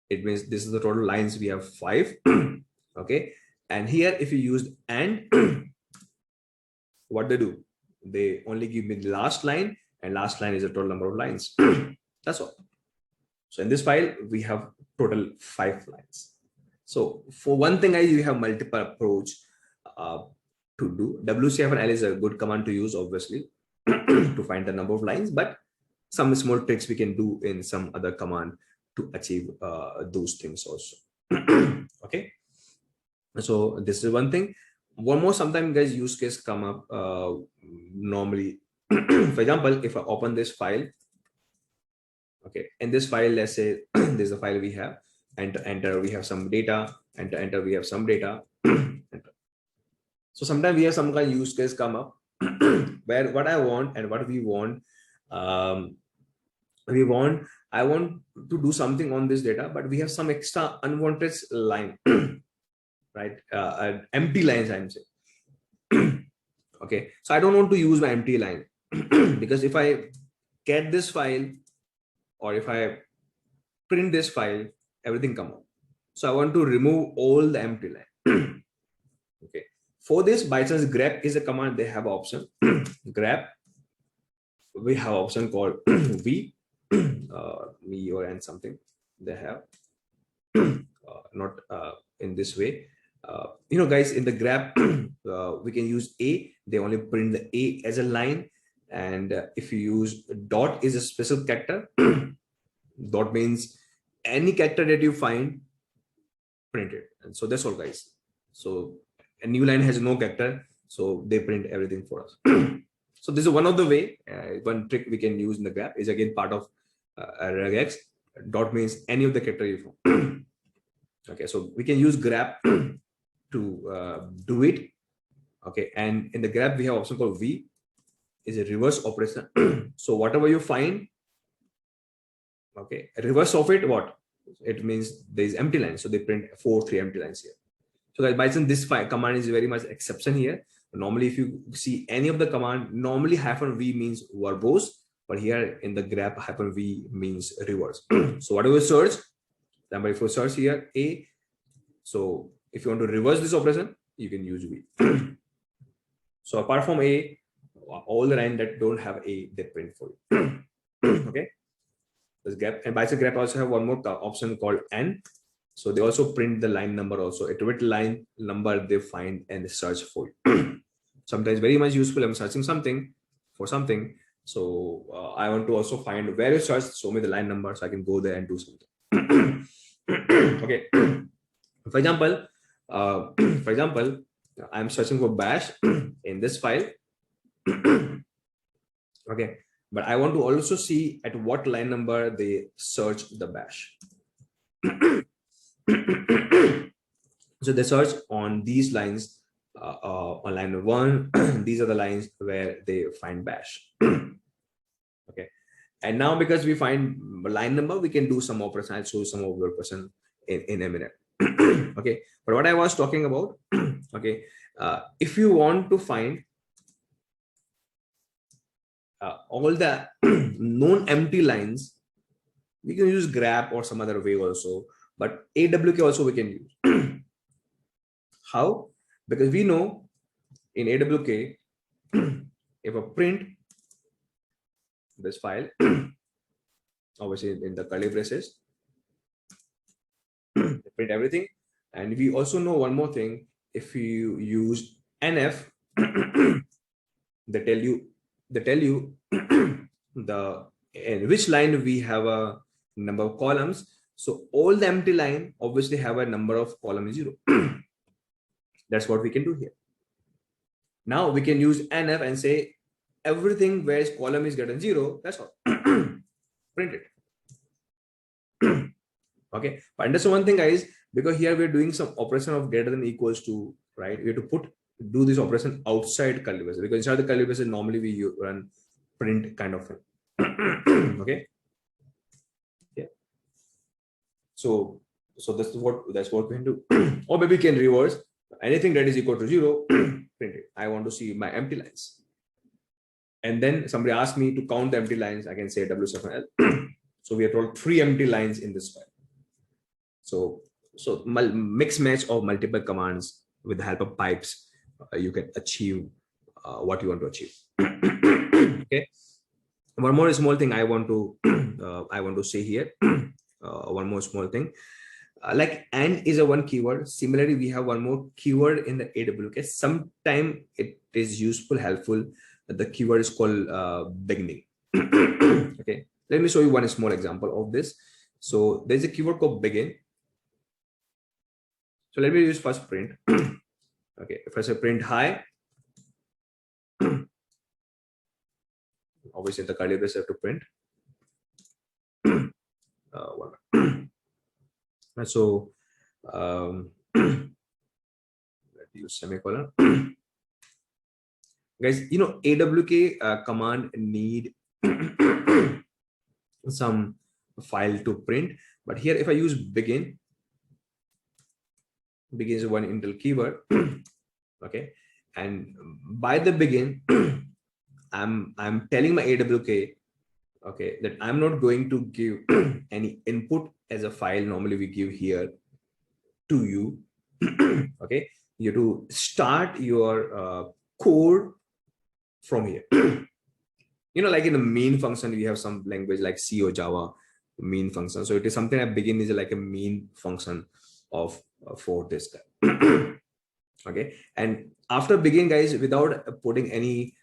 It means this is the total lines we have 5. Okay, and here if you use and, what they do, they only give me the last line, and last line is the total number of lines. That's all. So in this file we have total 5 lines. So for one thing, you have multiple approach to do. W7L is a good command to use, obviously, to find the number of lines, but some small tricks we can do in some other command to achieve those things also. Okay, so this is one thing. One more, sometimes, guys, use case come up normally. For example, if I open this file, okay, in this file, let's say this is a file we have, and to enter we have some data, and to enter we have some data. So sometimes we have some kind of use case come up where what I want and what we want, I want to do something on this data, but we have some extra unwanted line, right? Empty lines, I'm saying. Okay, so I don't want to use my empty line because if I get this file, or if I print this file, everything come out. So I want to remove all the empty line. Okay. For this, by chance, grep is a command. They have option. Grep. We have option called v, v or and something. They have not in this way. Guys, in the grep, we can use a. They only print the a as a line, and if you use dot is a special character. Dot means any character that you find, print it. And so that's all, guys. So a new line has no character, so they print everything for us. So this is one of the way. One trick we can use in the grep is again part of regex. Dot means any of the character you found. Okay, so we can use grep to do it. Okay, and in the grep we have option called v, is a reverse operation. So whatever you find, okay, reverse of it, what it means, there is empty line, so they print 3 empty lines here. So guys, by chance this command is very much exception here. Normally if you see any of the command, normally -v means verbose, but here in the grep -v means reverse. So whatever you search, then if you search here a, so if you want to reverse this operation, you can use v. So apart from a, all the lines that don't have a, they print for you. Okay, this grep, and by the grep also have one more option called n. So they also print the line number also. At which line number they find and search for you. Sometimes very much useful. I'm searching something for something, so I want to also find where you search. Show me the line number so I can go there and do something. Okay. For example, I'm searching for bash in this file. Okay, but I want to also see at what line number they search the bash. So they search on these lines, on line 1. These are the lines where they find bash. Okay, and now because we find line number, we can do some operation. I'll show you some of the operation in a minute. Okay, but what I was talking about, okay, if you want to find all the known empty lines, we can use grep or some other way also, but AWK also we can use. How? Because we know in AWK, if a print this file, obviously in the curly braces, print everything. And we also know one more thing, if you use NF, they tell you the in which line we have a number of columns. So all the empty line obviously have a number of columns 0. That's what we can do here. Now we can use NF and say everything where column is greater than 0, that's all. Print it. Okay, but understand one thing, guys, because here we're doing some operation of greater than equals to, right? We have to do this operation outside curly braces, because inside the curly braces normally we run print kind of thing. Okay, yeah, so that's what we can do. Or maybe we can reverse anything that is equal to 0, print it. I want to see my empty lines, and then somebody asked me to count the empty lines. I can say W7L. So we have told 3 empty lines in this file. So mix match of multiple commands with the help of pipes, you can achieve what you want to achieve. Okay, one more small thing I want to say here. One more small thing, like and is a one keyword. Similarly, we have one more keyword in the AWK. Sometime it is useful, helpful. The keyword is called beginning. Okay, let me show you one small example of this. So there's a keyword called begin. So let me use first print. Okay, if I say print hi, obviously the curly braces have to print. So let's use semicolon. Guys, you know, AWK command need some file to print, but here if I use begin is one Intel keyword. Okay, and by the begin, I'm telling my AWK okay, that I'm not going to give any input as a file normally we give here to you. Okay, you have to start your code from here. Like in the main function, we have some language like C or Java main function. So it is something that begin is like a main function of for this guy. Okay, and after begin, guys, without putting any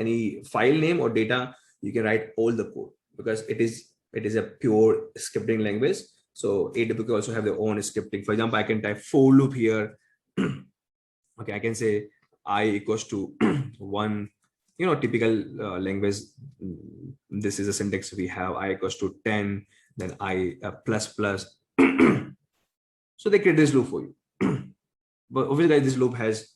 any file name or data, you can write all the code, because it is a pure scripting language. So AWK also have their own scripting. For example, I can type for loop here. Okay, I can say I equals to one, typical language. This is a syntax we have. I equals to 10, then I plus plus. So they create this loop for you. But obviously, guys, this loop has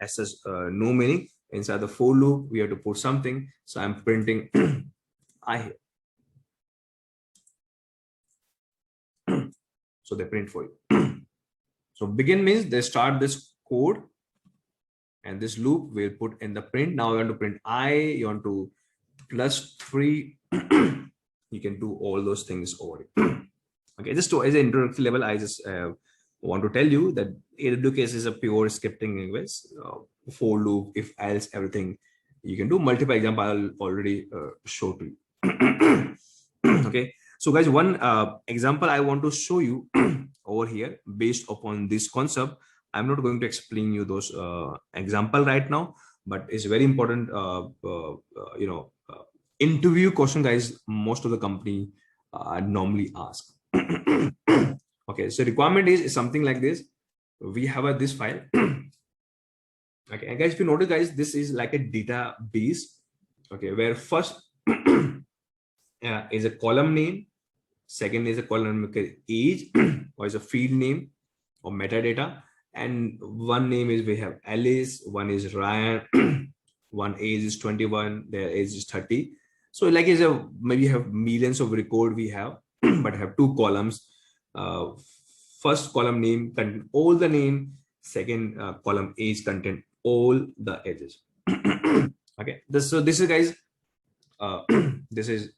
as such no meaning. Inside the for loop, we have to put something. So I'm printing I here. So they print for you. So begin means they start this code, and this loop will put in the print. Now you want to print I, you want to +3. You can do all those things over it. Okay, just as an introductory level, I just want to tell you that AWK is a pure scripting language. For loop, if else, everything you can do. Multiple example I'll already show to you. Okay, so guys, one example I want to show you over here based upon this concept. I'm not going to explain you those example right now, but it's very important. Interview question, guys. Most of the company normally ask. Okay, so requirement is something like this. We have this file. Okay, and guys, if you notice, guys, this is like a database. Okay, where first is a column name, second is a column age or is a field name or metadata, and one name is we have Alice, one is Ryan, one age is 21, their age is 30. So like is a maybe have millions of record we have, but have two columns. First column name contain all the name, second column age contain all the ages. Okay, this is guys, this is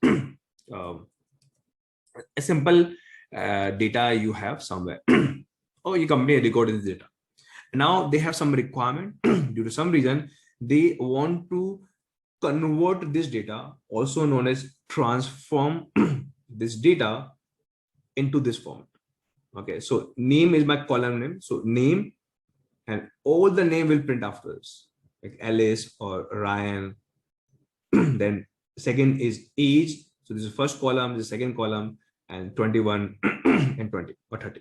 a simple data you have somewhere. Oh, your company recorded this data. Now they have some requirement. Due to some reason, they want to convert this data, also known as transform this data into this format. Okay, so name is my column name. So name, and all the name will print after this, like Alice or Ryan. Then second is age. So this is first column, the second column, and 21 and 20 or 30.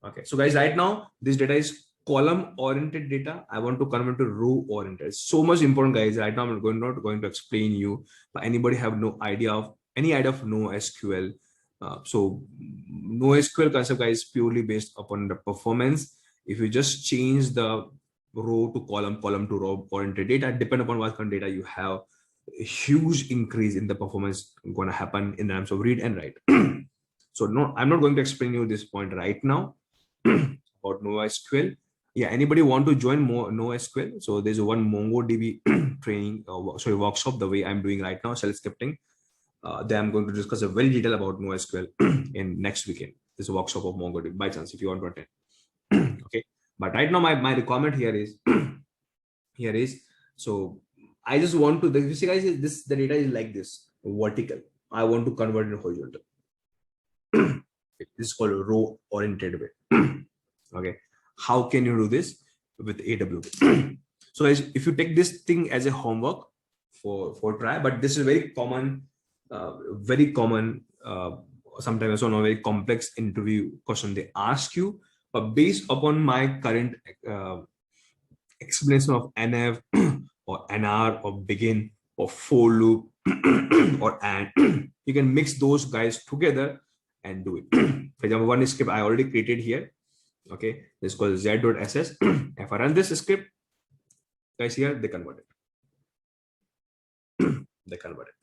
Okay, so guys, right now this data is column oriented data. I want to convert to row oriented. It's so much important, guys. Right now I'm not going to explain you, but anybody have no idea of NoSQL. So NoSQL concept, guys, purely based upon the performance. If you just change the row to column to row oriented data, depend upon what kind of data you have, a huge increase in the performance going to happen in terms of read and write. So no, I'm not going to explain you this point right now about NoSQL. Yeah, anybody want to join more NoSQL? So there's one MongoDB training, workshop, the way I'm doing right now, self-scripting. Then I'm going to discuss a very detail about NoSQL in next weekend. This workshop of MongoDB, by chance, if you want to attend. Okay, but right now my requirement here is so I just want to, you see, guys, the data is like this, vertical. I want to convert it horizontal. This is called row oriented way. Okay, how can you do this with AWS? So if you take this thing as a homework for try, but this is very common, sometimes also not very complex interview question they ask you, but based upon my current explanation of NF or NR or begin or for loop or and, you can mix those guys together and do it. For example, one script I already created here. Okay, this is called z.ss. If I run this script, guys, here they convert it. They convert it.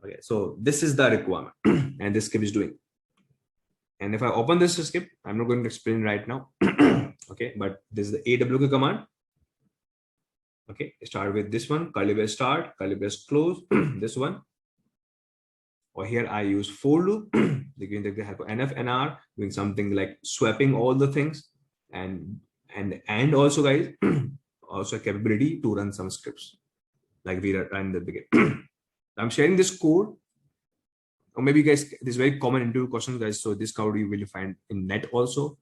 Okay, so this is the requirement, and this script is doing. And if I open this script, I'm not going to explain right now. Okay, but this is the AWK command. Okay, start with this one, curly brace start, curly brace close, this one. Or here I use for loop, they have NF, NR, doing something like swapping all the things, and also guys, also capability to run some scripts like we ran in the beginning. I'm sharing this code, or maybe guys, this is very common interview question, guys. So this code you will find in net also.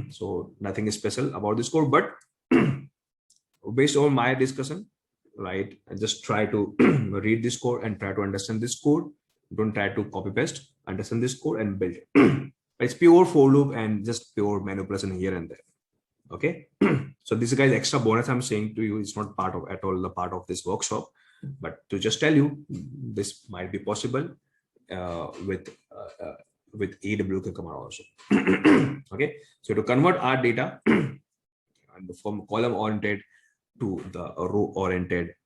So nothing is special about this code, but based on my discussion, right, I just try to read this code and try to understand this code. Don't try to copy paste, understand this code and build it. It's pure for loop and just pure manipulation here and there. Okay. So this is guys extra bonus I'm saying to you. It's not part of at all the part of this workshop, but to just tell you this might be possible with AWK command also. Okay. So to convert our data and from column oriented to the row oriented,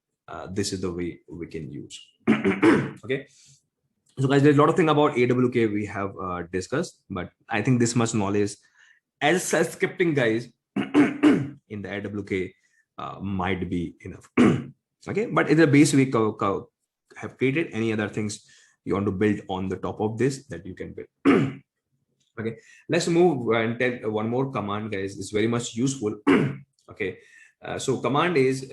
this is the way we can use. Okay. So guys, there's a lot of things about AWK we have discussed, but I think this much knowledge as scripting guys in the AWK might be enough. Okay, but it's a base we have created. Any other things you want to build on the top of this that you can build. Okay, let's move and tell one more command, guys. It's very much useful. Okay, so command is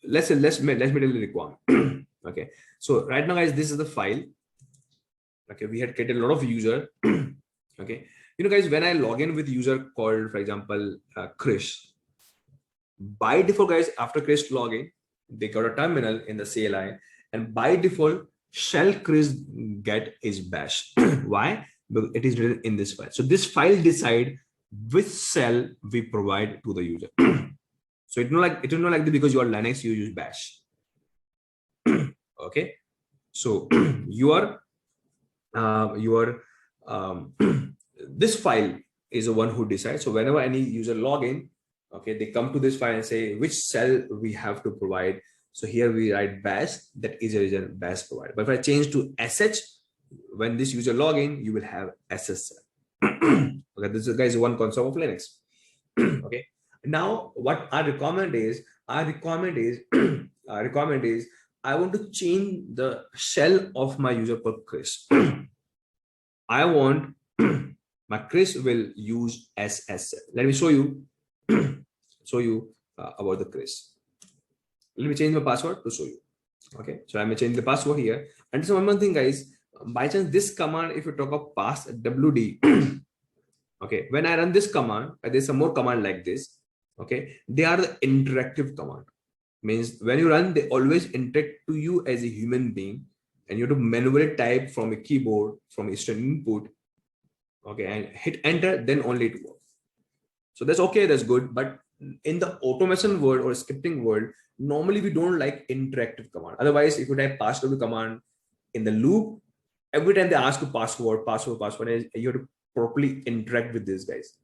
let's tell the requirement. Okay, so right now, guys, this is the file. Okay, we had created a lot of user. Okay, you know, guys, when I log in with user called, for example, Chris, by default, guys, after Chris login, they got a terminal in the CLI, and by default, shell Chris get is bash. Why? Because it is written in this file. So this file decide which shell we provide to the user. So it will not like this because you are Linux, you use bash. Okay, so your this file is the one who decides. So whenever any user log in, okay, they come to this file and say which cell we have to provide. So here we write bash, that is a reason bash provided. But if I change to sh, when this user log in, you will have sh cell. Okay, this is guys one concept of Linux. Okay, now what our requirement is, I want to change the shell of my user called Chris. I want my Chris will use SSL. Let me show you about the Chris. Let me change my password to show you. Okay, so I may change the password here. And so one more thing, guys, by chance this command, if you talk of pass WD, okay, when I run this command, there's some more command like this. Okay, they are the interactive command. Means when you run, they always interact to you as a human being, and you have to manually type from a keyboard, from Eastern input, okay, and hit enter, then only it works. So that's okay, that's good. But in the automation world or scripting world, normally we don't like interactive command. Otherwise, if you type password command in the loop, every time they ask you password, and you have to properly interact with these guys.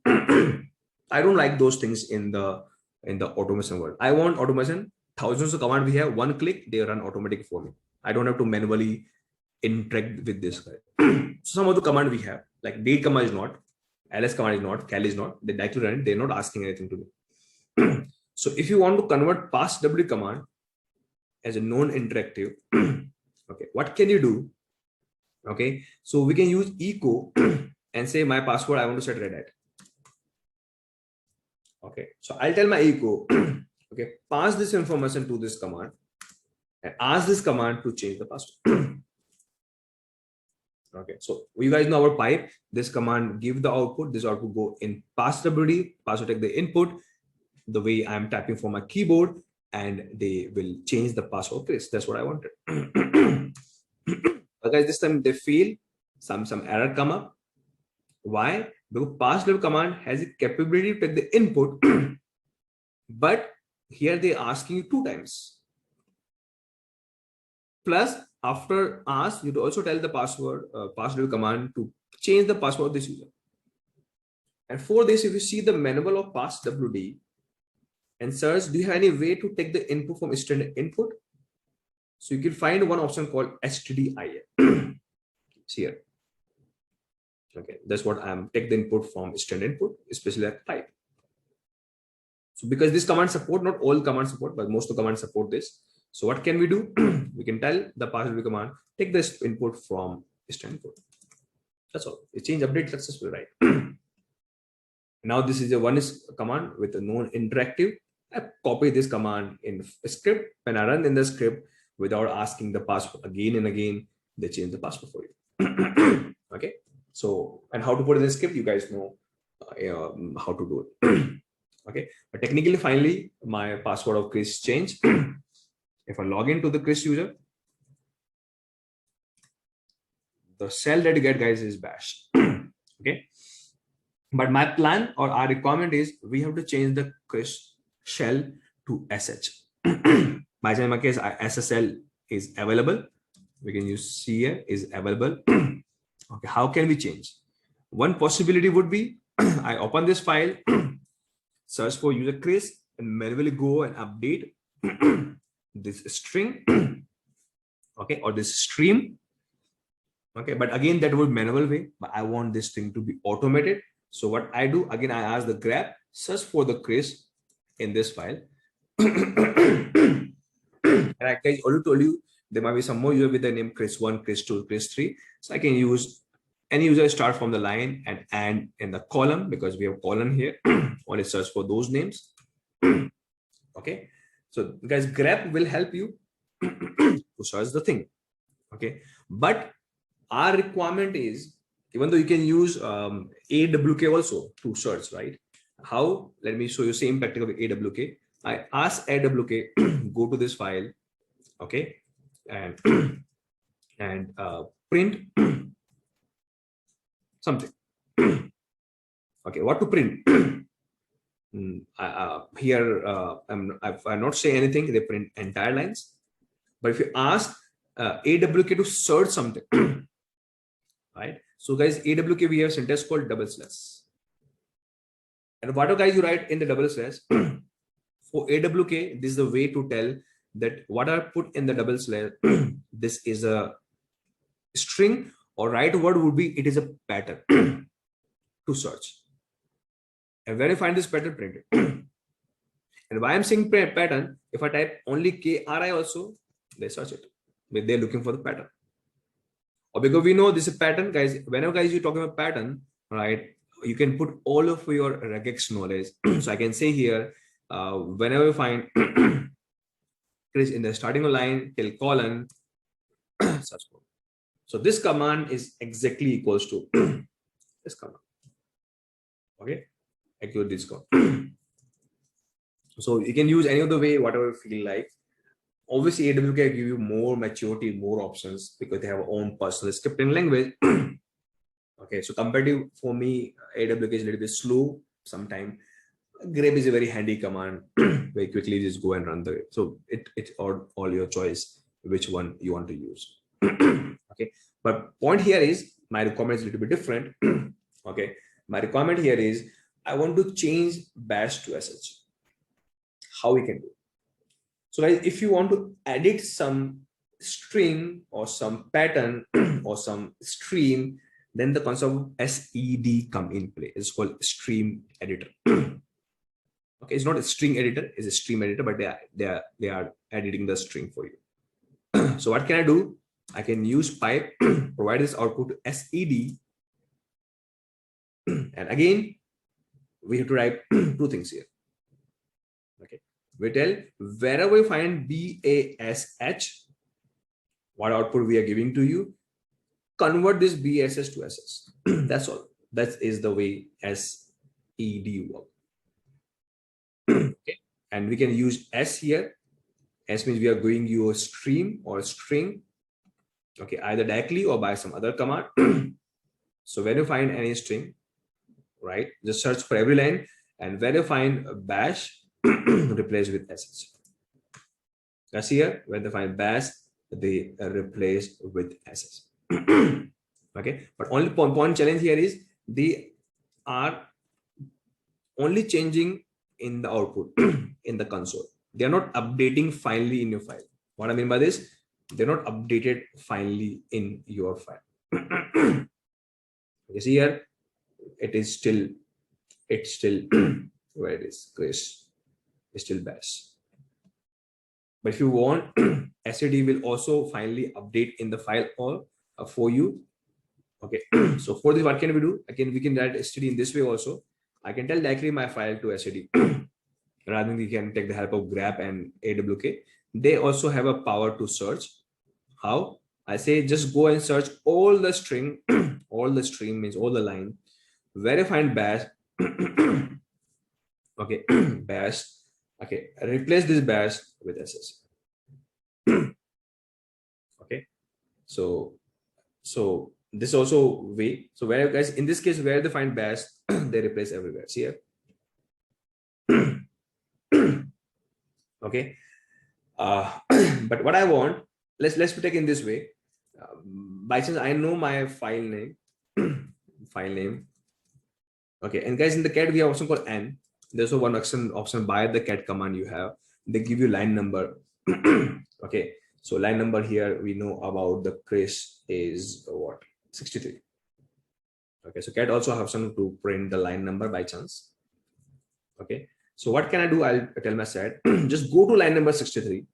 I don't like those things in the automation world. I want automation. Thousands of command we have, one click, they run automatic for me. I don't have to manually interact with this guy. Some of the command we have, like date command is not, ls command is not, cal is not, they directly run it, they're not asking anything to me. So if you want to convert pass w command as a non-interactive, okay, what can you do? Okay, so we can use echo and say my password I want to set red hat. Okay, so I'll tell my echo, okay, pass this information to this command and ask this command to change the password. Okay, so you guys know our pipe. This command give the output. This output go in pass WD. Pass will take the input the way I'm typing for my keyboard, and they will change the password. Chris, that's what I wanted. But guys, this time they feel some error come up. Why? Because pass level command has the capability to take the input, but here they asking you 2 times. Plus, after ask, you also tell the password pass level command to change the password of this user. And for this, if you see the manual of pass WD and search, do you have any way to take the input from standard input? So you can find one option called stdin. It's here. Okay, that's what I'm take the input from standard input, especially at type. So because this command support, not all commands support, but most of the commands support this. So what can we do? We can tell the password command, take this input from string input. That's all. It change update successfully, right? Now this is a one is command with a known interactive. I copy this command in a script. When I run in the script without asking the password again and again, they change the password for you. Okay. So, and how to put in the script, you guys know how to do it. Okay. But technically, finally, my password of Chris changed. If I log into the Chris user, the shell that you get, guys, is bash. Okay. But my plan or our requirement is we have to change the Chris shell to sh. By in my case, SSL is available. We can use C here is available. Okay, how can we change? One possibility would be I open this file, search for user Chris, and manually go and update this string, okay, or this stream. Okay, but again, that would be manual way, but I want this thing to be automated. So what I do, again, I ask the grab, search for the Chris in this file. And I already told you, there might be some more user with the name Chris1, Chris2, Chris3. So I can use any user start from the line and in the column, because we have column here, only search for those names. Okay. So guys, grep will help you to search the thing. Okay. But our requirement is, even though you can use AWK also to search, right? How? Let me show you same practical with AWK. I ask AWK, go to this file, okay, and print something. Okay, what to print? Here, I'm not saying anything. They print entire lines. But if you ask AWK to search something, right? So guys, AWK, we have syntax called double slash. And whatever guys you write in the double slash, for AWK, this is the way to tell that what I put in the double slash, this is a string, or right word would be, it is a pattern to search. And when I find this pattern, print it. And why I'm saying pattern, if I type only KRI also, they search it. They're looking for the pattern. Or because we know this is a pattern, guys, whenever guys you're talking about pattern, right, you can put all of your regex knowledge. So I can say here, whenever you find Chris in the starting line till colon, such code. So this command is exactly equals to this command. Okay, accurate this code. So you can use any of the way, whatever you feel like. Obviously, AWK give you more maturity, more options, because they have their own personal scripting language. Okay, so comparative for me, AWK is a little bit slow sometimes. Grep is a very handy command. Very quickly just go and run the. So it's all your choice which one you want to use. Okay, but point here is my requirement is a little bit different. Okay, my requirement here is I want to change bash to sh. How we can do? So guys, if you want to edit some string or some pattern or some stream, then the concept of SED come in play. It's called stream editor. Okay, it's not a string editor, it's a stream editor, but they are editing the string for you. So what can I do? I can use pipe, provide this output to SED. And again, we have to write two things here. Okay, we tell wherever we find BASH, what output we are giving to you, convert this BSS to SS. That's all. That is the way SED works. Okay, and we can use S here. S means we are going you a stream or a string. Okay, either directly or by some other command. So when you find any string, right, just search for every line, and when you find a bash, replace with SS. That's here. When they find bash, they replace with SS. Okay, but only point challenge here is they are only changing in the output in the console. They are not updating finally in your file. What I mean by this, they're not updated finally in your file. You see here, it's still where it is, Chris. still bash. But if you want, SAD will also finally update in the file or for you. Okay, so for this, what can we do? Again, we can write STD in this way also. I can tell directly my file to SAD rather than we can take the help of grep and AWK. They also have a power to search. How? I say just go and search all the string, all the string means all the line, where you find bash. Okay, bash. Okay, replace this bash with SS. Okay, so this also way. So where guys, in this case, where they find bash, they replace everywhere. See here. Okay, but what I want, let's take in this way. By chance, I know my file name, file name. Okay, and guys, in the cat we have option called n. There's one option by the cat command you have. They give you line number. Okay, so line number here we know about the Chris is what 63. Okay, so cat also have option to print the line number by chance. Okay, so what can I do? I'll tell my set just go to line number 63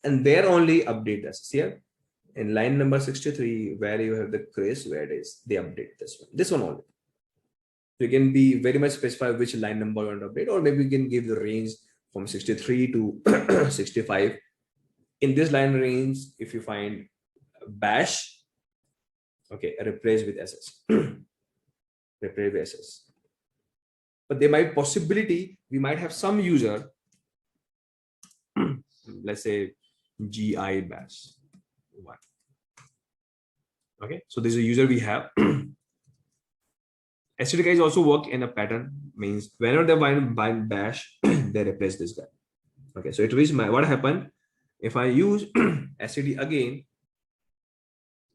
and there only update this here in line number 63 where you have the Chris, where it is they update this one only. So you can be very much specify which line number you want to update, or maybe you can give the range from 63 to 65. In this line range, if you find bash, okay, replace with SS. Replace with SS. But there might possibility we might have some user, let's say GI bash 1. Okay, so this is a user we have. STD guys also work in a pattern, means whenever they bind bash, they replace this guy. Okay, so it is what happened if I use STD again.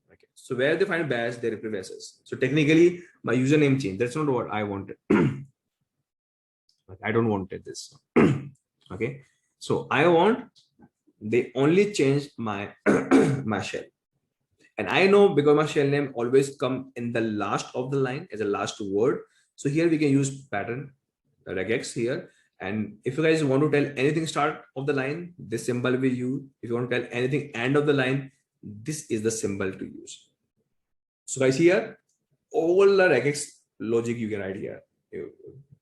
Okay, so where they find bash, they replace SS. So technically, my username changed. That's not what I wanted. I don't want this. Okay, so I want they only change my my shell. And I know because my shell name always come in the last of the line as a last word. So here we can use pattern regex here. And if you guys want to tell anything start of the line, this symbol we use. If you want to tell anything end of the line, this is the symbol to use. So guys, here all the regex logic you can write here.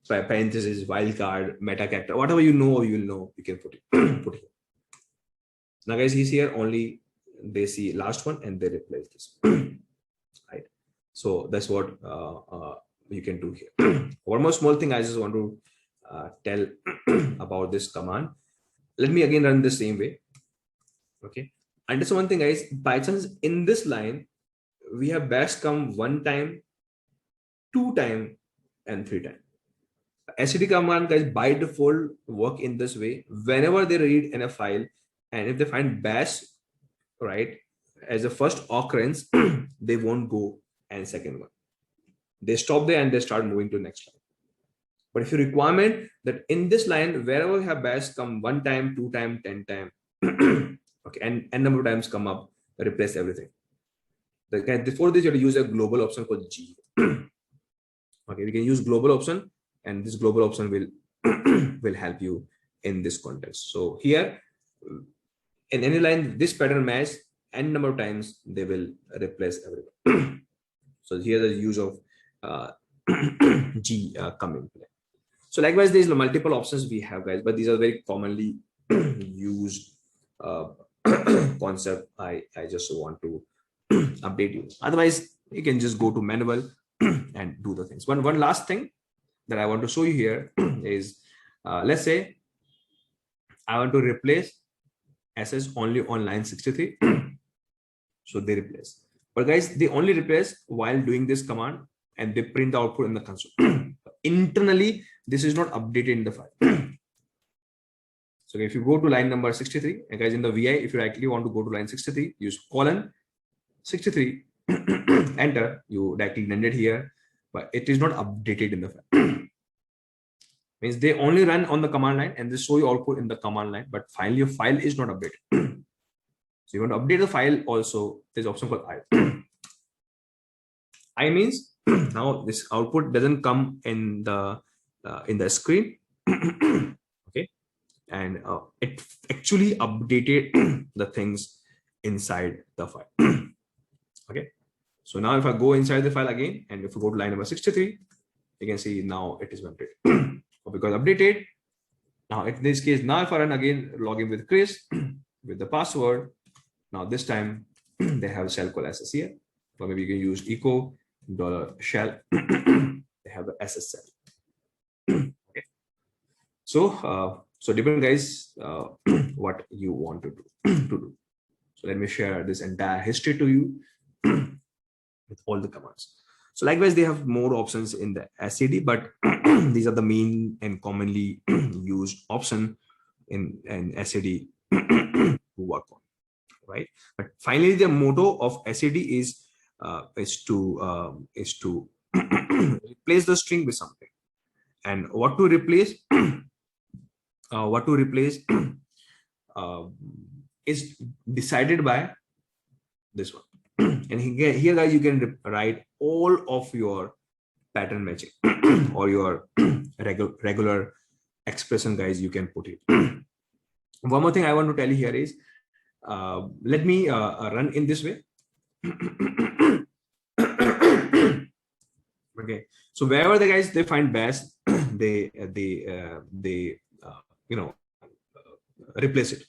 Parenthesis, wildcard, meta character, whatever you know, you will know, you can put it. Put here. Now guys, he's here only. They see last one and they replace this. Right, so that's what you can do here. One more small thing I just want to tell about this command. Let me again run the same way. Okay, and just one thing guys, by chance in this line we have bash come 1 time, 2 time and 3 time. STD command guys by default work in this way. Whenever they read in a file and if they find bash, right, as a first occurrence, they won't go and second one. They stop there and they start moving to the next line. But if you requirement that in this line, wherever you have bash come 1 time, 2 time, 10 time, okay, and n number of times come up, replace everything. Before this, you have to use a global option called G. Okay, we can use global option, and this global option will will help you in this context. So here, in any line, this pattern match n number of times they will replace everyone. So here the use of G come in play. So likewise, there's multiple options we have guys, but these are very commonly used concept. I just want to update you. Otherwise, you can just go to manual and do the things. One last thing that I want to show you here is, let's say I want to replace SS only on line 63. So they replace. But guys, they only replace while doing this command and they print the output in the console. Internally, this is not updated in the file. So if you go to line number 63, and guys in the VI, if you actually want to go to line 63, use colon 63, enter, you directly land it here, but it is not updated in the file. Means they only run on the command line and they show you output in the command line, but finally your file is not updated. So you want to update the file also, there's option called I. I means now this output doesn't come in the in the screen. Okay, and it actually updated the things inside the file. Okay, so now if I go inside the file again, and if we go to line number 63, you can see now it is updated. Because updated. Now in this case, now if I run again, log in with Chris with the password. Now this time they have shell called SS here, or maybe you can use echo $shell. They have the SS shell. Okay. So different guys, what you want to do. So let me share this entire history to you with all the commands. So likewise, they have more options in the SCD, but these are the main and commonly used option in SCD to work on, right? But finally, the motto of SCD is to replace the string with something, and what to replace. Is decided by this one. And here guys, you can write all of your pattern matching or your regular expression guys, you can put it. One more thing I want to tell you here is, let me run in this way. Okay, so wherever the guys they find best, they replace it.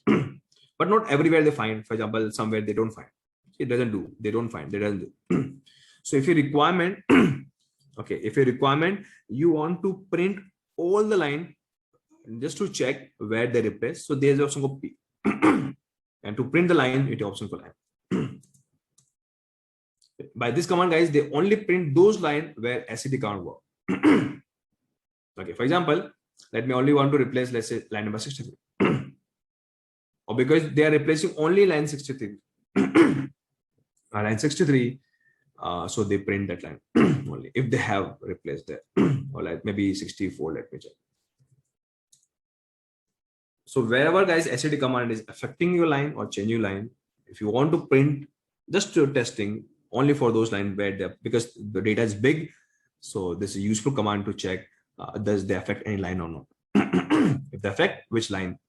But not everywhere they find. For example, somewhere they don't find, it doesn't do, they don't find, they doesn't do. So if your requirement, okay, if your requirement, you want to print all the line just to check where they replace, so there's option called P. And to print the line, it option for line. By this command guys, they only print those lines where SCD can't work. Okay, for example, let me only want to replace, let's say, line number 63. Or because they are replacing only line 63. Line 63, so they print that line only if they have replaced that. Or like maybe 64, let me check. So wherever guys SCD command is affecting your line or changing line, if you want to print just your testing only for those lines where they, because the data is big, so this is a useful command to check does they affect any line or not. If they affect, which line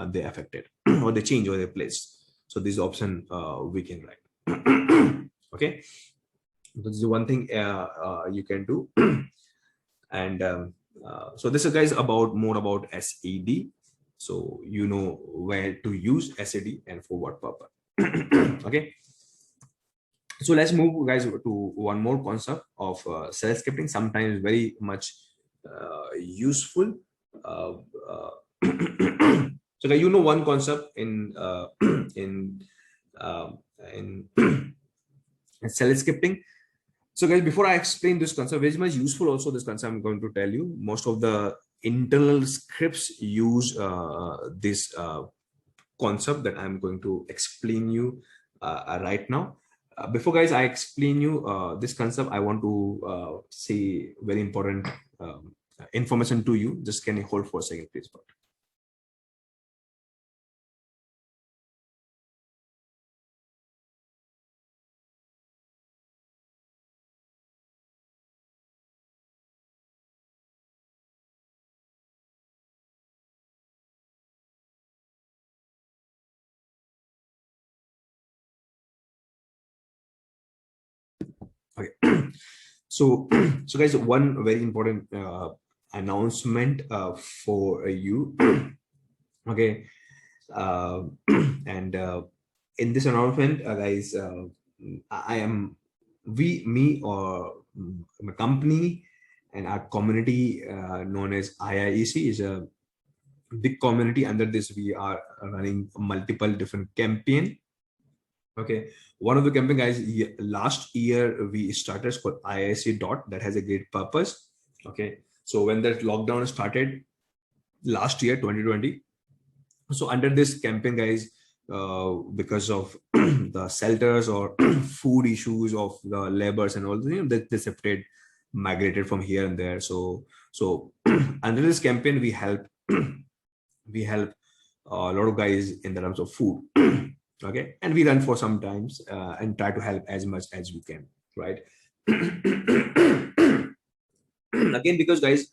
they affected or they change or they place. So this option we can write. Okay, this is one thing you can do. And so this is guys about more about SCD, so you know where to use SCD and for what purpose. Okay, so let's move guys to one more concept of shell scripting, sometimes very much useful. So you know one concept in shell scripting. So guys, before I explain this concept, very much useful also this concept I'm going to tell you. Most of the internal scripts use this concept that I'm going to explain you right now. Before guys, I explain you this concept, I want to say very important information to you. Just can you hold for a second, please? Okay. So guys, one very important announcement for you. Okay, and in this announcement, guys, I am me or my company and our community known as IIEC is a big community. Under this, we are running multiple different campaign. Okay, one of the campaign guys, last year we started, it's called IIC dot, that has a great purpose. Okay, so when that lockdown started last year 2020, so under this campaign guys, because of the shelters or food issues of the laborers and all, you know, they separated, migrated from here and there. So under this campaign we help a lot of guys in the terms of food. Okay, and we run for some times and try to help as much as we can, right? Again, because guys,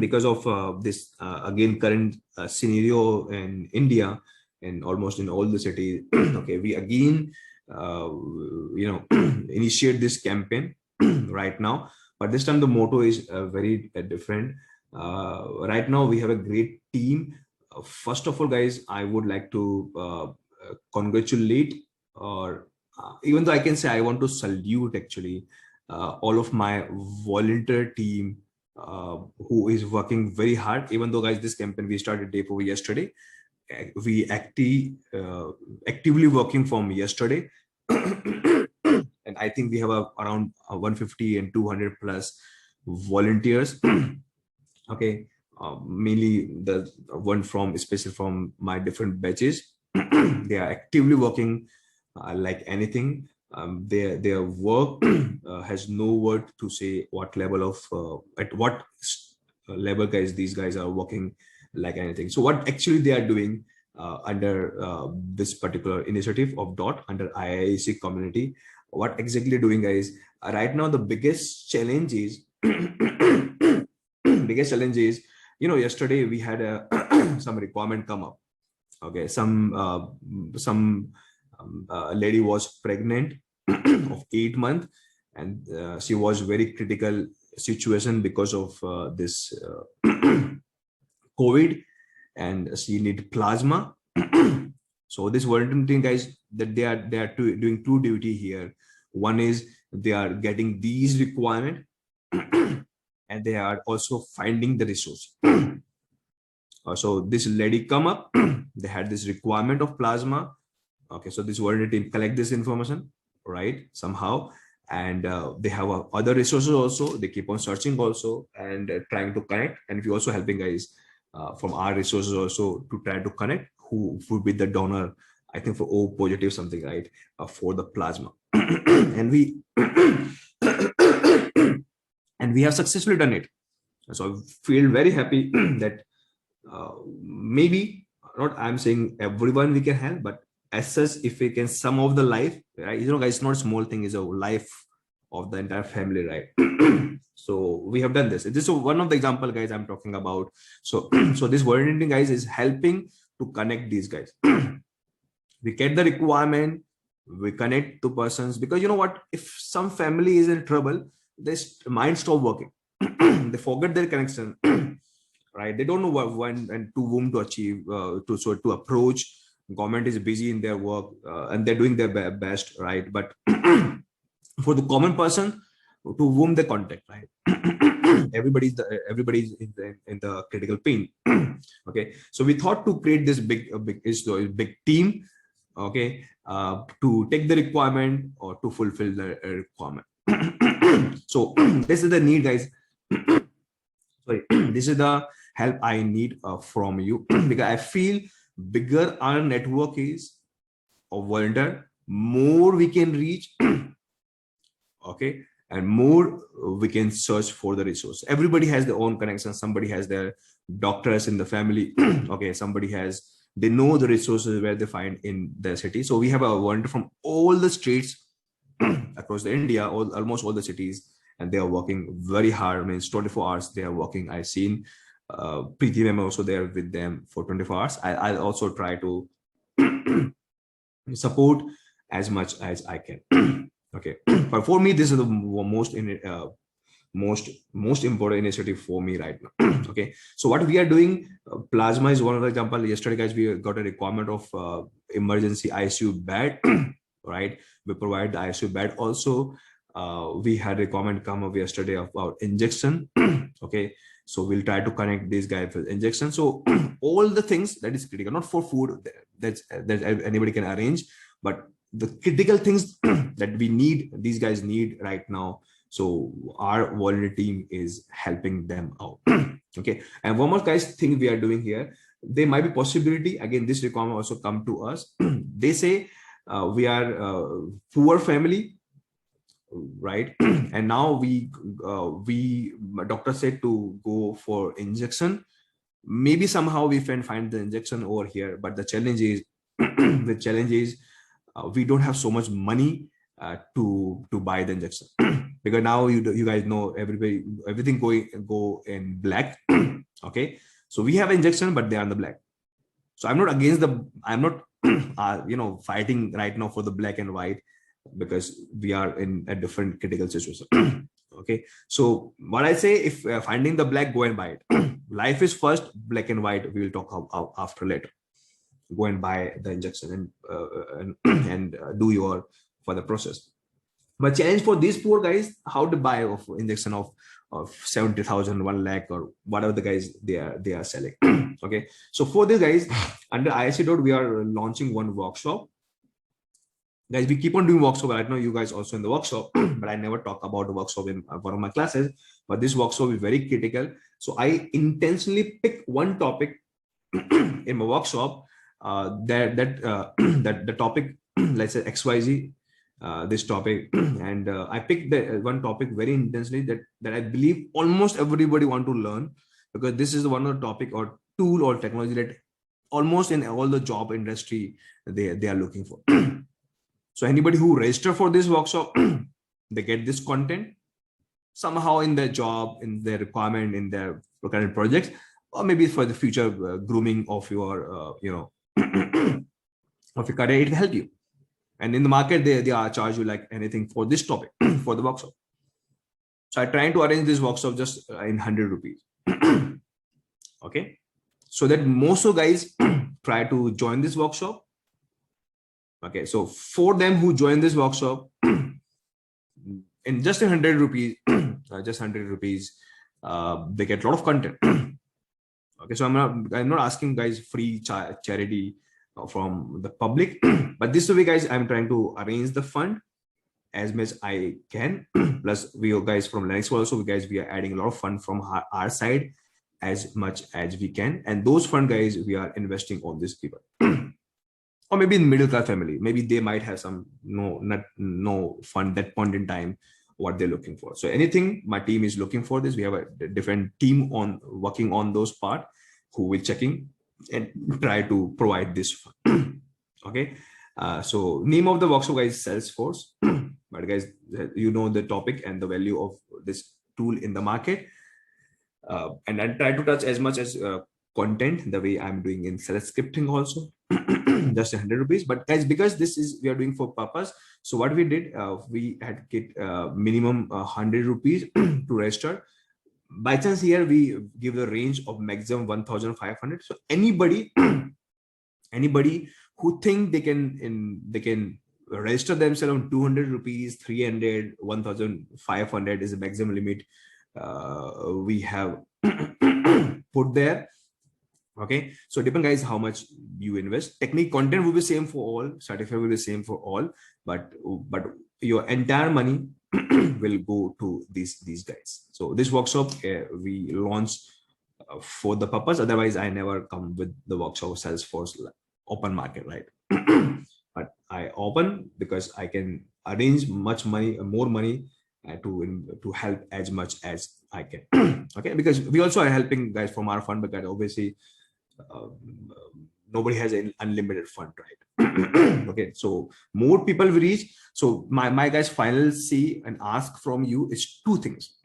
because of this again current scenario in India and almost in all the cities. Okay, we again initiate this campaign right now, but this time the motto is very different. Right now we have a great team. First of all, guys, I would like to congratulate, or even though I can say I want to salute actually all of my volunteer team who is working very hard. Even though, guys, this campaign we started day before yesterday, we actively working from yesterday. And I think we have around 150 and 200 plus volunteers. Okay, mainly the one from, especially from my different batches. They are actively working like anything. Their work has no word to say what level of at what level, guys, these guys are working like anything. So what actually they are doing under this particular initiative of DOT under IISc community, what exactly doing, guys? Right now the biggest challenge is biggest challenge is, yesterday we had a some requirement come up. Okay, some lady was pregnant of 8 months, and she was very critical situation because of this COVID, and she need plasma. So this volunteering, guys, that they are doing two duty here. One is they are getting these requirement, and they are also finding the resource. So this lady come up, they had this requirement of plasma. Okay, so this volunteer team collect this information, right, somehow, and they have other resources also. They keep on searching also and trying to connect, and we also helping, guys, from our resources also to try to connect who would be the donor. I think for O positive something, right, for the plasma. And we and we have successfully done it. So I feel very happy that maybe not I'm saying everyone we can help, but as such, if we can sum of the life, right, guys, it's not a small thing, is a life of the entire family, right? So we have done this. This is one of the example, guys, I'm talking about. So so this volunteering, guys, is helping to connect these guys. We get the requirement, we connect to persons, because you know what, if some family is in trouble, this mind stop working. They forget their connection. Right, they don't know when and to whom to achieve, to approach. Government is busy in their work, and they're doing their best, right? But for the common person, to whom they contact, right? Everybody's in the critical pain. Okay, so we thought to create this big team, okay, to take the requirement or to fulfill the requirement. So this is the need, guys. Sorry, this is the help I need from you, because I feel bigger our network is of volunteer, more we can reach. Okay, and more we can search for the resource. Everybody has their own connection. Somebody has their doctors in the family. Okay, somebody has, they know the resources where they find in their city. So we have a volunteer from all the states across the India, almost all the cities, and they are working very hard. Means 24 hours they are working. I've seen Preeti ma'am also there with them for 24 hours. I'll also try to support as much as I can. Okay, but for me, this is the most important initiative for me right now. Okay, so what we are doing, plasma is one of the example. Yesterday, guys, we got a requirement of emergency ICU bed. Right, we provide the ICU bed also. We had a comment come up yesterday about injection. Okay, so we'll try to connect these guys with injection. So all the things that is critical, not for food that anybody can arrange, but the critical things that we need, these guys need right now. So our volunteer team is helping them out. Okay, and one more, guys, thing we are doing here, there might be possibility, again, this requirement also come to us. They say we are poor family, right? And now we doctor said to go for injection. Maybe somehow we can find the injection over here, but the challenge is the challenge is we don't have so much money to buy the injection. because now you guys know everything go in black. Okay, so we have injection, but they are in the black. So I'm not against I'm not fighting right now for the black and white, because we are in a different critical situation. Okay, so what I say, if finding the black, go and buy it. Life is first, black and white we will talk about after, later. Go and buy the injection and do your further process. But challenge for these poor guys, how to buy of injection of 70,000, 1 lakh, or whatever the guys they are selling. Okay, so for these guys, under ISC, we are launching one workshop. Guys, we keep on doing workshop. I know you guys also in the workshop, but I never talk about the workshop in one of my classes. But this workshop is very critical. So I intentionally pick one topic in my workshop, that the topic, let's say XYZ, this topic, and I picked the one topic very intensely that I believe almost everybody want to learn, because this is one of the topic or tool or technology that almost in all the job industry they are looking for. So anybody who register for this workshop, they get this content somehow in their job, in their requirement, in their current projects, or maybe for the future grooming of your of your career. It will help you. And in the market, they are charge you like anything for this topic for the workshop. So I trying to arrange this workshop just in 100 rupees. Okay, so that most of guys try to join this workshop. Okay, so for them who join this workshop, in just 100 rupees, just 100 rupees, they get a lot of content. Okay, so I'm not asking guys free charity from the public, but this way, guys, I'm trying to arrange the fund as much I can. Plus, we guys from Linux also, guys, we are adding a lot of fund from our side as much as we can, and those fund, guys, we are investing on these people. Or maybe in middle class family, maybe they might have some no fund that point in time what they're looking for. So anything my team is looking for this, we have a different team on working on those part who will checking and try to provide this fund. Okay, so name of the workshop, guys, Salesforce. But guys, you know the topic and the value of this tool in the market, and I try to touch as much as content the way I'm doing in self scripting also. Just 100 rupees, but guys, because this is we are doing for purpose, so what we did, we had get minimum 100 rupees to register. By chance here we give the range of maximum 1,500. So anybody anybody who think they can register themselves on 200 rupees, 300, 1,500 is the maximum limit we have put there. Okay, so depend, guys, how much you invest. Technique content will be same for all, certificate will be same for all, but your entire money will go to these guys. So this workshop we launched for the purpose. Otherwise, I never come with the workshop Salesforce open market, right? But I open because I can arrange much money, more money to help as much as I can. Okay, because we also are helping guys from our fund, because obviously nobody has an unlimited fund, right? Okay, so more people we reach. So my guys final see and ask from you is two things.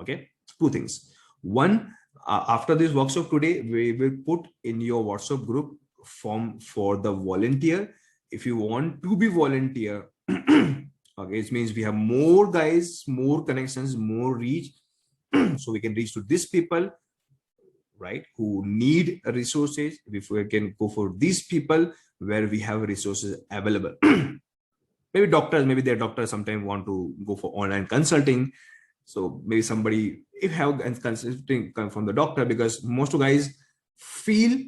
Okay, two things. One, after this workshop today, we will put in your WhatsApp group form for the volunteer. If you want to be volunteer, okay, it means we have more guys, more connections, more reach, so we can reach to these people, right, who need resources. If we can go for these people where we have resources available. Maybe doctors, maybe their doctors sometimes want to go for online consulting. So maybe somebody, if have consulting come from the doctor, because most of guys feel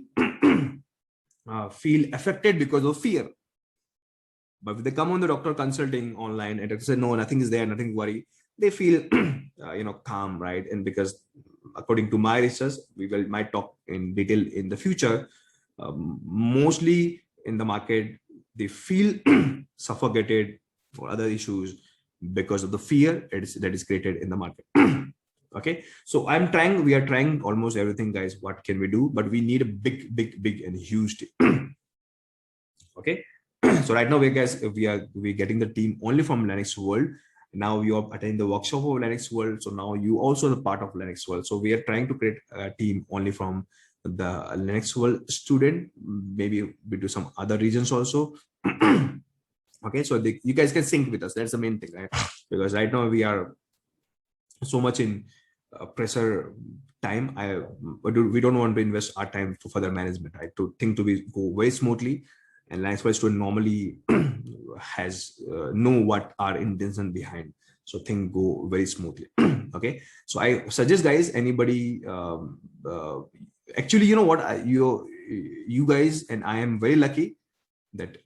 feel affected because of fear. But if they come on the doctor consulting online and they say no, nothing is there, nothing worry, they feel calm, right? And because according to my research, we might talk in detail in the future, mostly in the market they feel suffocated for other issues because of the fear that is created in the market. Okay, so we are trying almost everything, guys. What can we do? But we need a big and huge team. Okay, so right now we're getting the team only from Linux World. Now you are attending the workshop of Linux World. So now you also the part of Linux World. So we are trying to create a team only from the Linux World student. Maybe we do some other regions also. Okay, so you guys can sync with us. That's the main thing, right? Because right now we are so much in pressure time. We don't want to invest our time for further management, right? To think to be go very smoothly, and Linux World student normally has know what our intention behind, so things go very smoothly. Okay, so I suggest guys, anybody actually, you know what, you guys and I am very lucky that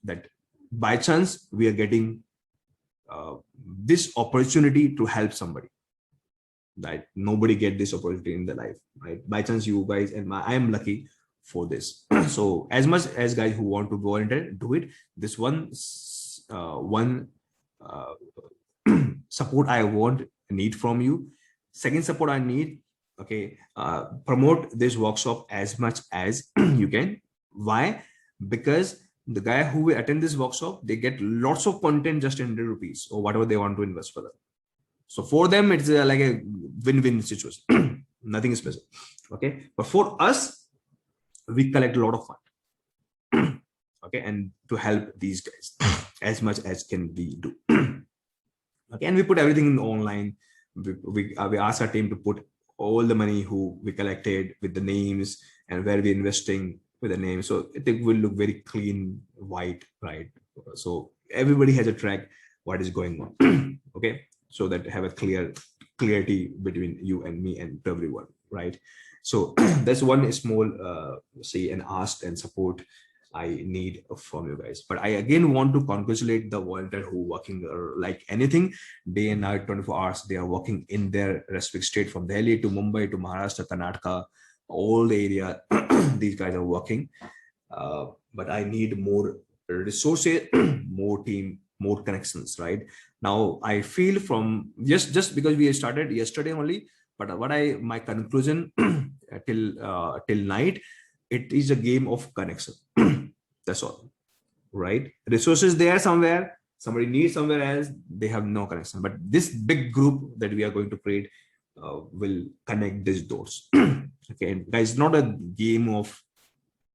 that by chance we are getting this opportunity to help somebody, right? Nobody get this opportunity in their life, right? By chance you guys and I am lucky for this. So as much as guys who want to volunteer, do it. This one uh, support I need from you. Second support I need, okay, promote this workshop as much as you can. Why? Because the guy who will attend this workshop, they get lots of content just in 100 rupees or whatever they want to invest for them. So for them, it's like a win-win situation. Nothing special. Okay. But for us, we collect a lot of fund. Okay. And to help these guys as much as can we do. Okay. And we put everything in online. We ask our team to put all the money who we collected with the names and where we're investing with the name. So it will look very clean, white, right? So everybody has a track what is going on. Okay. So that have a clarity between you and me and everyone, right? So that's one small say and ask and support I need from you guys. But I again want to congratulate the volunteer who working like anything day and night, 24 hours. They are working in their respective state, from Delhi to Mumbai to Maharashtra, Karnataka, all the area. These guys are working. But I need more resources, more team, more connections, right? Now I feel from just because we started yesterday only, but what my conclusion till night, it is a game of connection. That's all, right? Resources there somewhere, somebody needs somewhere else, they have no connection. But this big group that we are going to create will connect these doors. Okay, and guys, it's not a game of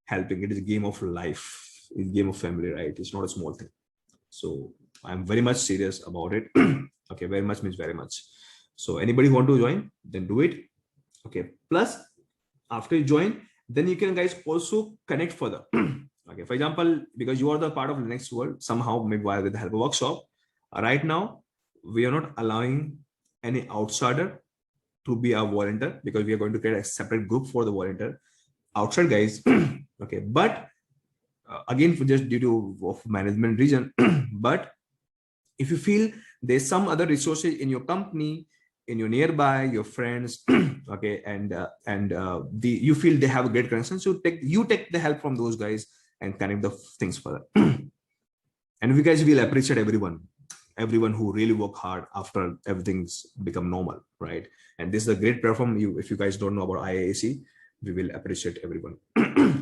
helping, it is a game of life, it's a game of family, right? It's not a small thing. So I'm very much serious about it. Okay, very much means very much. So anybody who want to join, then do it. Okay, plus after you join, then you can guys also connect further. Okay, for example, because you are the part of Linux World somehow, maybe with the help of workshop, right now we are not allowing any outsider to be a volunteer, because we are going to create a separate group for the volunteer outside guys. Okay, but again, for just due to of management reason. But if you feel there's some other resources in your company, in your nearby, your friends, okay, and you feel they have a great connection, so you take the help from those guys and connect the things further. And we guys will appreciate everyone who really work hard after everything's become normal, right? And this is a great platform. If you guys don't know about IIAC, we will appreciate everyone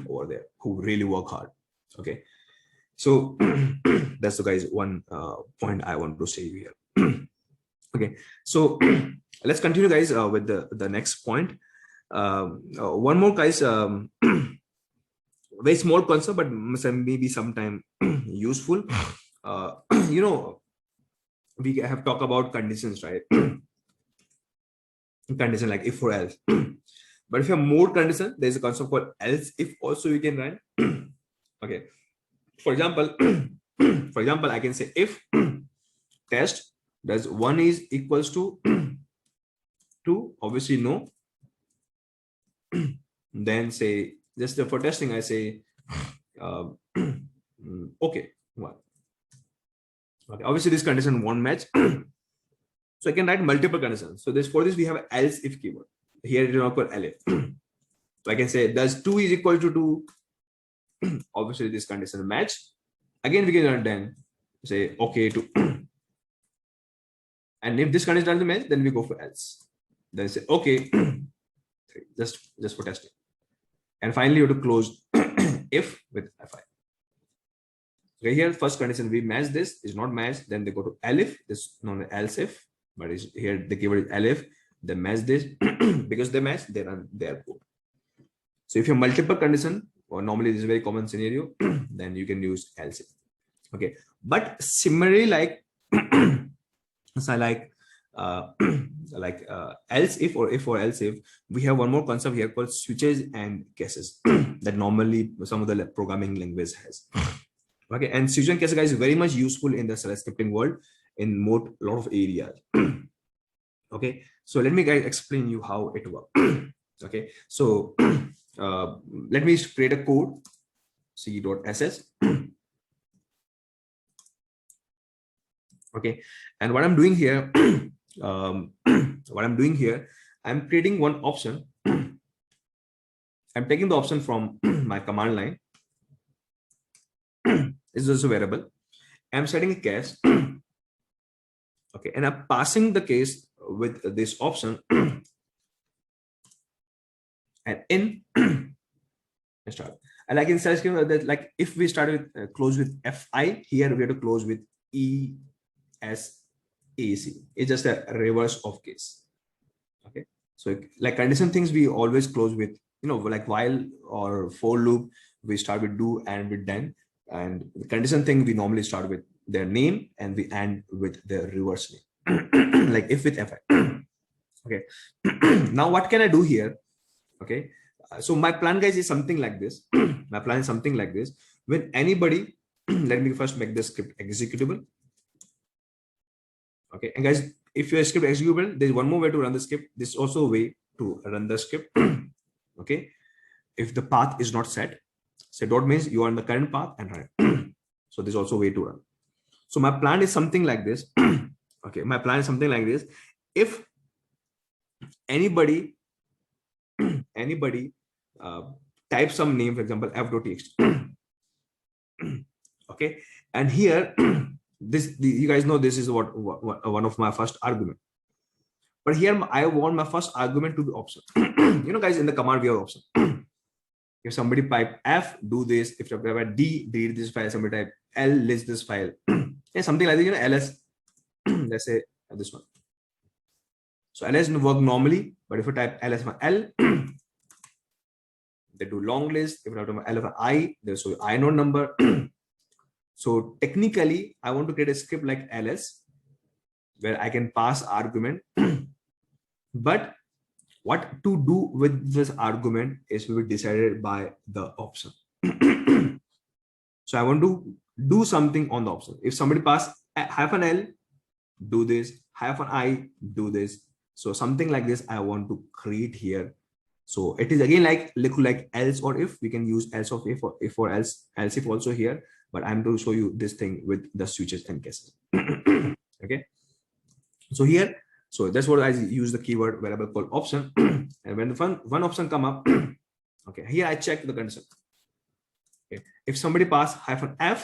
over there who really work hard. Okay, so that's the guys one point I want to say here. Okay, so let's continue guys with the next point. One more guys, very small concept, but maybe sometime useful. You know, we have talked about conditions, right? Condition like if or else. But if you have more condition, there's a concept called else if also you can run. Okay, for example, I can say if test does 1 is equals to 2, obviously no. Then say just for testing, I say okay, 1. Okay, obviously this condition won't match. So I can write multiple conditions. So for this we have else if keyword. Here it is not called elif. So I can say does 2 is equal to 2. Obviously this condition match. Again we can run then say okay to. And if this condition doesn't match, then we go for else. Then say okay, just for testing. And finally you have to close if with fi. Okay, here first condition, we match this, is not matched, then they go to elif, this known as else if, but is here the keyword is elif, they match this. Because they match, they run their code. So if you have multiple condition, or normally this is a very common scenario, then you can use else if. Okay, but similarly, like so else if, or if or else if, we have one more concept here called switches and cases that normally some of the programming language has. Okay, and switch and case, guys, is very much useful in the scripting world in lot of areas. Okay, so let me guys explain you how it works. Okay, so let me create a code, c.ss. Okay, and what I'm doing here, I'm creating one option. I'm taking the option from my command line. This is also variable. I'm setting a case. Okay, and I'm passing the case with this option. And in start. And like in such that, like if we start with close with fi, here we have to close with ESAC. It's just a reverse of case. Okay, so like condition things we always close with, like while or for loop, we start with do and with then, and the condition thing we normally start with their name and we end with their reverse name. Like if with fi. Okay. Now what can I do here? Okay, so my plan, guys, is something like this. My plan is something like this. When anybody, let me first make the script executable. Okay, and guys, if your script executable, there's one more way to run the script. This is also a way to run the script. Okay, if the path is not set, say dot means you are in the current path and run. So there's also a way to run. So my plan is something like this. Okay, my plan is something like this. If anybody type some name, for example, f.txt. Okay, and here you guys know this is what one of my first argument, but here I want my first argument to be option. Guys, in the command we have option. If somebody type f, do this. If somebody type d, delete this file. Somebody type l, list this file. And something like that, ls. Let's say this one. So ls work normally, but if you type ls l, they do long list. If you type l I, they show inode number. So technically, I want to create a script like ls where I can pass argument. But what to do with this argument is will be decided by the option. So I want to do something on the option. If somebody pass -l, do this, -i, do this. So something like this I want to create here. So it is again like else or if. We can use else of if or else if also here, but I'm going to show you this thing with the switches and cases. Okay, so here, so that's what I use the keyword variable called option. And when the one option come up, okay, here I check the condition. Okay, if somebody pass -f,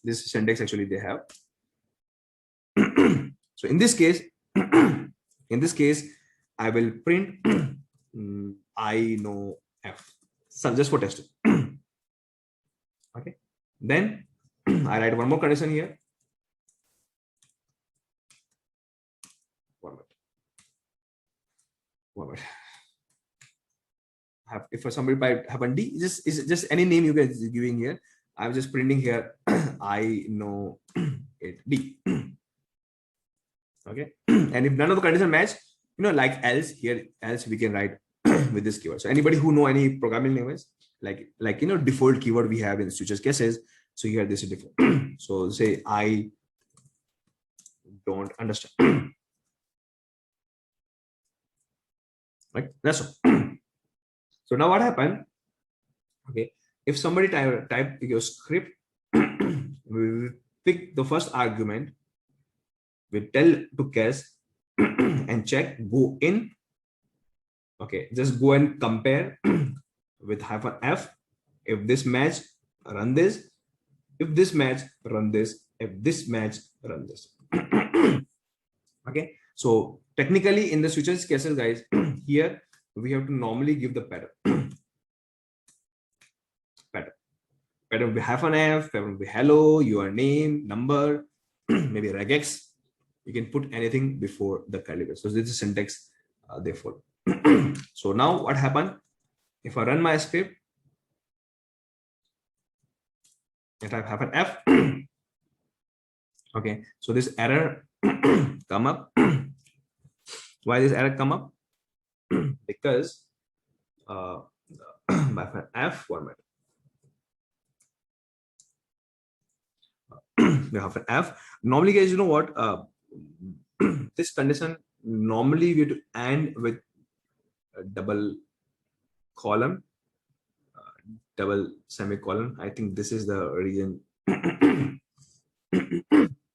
this syntax actually they have. So in this case, I will print I know f, so just for testing. Okay, then I write one more condition here. One minute. If somebody have a d, just any name you guys are giving here. I'm just printing here. I know it d. Okay, and if none of the condition match, like else here, else we can write with this keyword. So anybody who know any programming language, like default keyword we have in switches cases. So here this is default. So say I don't understand. Right, that's all. So now what happened? Okay, if somebody type your script, we will pick the first argument. We tell to case and check, go in. Okay, just go and compare with -f. If this match, run this. If this match, run this. If this match, run this. Okay, so technically in the switches cases, guys, here we have to normally give the pattern. pattern will be -F, pattern will be hello, your name, number, maybe regex. You can put anything before the curly brace. So this is syntax they follow. So now what happened? If I run my script, if I have an F, okay, so this error come up. Why this error come up? Because my F format, we have an F. Normally, guys, you know what? This condition normally we have to end with a double column, double semicolon. I think this is the reason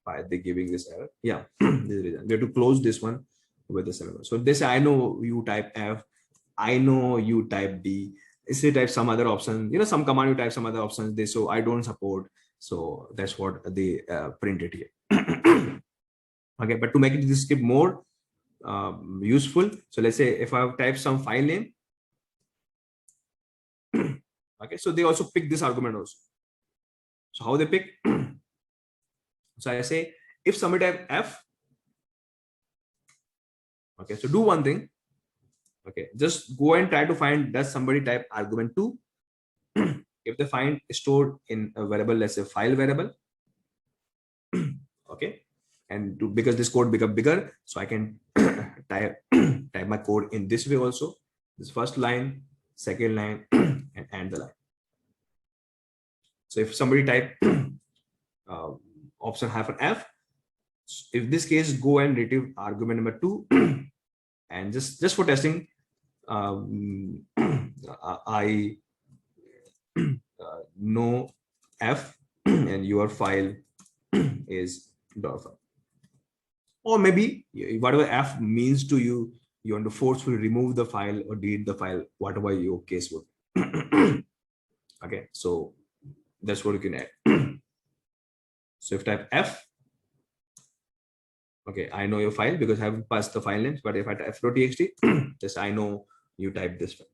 why they're giving this error. Yeah, this is the reason. We have to close this one with the semicolon. So this, I know you type F, I know you type D. If you type some other option, you know, some command you type some other options, they so I don't support. So that's what they printed here. Okay, but to make it this script more useful, so let's say if I have typed some file name, okay, so they also pick this argument also. So how they pick? So I say if somebody type F, okay, so do one thing, okay, just go and try to find does somebody type argument 2. If they find stored in a variable, let's say file variable, okay, and because this code become bigger, so I can type my code in this way also. This first line, second line, and end the line. So if somebody type option -F, if this case go and retrieve argument number 2, and just for testing, I know F and your file is .file. Or maybe whatever F means to you, you want to forcefully remove the file or delete the file, whatever your case would. Okay, so that's what you can add. So if type F, okay, I know your file because I haven't passed the file names, but if I type f.txt, just I know you type this file.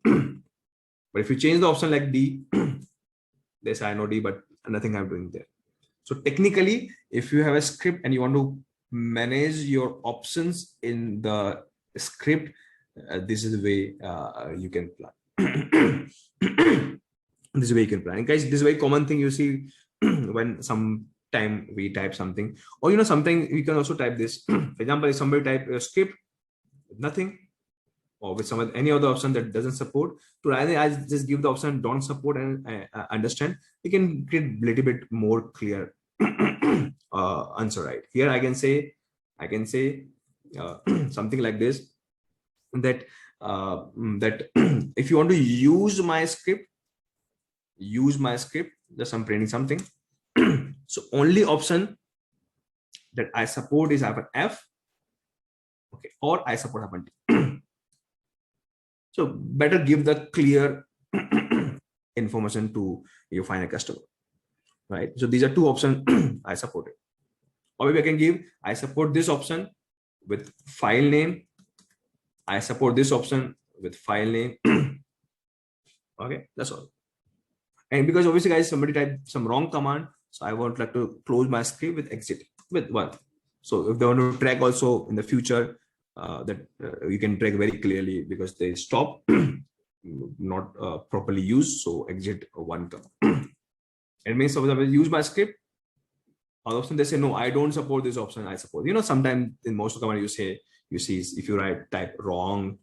But if you change the option like D, this I know D, but nothing I'm doing there. So technically, if you have a script and you want to manage your options in the script, this is the way you can plan. This is the way you can plan. And guys, this is a very common thing you see when sometime we type something, or you know, something you can also type this. For example, if somebody type a script with nothing, or with some any other option that doesn't support, to rather I just give the option don't support and understand, you can create a little bit more clear answer. Right here I can say something like this, that if you want to use my script, just I'm printing something. So only option that I support is -F, okay, or I support -D. So better give the clear information to your final customer, right? So these are two options I support it. Or maybe I can give, I support this option with file name. I support this option with file name. Okay, that's all. And because obviously guys, somebody typed some wrong command, so I won't like to close my script with exit with 1. So if they want to track also in the future, that you can track very clearly because they stop not properly used, so exit 1 command. It means suppose I will use my script, all option they say no, I don't support this option, I support. You know, sometimes in most of the command you see if you type wrong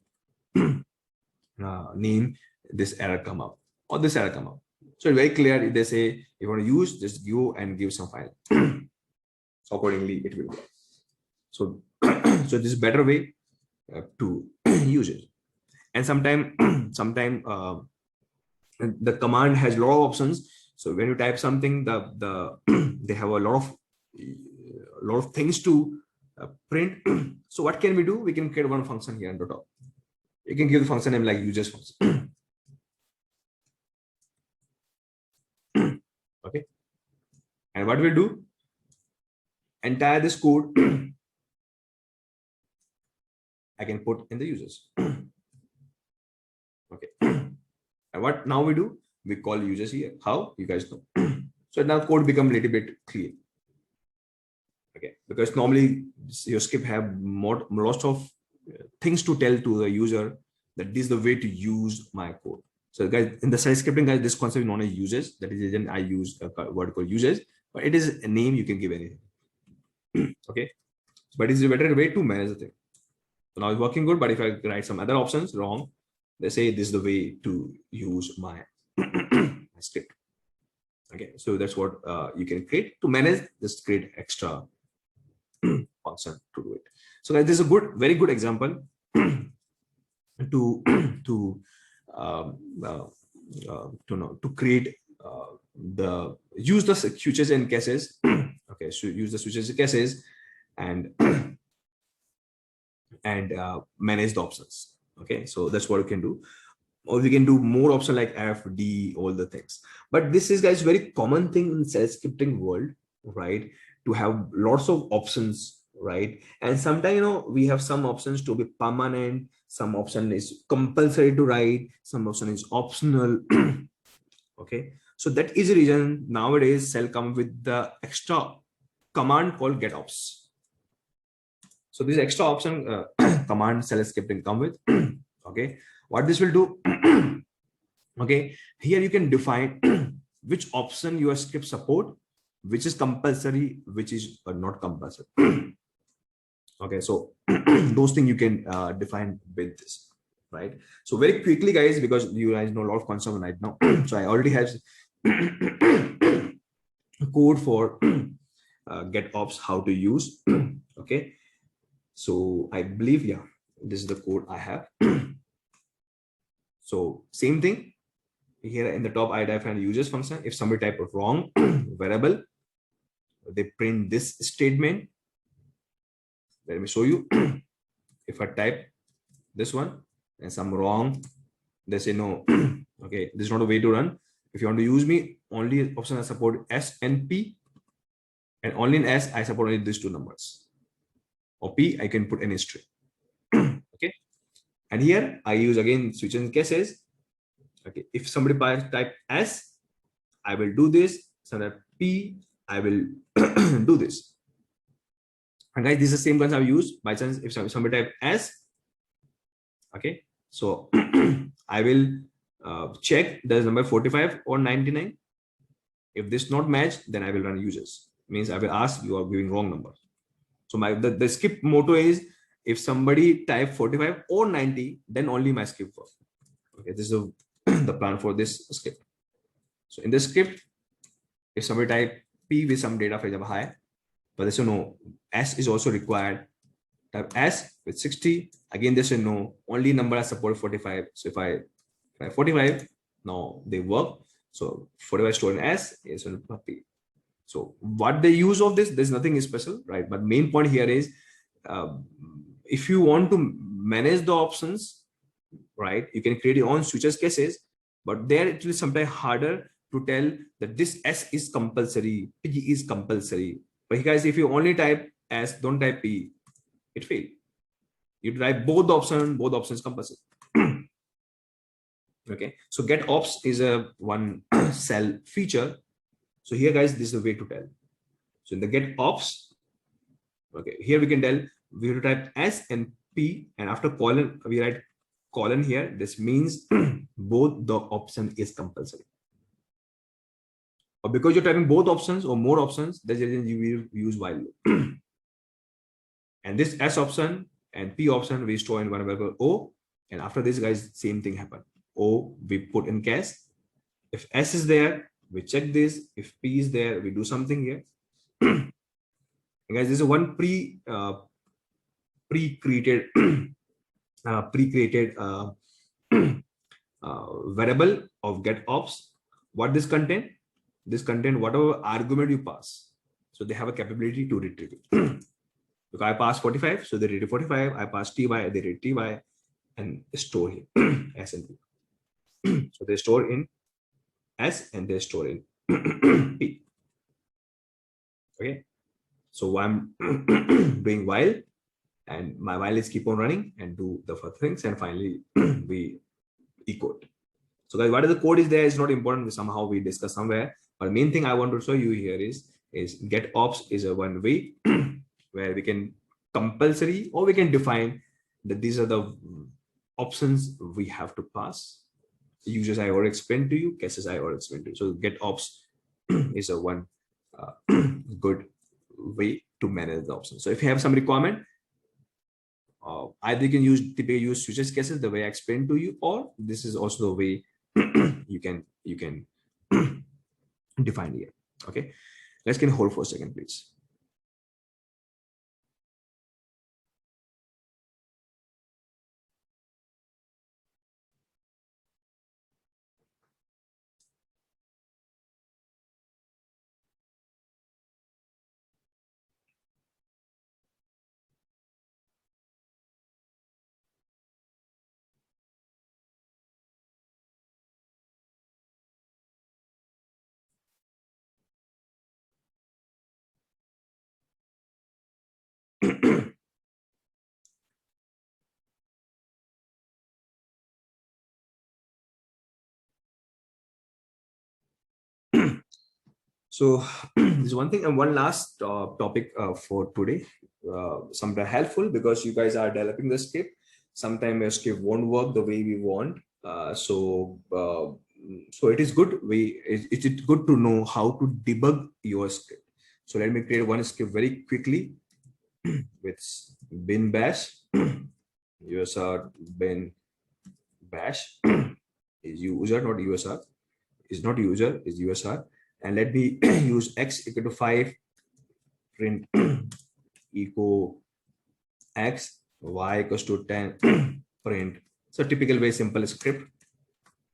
name, this error come up or this error come up. So it's very clear if they say you want to use, just go and give some file. So accordingly it will work. So so this is better way to use it. And sometime the command has a lot of options. So when you type something, the they have a lot of things to print. So what can we do? We can create one function here on the top. You can give the function name like users function. Okay. And what we'll do? Entire this code I can put in the users. Okay. And what now we do? we call users here. How? You guys know. So now code become a little bit clear. Okay, because normally your script have lots of things to tell to the user that this is the way to use my code. So guys, in the side scripting, guys, this concept is known as users. That is the reason I use a word called users, but it is a name you can give anything. Okay, but it's a better way to manage the thing. So now it's working good, but if I write some other options wrong, they say this is the way to use my, my script. Okay, so that's what you can create to manage this, create extra function to do it. So guys, this is a good, very good example to to to create the use the switches and caches. Okay, so use the switches and caches and manage the options. Okay, so that's what we can do. Or we can do more option like F, D, all the things. But this is, guys, very common thing in shell scripting world, right? To have lots of options, right? And sometimes, you know, we have some options to be permanent, some option is compulsory to write, some option is optional. Okay, so that is the reason nowadays shell come with the extra command called getops. So this extra option command shell scripting come with. Okay, what this will do. Okay, here you can define which option your script support, which is compulsory, which is not compulsory. Okay, so those things you can define with this, right? So very quickly, guys, because you guys know a lot of concept right now. So I already have code for get ops, how to use. Okay, so I believe, yeah, this is the code I have. So same thing here in the top, I define users function. If somebody type a wrong variable, they print this statement. Let me show you. If I type this one and some wrong, they say no. Okay, this is not a way to run. If you want to use me, only option I support S and P, and only in S I support only these two numbers. Or P, I can put any string. Okay, and here I use again switch and cases. Okay, if somebody type S, I will do this. So that P, I will do this. And guys, this is the same concept I use. By chance, if somebody type S, okay, so I will check there's number 45 or 99. If this not match, then I will run users. Means I will ask, you are giving wrong number. So the skip motto is, if somebody type 45 or 90, then only my script works. Okay, this is the plan for this script. So in this script, if somebody type P with some data, for example, high, but they say no, S is also required. Type S with 60, again they say no, only number I support 45. So if I try 45, now they work. So 45 stored in S is in P. So what the use of this, there's nothing special, right? But main point here is, if you want to manage the options, right, you can create your own switches cases, but there it will sometimes harder to tell that this S is compulsory, P is compulsory. But guys, if you only type S, don't type P, it fails. You type both options compulsory. Okay, so get ops is a one shell feature. So here, guys, this is the way to tell. So in the get ops, okay, here we can tell we have to type S and P, and after colon we write colon here. This means both the option is compulsory. Or because you're typing both options or more options, that's the reason you will use while loop. And this S option and P option we store in one variable O, and after this, guys, same thing happen. O we put in cache. If S is there, we check this. If P is there, we do something here. And guys, this is one pre-created variable of get ops. What this contain? This contain whatever argument you pass. So they have a capability to retrieve it. If I pass 45, so they retrieve 45. I pass TY, they retrieve TY and store here S and P. So they store in S and they store in P. Okay. So I'm doing while, and my while is keep on running and do the first things, and finally we equal. So guys, whether the code is there is not important. Somehow we discuss somewhere. But main thing I want to show you here is get ops is a one way where we can compulsory or we can define that these are the options we have to pass. Users I already explained to you, cases I already explained to you. So get ops is a one good way to manage the options. So if you have some requirement, either you can typically use switches cases the way I explained to you, or this is also the way you can define here. Okay, let's can hold for a second, please. So this is one thing, and one last topic for today. Somewhat helpful because you guys are developing the script. Sometimes your script won't work the way we want. So it is good. It's good to know how to debug your script. So let me create one script very quickly with bin bash usr bin bash is user, not usr, is not user, is usr. And let me use x equal to 5, print echo x, y equals to 10, print. So typical very simple script.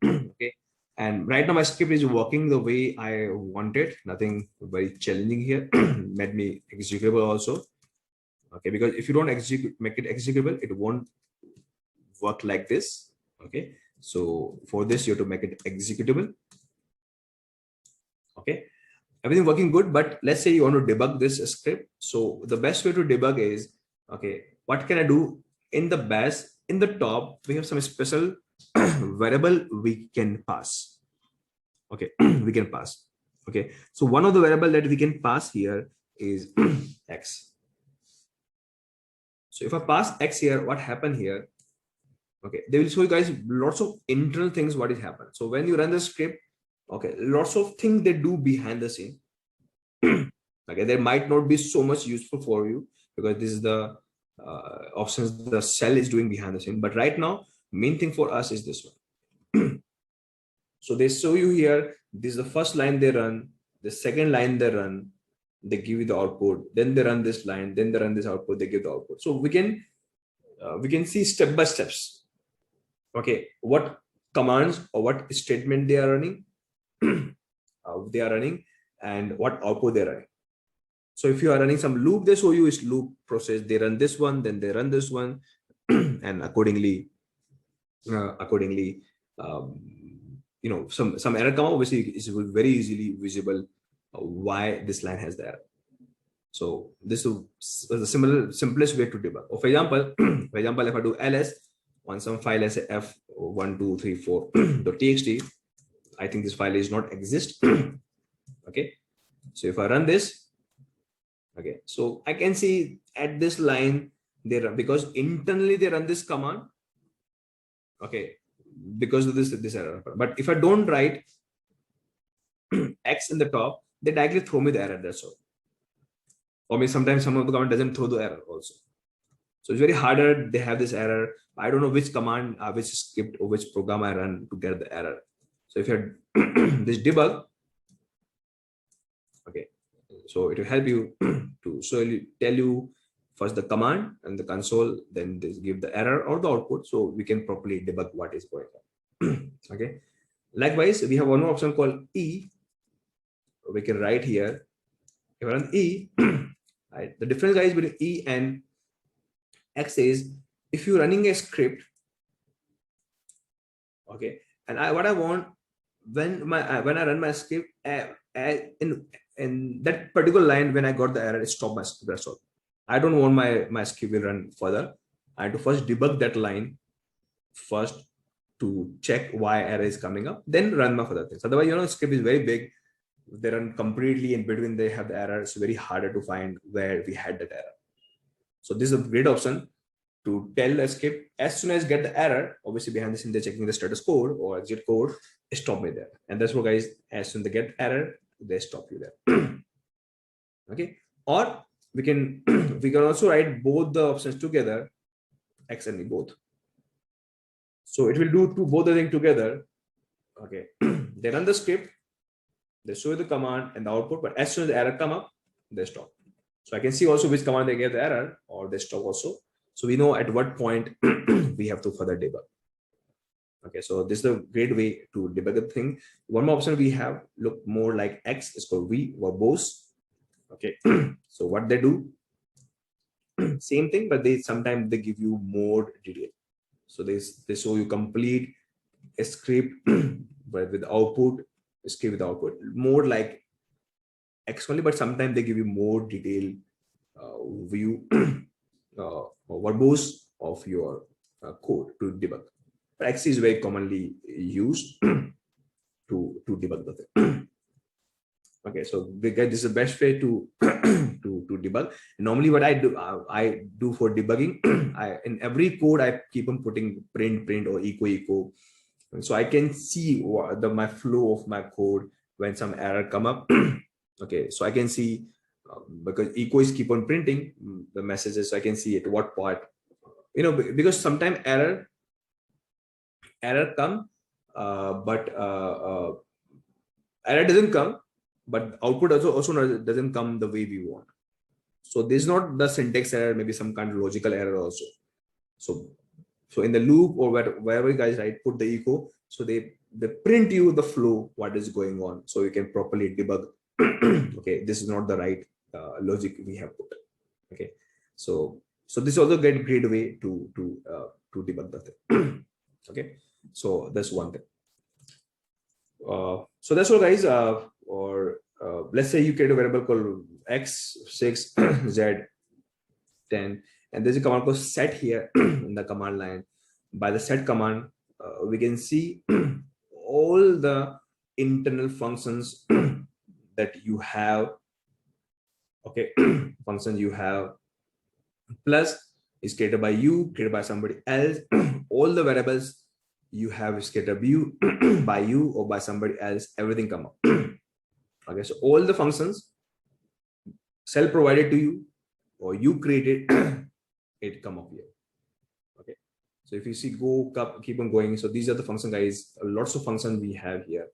Okay, and right now my script is working the way I wanted, nothing very challenging here. Let me executable also. Okay, because if you don't make it executable, it won't work like this. Okay, so for this you have to make it executable. Okay, everything working good, but let's say you want to debug this script. So the best way to debug is, okay, what can I do in the bash? In the top we have some special variable we can pass. Okay, we can pass. Okay, so one of the variable that we can pass here is x. So if I pass x here, what happened here? Okay, they will show you guys lots of internal things what is happened. So when you run the script, okay, lots of things they do behind the scene. Okay, there might not be so much useful for you because this is the options the cell is doing behind the scene. But right now, main thing for us is this one. So they show you here, this is the first line they run, the second line they run, they give you the output, then they run this line, then they run this output, they give the output. So we can see step by steps. Okay, what commands or what statement they are running, and what output they're running. So if you are running some loop, they show you is loop process. They run this one, then they run this one, and accordingly, some error come. Obviously, it's very easily visible why this line has the error. So this is the simplest way to debug. Or for example, if I do ls on some file as f1234.txt, I think this file is not exist. Okay, so if I run this, okay, so I can see at this line they run, because internally they run this command. Okay, because of this error. But if I don't write x in the top, they directly throw me the error. That's all. Or maybe sometimes some of the command doesn't throw the error also. So it's very harder. They have this error. I don't know which command, which script or which program I run to get the error. So if you have this debug, okay, so it will help you to tell you first the command and the console, then they give the error or the output, so we can properly debug what is going on. Okay. Likewise, we have one more option called E. We can write here. If I run E, right, the difference, guys, between E and X is if you're running a script, okay, and what I want when I run my script, in that particular line, when I got the error, stop my script. That's all. I don't want my script will run further. I have to first debug that line first, to check why error is coming up, then run my other things. Otherwise, script is very big. They run completely in between. They have the error. It's very harder to find where we had that error. So this is a great option to tell a script as soon as get the error. Obviously, behind the scene, they're checking the status code or exit code. Stop me there. And that's what, guys, as soon as they get error, they stop you there. Okay. Or we can also write both the options together, X and E both. So it will do both the things together. Okay. They run the script, they show the command and the output, but as soon as the error come up, they stop. So I can see also which command they get the error or they stop also. So we know at what point we have to further debug. Okay, so this is a great way to debug the thing. One more option we have look more like X is called V, verbose. Okay, so what they do, same thing, but sometimes they give you more detail. So they show you complete a script but with output, script with output, more like X only, but sometimes they give you more detailed view or verbose of your code to debug. But X is very commonly used to debug the thing. Okay, so this is the best way to to debug. Normally, what I do for debugging, in every code I keep on putting print or echo, so I can see my flow of my code when some error come up. Okay, so I can see because echo is keep on printing the messages, so I can see at what part, because sometimes error come, but error doesn't come, but output also doesn't come the way we want. So this is not the syntax error, maybe some kind of logical error also. So in the loop or wherever you guys write, put the echo, so they print you the flow, what is going on, so you can properly debug. Okay, this is not the right logic we have put. Okay, so this is also a great way to debug the thing. Okay, so that's one thing. So that's all, guys. Or let's say you create a variable called x6 z10, and there's a command called set here in the command line. By the set command, we can see all the internal functions that you have. Okay, functions you have, plus is created by you, created by somebody else. All the variables you have is created by you or by somebody else. Everything come up. Okay, so all the functions self provided to you or you created, it come up here. Okay, so if you see keep on going. So these are the functions, guys. Lots of functions we have here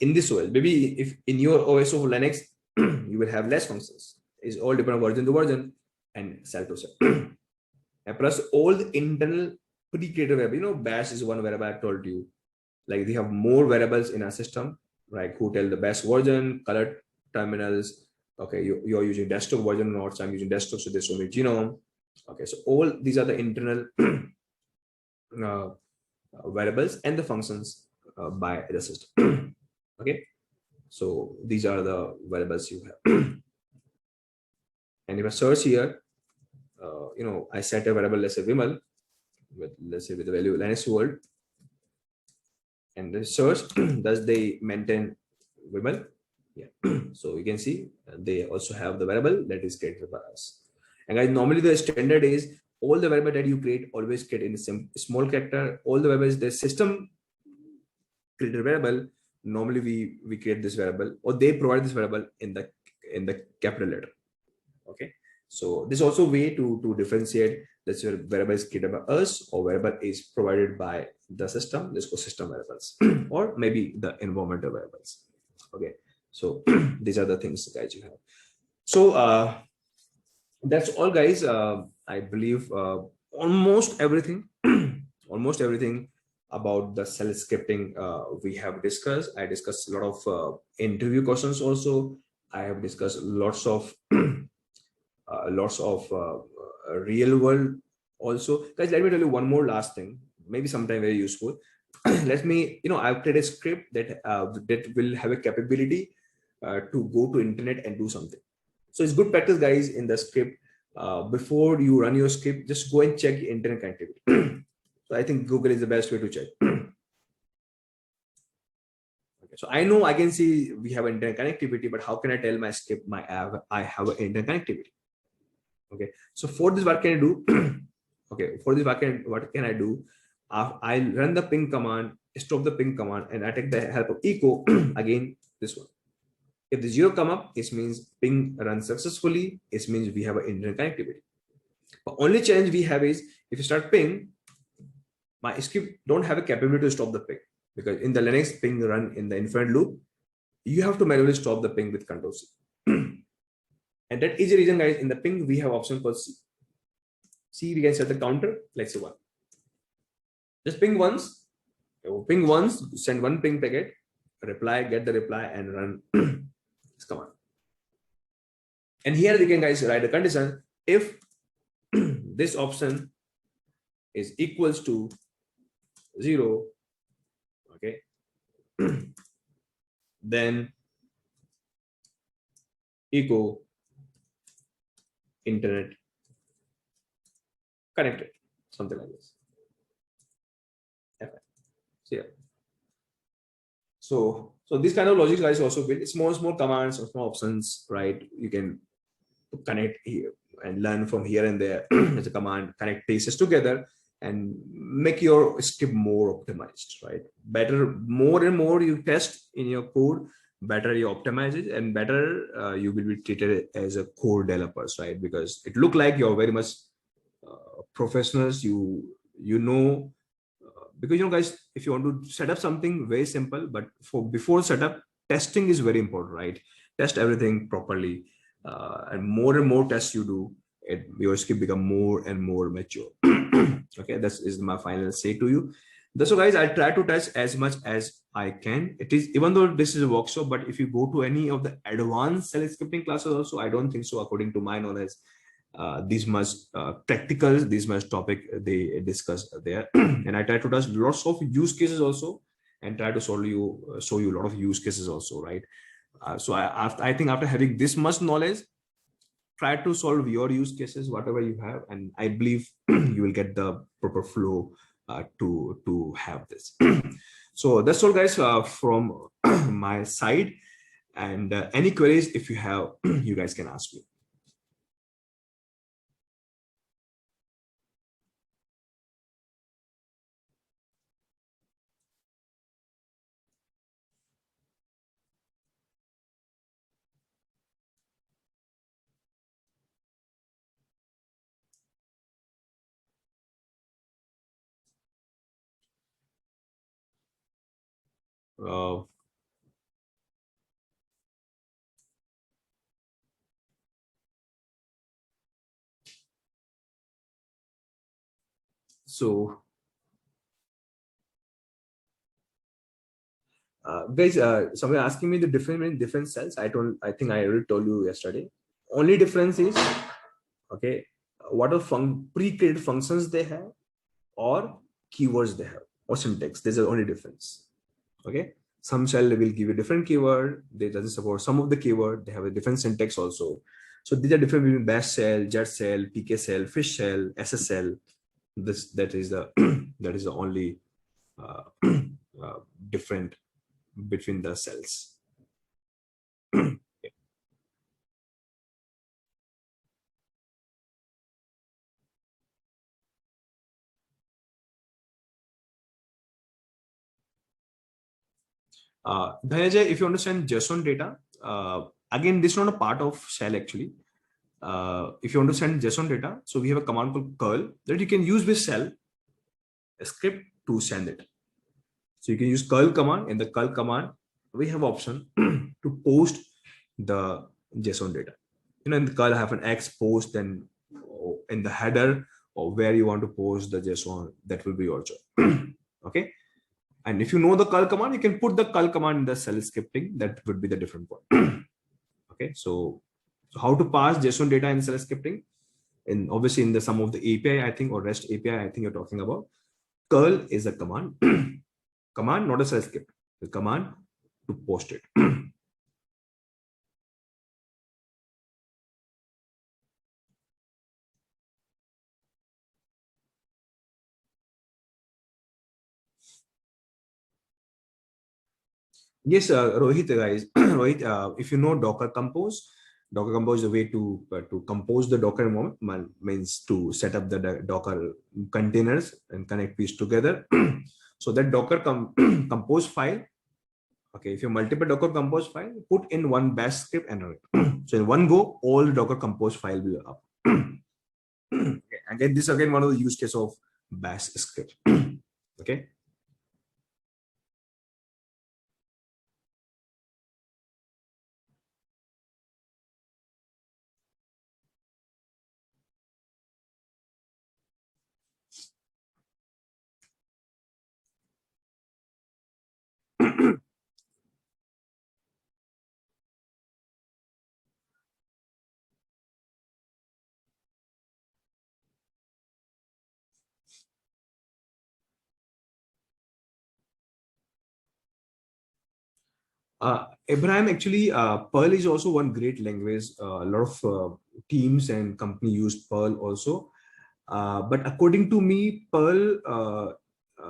in this OS. Maybe if in your OS of Linux you will have less functions. It's all depend on version to version and cell to cell. And plus all the internal pre-created variable. Bash is one variable I told you. Like we have more variables in our system, like who tell the best version, color terminals. Okay, you're using desktop version or I'm using desktop, so there's only genome. Okay, so all these are the internal variables and the functions by the system. Okay, so these are the variables you have. And if I search here, I set a variable, let's say Vimal, with the value Linux world, and the search does they maintain Vimal? Yeah. So you can see they also have the variable that is created by us. And guys, normally the standard is all the variable that you create always create in a small character. All the variables, the system created variable, normally we create this variable or they provide this variable in the capital letter. Okay, so this is also a way to differentiate that your variable is created by us or variable is provided by the system. This is system variables or maybe the environmental variables. Okay, so these are the things, guys, you have. So that's all, guys. I believe almost everything about the shell scripting we have discussed. I discussed a lot of interview questions also. I have discussed lots of real world also. Guys, let me tell you one more last thing, maybe sometime very useful. Let me, I've created a script that will have a capability to go to internet and do something. So it's good practice, guys, in the script. Before you run your script, just go and check internet connectivity. So I think Google is the best way to check. Okay, so I know I can see we have internet connectivity, but how can I tell my skip my app I have an internet connectivity? Okay, so for this, what can I do? Okay, for this, what can I do? I run the ping command, stop the ping command, and I take the help of echo again. This one. If the zero come up, it means ping runs successfully. It means we have an internet connectivity. The only challenge we have is if you start ping, my script don't have a capability to stop the ping, because in the Linux ping run in the infinite loop, you have to manually stop the ping with Control C. And that is the reason, guys, in the ping we have option called C. See, we can set the counter. Let's say one. Just ping once. Ping once, send one ping packet, reply, get the reply, and run this command. And here we can, guys, write a condition. If this option is equals to 0, okay, then echo internet connected, something like this. So this kind of logic, guys, also build small commands or small options, right? You can connect here and learn from here and there as a command, connect pieces together and make your script more optimized, right? Better, more and more you test in your code, better you optimize it, and better you will be treated as a core developers, right? Because it look like you're very much professionals. You know, because guys, if you want to set up something very simple, but for before setup, testing is very important, right? Test everything properly, and more tests you do, your skill become more and more mature. Okay, this is my final say to you. So guys, I'll try to test as much as I can. It is, even though this is a workshop, but if you go to any of the advanced cell scripting classes also, I don't think so, according to my knowledge, these much practical, these much topic they discuss there. And I try to touch lots of use cases also, and try to show you a lot of use cases also, right? So I think after having this much knowledge, try to solve your use cases, whatever you have, and I believe you will get the proper flow to have this. So that's all, guys, from my side. And any queries, if you have, you guys can ask me. Uh, so guys, somebody asking me the difference in different cells. I think I already told you yesterday. Only difference is, okay, what are pre-created functions they have, or keywords they have, or syntax. There's the only difference. Okay, some shell will give you different keyword. They doesn't support some of the keyword. They have a different syntax also. So these are different between bash shell, jet shell, pk shell, fish shell, ssl. That is the that is the only different between the cells. Dhananjay, if you understand JSON data, again, this is not a part of shell actually. If you understand JSON data, so we have a command called curl that you can use with shell a script to send it. So you can use curl command. In the curl command, we have option to post the JSON data. In the curl, I have an X post, then in the header or where you want to post the JSON, that will be your job. Okay. And if you know the curl command, you can put the curl command in the shell scripting. That would be the different one. Okay. So how to pass JSON data in shell scripting? And obviously in the some of the API, I think, or REST API, I think you're talking about. Curl is a command. Command, not a shell script. The command to post it. Yes, Rohit, guys. Rohit, if you know Docker Compose is a way to compose the Docker environment, means to set up the Docker containers and connect these together. So that Docker compose file, okay, if you multiple Docker compose file, put in one bash script and run it. So in one go, all the Docker compose file will up. Okay, again, this again one of the use case of bash script. Okay. Abraham, actually, Perl is also one great language. A lot of teams and company use Perl also. But according to me, Perl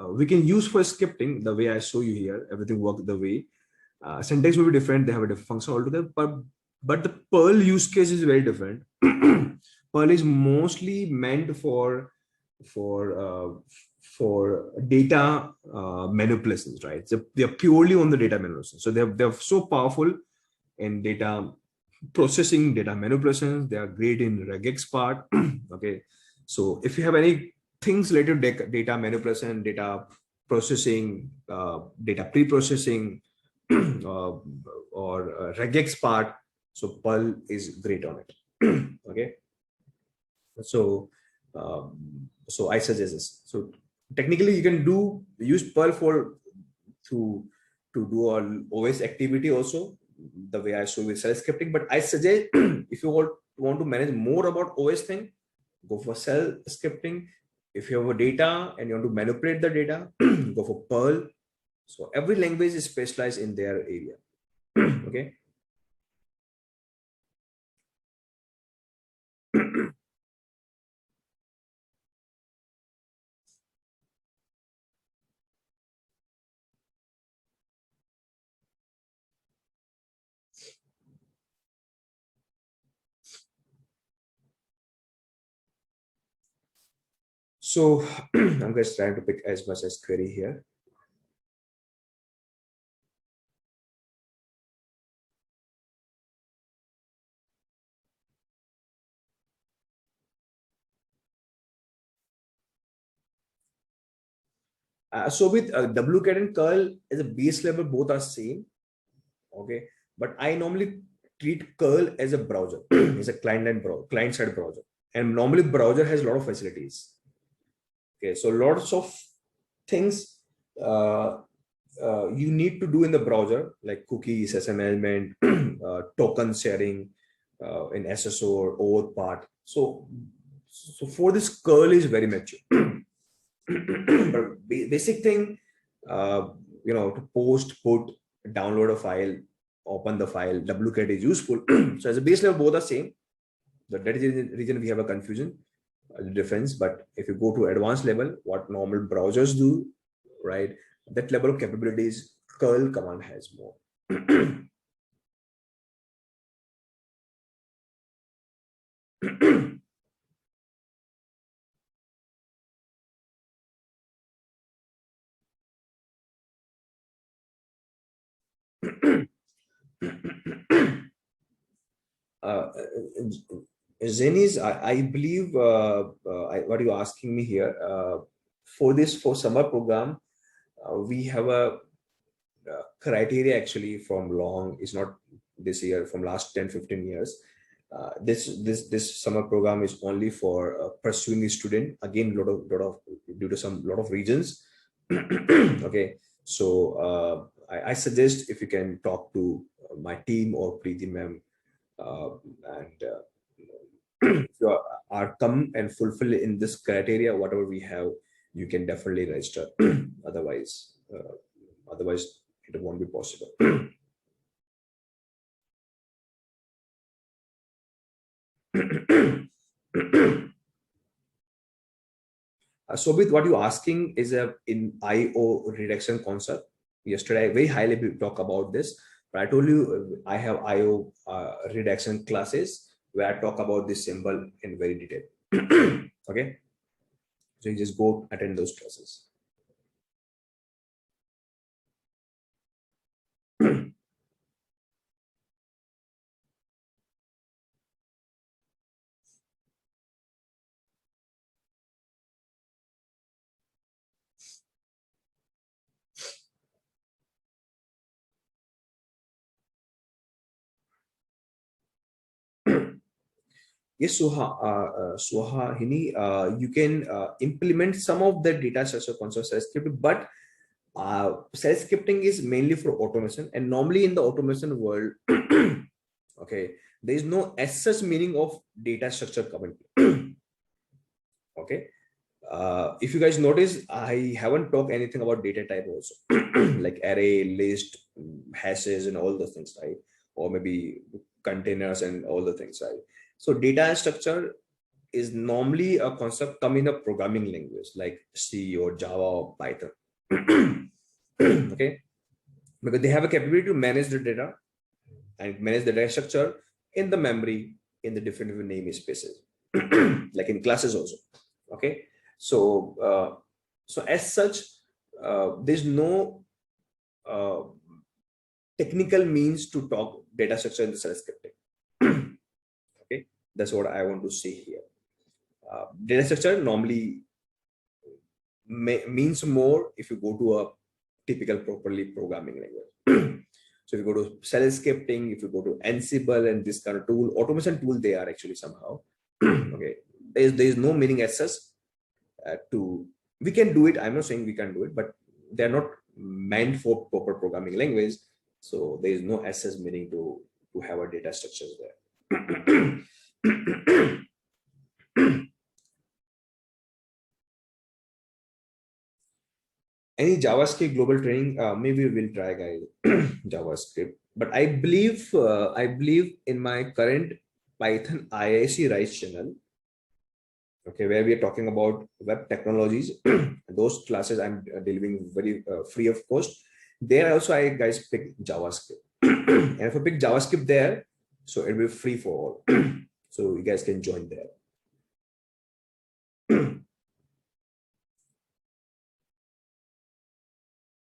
we can use for scripting the way I show you here. Everything works the way. Syntax will be different. They have a different function altogether. But the Perl use case is very different. Perl is mostly meant for for data manipulations, right? So they are purely on the data manipulation. So they're so powerful in data processing, data manipulations. They are great in regex part. Okay, so if you have any things related to data manipulation, data processing, data pre-processing, or regex part, so Perl is great on it. Okay, so so I suggest this. So technically, you can use Perl for to do all OS activity also, the way I show with shell scripting. But I suggest if you want to manage more about OS thing, go for shell scripting. If you have a data and you want to manipulate the data, go for Perl. So every language is specialized in their area. Okay. So I'm just trying to pick as much as query here. So with WCAT and curl as a base level, both are same. Okay, but I normally treat curl as a browser. It's a client side browser, and normally browser has a lot of facilities. Okay, so lots of things uh, you need to do in the browser, like cookies, SML, token sharing in SSO or OAuth part. So for this, curl is very mature. But basic thing, uh, to post, put, download a file, open the file, WCAT is useful. So as a base level, both are same. That is the reason we have a confusion, difference. But if you go to advanced level, what normal browsers do, right? That level of capabilities, curl command has more. uh, Zenis, I believe what you're asking me here, for summer program, we have a criteria actually from long, is not this year, from last 10-15 years. This summer program is only for pursuing a student, again lot of due to some lot of reasons. Okay, so I suggest if you can talk to my team or Preeti ma'am, and if you are come and fulfill in this criteria, whatever we have, you can definitely register. Otherwise it won't be possible. So with what you're asking is a in IO reduction concept. yesterday. I very highly talk about this, but I told you I have IO redaction classes where I talk about this symbol in very detail. Okay, so you just go attend those classes. Yes, Suhahini, you can implement some of the data structure concept script, but shell scripting is mainly for automation, and normally in the automation world, okay, there is no as such meaning of data structure comment. Okay, if you guys notice, I haven't talked anything about data type also, like array, list, hashes, and all those things, right? Or maybe containers and all the things, right? So data structure is normally a concept come in a programming language like C or Java or Python. Okay, because they have a capability to manage the data and manage the data structure in the memory in the different namespaces, like in classes also. Okay, so so as such, there's no technical means to talk data structure in the shell scripting. Okay, that's what I want to say here. Data structure normally means more if you go to a typical properly programming language. So if you go to shell scripting, if you go to Ansible and this kind of tool, automation tool, they are actually somehow okay. There is no meaning as such to we can do it. I'm not saying we can do it, but they're not meant for proper programming language. So there is no as such meaning to have a data structures there. Any JavaScript global training? Maybe we'll try, guys. JavaScript, but I believe in my current Python IIC Rise channel, okay, where we are talking about web technologies. Those classes I'm delivering very free of cost. There also I guys pick JavaScript, and if I pick JavaScript there, so it'll be free for all. So you guys can join there.